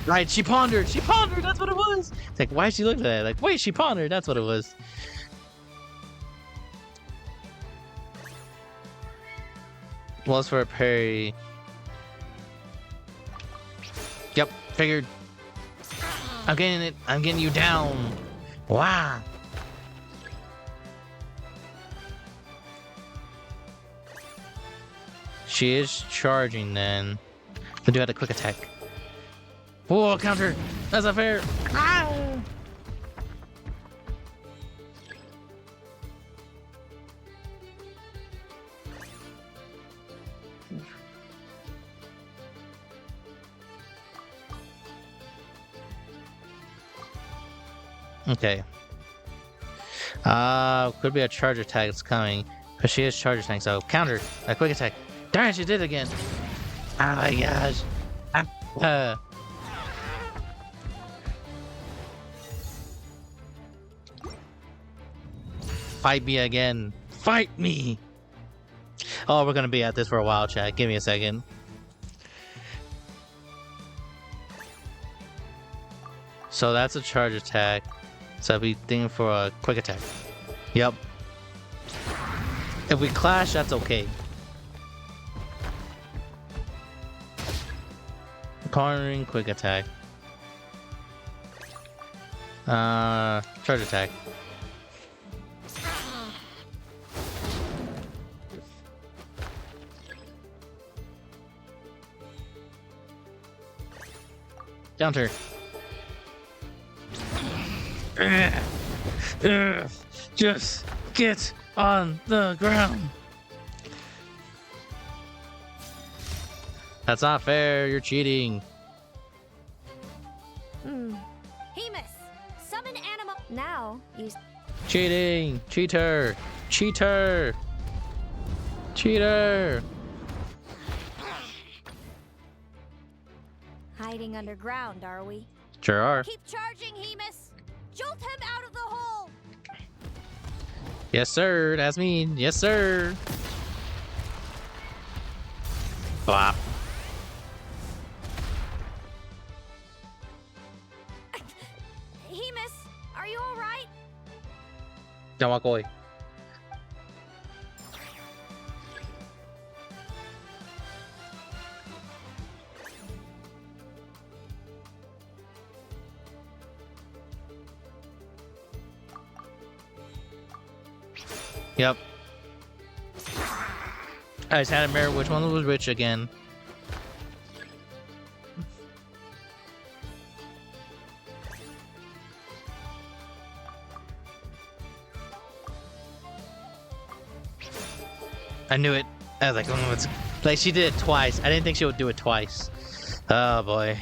Right, she pondered. She pondered. That's what it was. It's like, why she looked at that? Like, wait, she pondered. That's what it was. Was for a parry. Yep, figured. I'm getting it. I'm getting you down. Wow. She is charging then. But do have a quick attack. Whoa, counter! That's not fair! Ah! Okay. Could be a charge attack that's coming. But she is charge attack, so counter! A quick attack. Darn, she did it again! Oh my gosh! Fight me again. Fight me. Oh, we're gonna be at this for a while, chat. Give me a second. So that's a charge attack. So I'll be thinking for a quick attack. Yep. If we clash, that's okay. Cornering quick attack. Charge attack. Counter. Just get on the ground. That's not fair. You're cheating. Hemus, summon animal. Now, use. Cheating. Cheater. Cheater. Cheater. Hiding underground, are we? Sure are. Keep charging, Hemus. Jolt him out of the hole. Yes, sir. That's me. Yes, sir. Bop. Hemus, are you all right? Don't walk away. Yep. I just had to remember which one was which again. I knew it. I was like, oh, it's like she did it twice. I didn't think she would do it twice. Oh boy.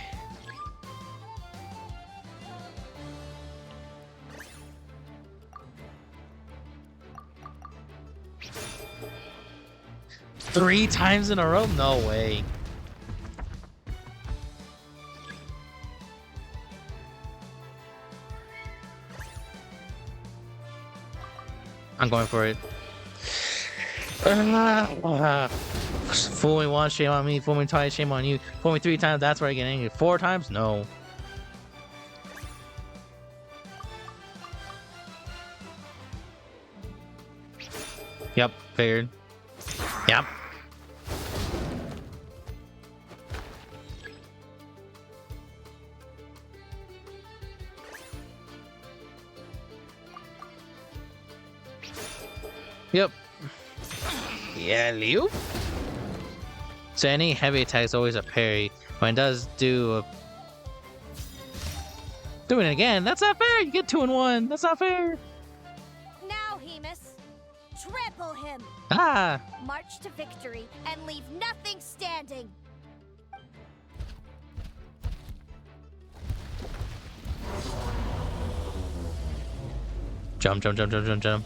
Three times in a row? No way. I'm going for it. Fool me once, shame on me. Fool me twice, shame on you. Fool me 3 times, that's where I get angry. 4 times? No. Yep, figured. Yep. Yep. Yeah, Liu. So any heavy attack is always a parry. When it does do a... Doing it again, that's not fair! You get 2 in 1, that's not fair! Now, Hemus, trample him. Ah! March to victory and leave nothing standing. Jump, jump, jump, jump, jump, jump.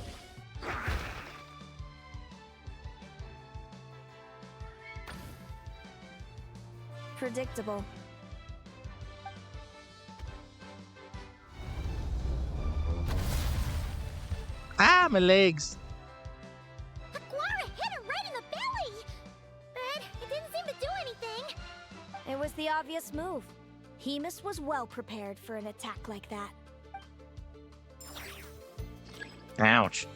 Predictable. Ah, my legs! Aguara hit her right in the belly! But it didn't seem to do anything. It was the obvious move. Hemus was well prepared for an attack like that. Ouch.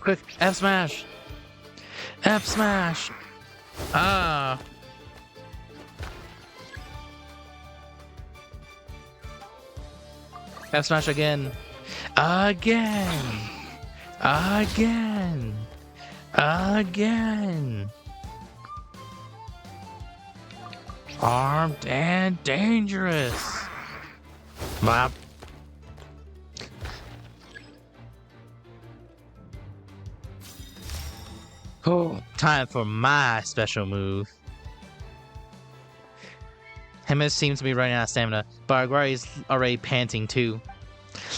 Quick, F smash! F smash! Ah! F smash again! Again! Again! Again! Armed and dangerous! Bop. Oh, time for my special move. Hemus seems to be running out of stamina, but Aguara is already panting too.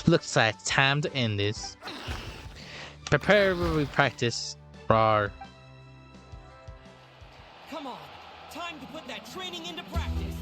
Looks like time to end this. Prepare where we practice. Rawr. Come on, time to put that training into practice.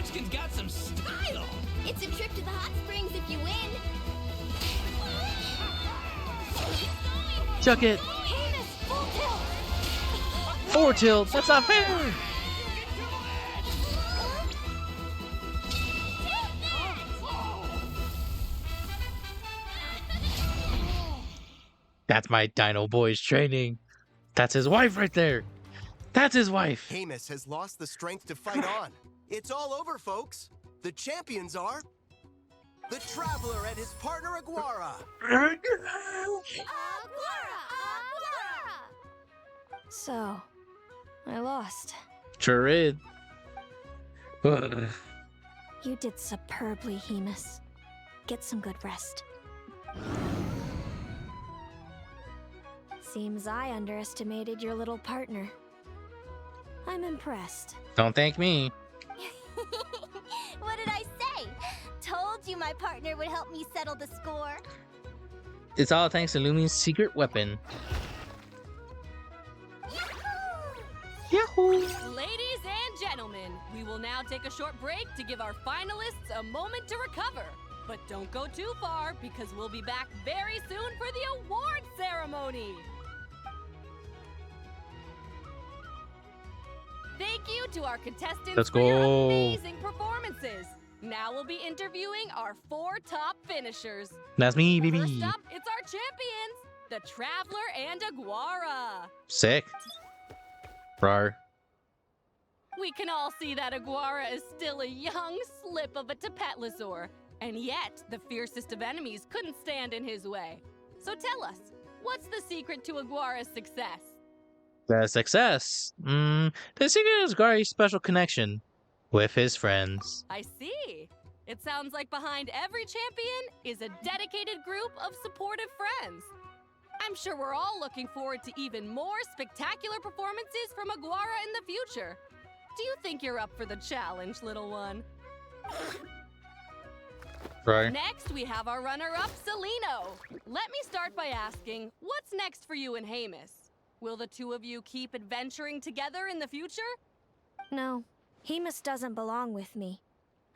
Munchkin's got some style! It's a trip to the hot springs if you win. Chuck it! Heinous, full tilt. 4 tilt! That's not fair! That's my Dino Boy's training. That's his wife right there. That's his wife. Hamus has lost the strength to fight on. It's all over, folks. The champions are the Traveler and his partner Aguara. So, I lost. Sure is. You did superbly, Hemus. Get some good rest. Seems I underestimated your little partner. I'm impressed. Don't thank me. What did I say? Told you my partner would help me settle the score. It's all thanks to Lumi's secret weapon. Yahoo! Ladies and gentlemen, we will now take a short break to give our finalists a moment to recover. But don't go too far, because we'll be back very soon for the award ceremony. Thank you to our contestants Let's for your go. amazing performances. Now we'll be interviewing our 4 top finishers. That's me, baby. First up, it's our champions, the Traveler and Aguara. Sick. Rar. We can all see that Aguara is still a young slip of a Tepetlosaur, and yet the fiercest of enemies couldn't stand in his way. So tell us, what's the secret to Aguara's success? The success. The secret is Gari's special connection with his friends. I see. It sounds like behind every champion is a dedicated group of supportive friends. I'm sure we're all looking forward to even more spectacular performances from Aguara in the future. Do you think you're up for the challenge, little one? Right. Next, we have our runner-up, Celino. Let me start by asking, what's next for you and Hamus? Will the two of you keep adventuring together in the future? No, Hemus doesn't belong with me.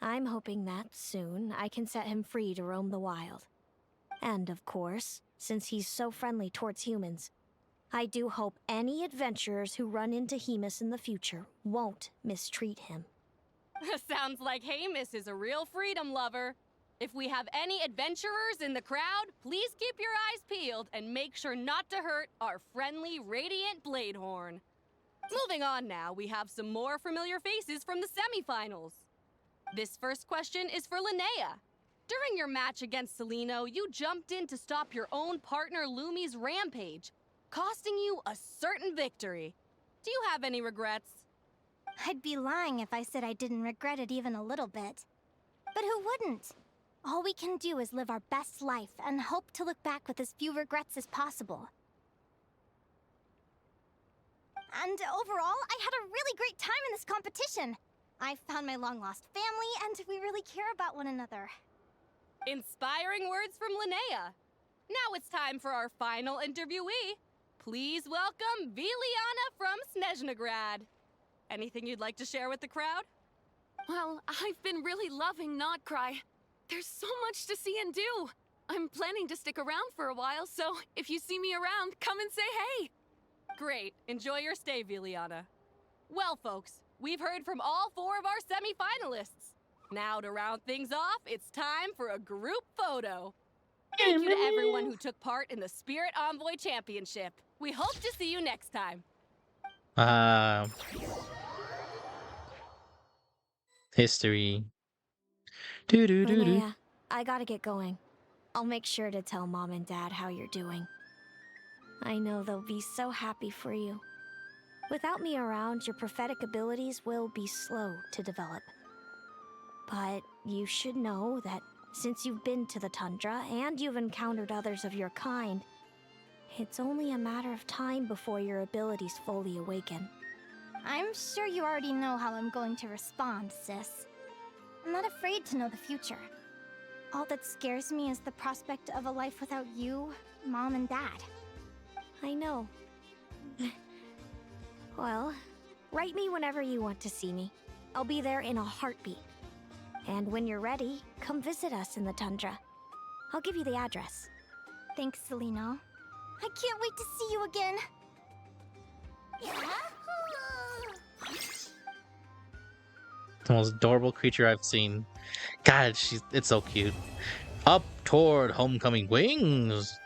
I'm hoping that soon I can set him free to roam the wild. And of course, since he's so friendly towards humans, I do hope any adventurers who run into Hemus in the future won't mistreat him. Sounds like Hamus is a real freedom lover. If we have any adventurers in the crowd, please keep your eyes peeled and make sure not to hurt our friendly Radiant Bladehorn. Moving on now, we have some more familiar faces from the semifinals. This first question is for Linnea. During your match against Celino, you jumped in to stop your own partner Lumi's rampage, costing you a certain victory. Do you have any regrets? I'd be lying if I said I didn't regret it even a little bit. But who wouldn't? All we can do is live our best life and hope to look back with as few regrets as possible. And overall, I had a really great time in this competition. I found my long-lost family, and we really care about one another. Inspiring words from Linnea. Now it's time for our final interviewee. Please welcome Viliana from Snezhnegrad. Anything you'd like to share with the crowd? Well, I've been really loving Notcry. There's so much to see and do. I'm planning to stick around for a while, so if you see me around, come and say hey. Great. Enjoy your stay, Viliana. Well, folks, we've heard from all 4 of our semi-finalists. Now, to round things off, it's time for a group photo. Thank you to everyone who took part in the Spirit Envoy Championship. We hope to see you next time. History. Do-do-do-do. Linnea, I gotta get going. I'll make sure to tell Mom and Dad how you're doing. I know they'll be so happy for you. Without me around, your prophetic abilities will be slow to develop. But you should know that since you've been to the tundra and you've encountered others of your kind, it's only a matter of time before your abilities fully awaken. I'm sure you already know how I'm going to respond, sis. I'm not afraid to know the future. All that scares me is the prospect of a life without you, Mom, and Dad. I know. Well, write me whenever you want to see me. I'll be there in a heartbeat. And when you're ready, come visit us in the tundra. I'll give you the address. Thanks, Selena. I can't wait to see you again. The most adorable creature I've seen. God, it's so cute. Up toward homecoming wings.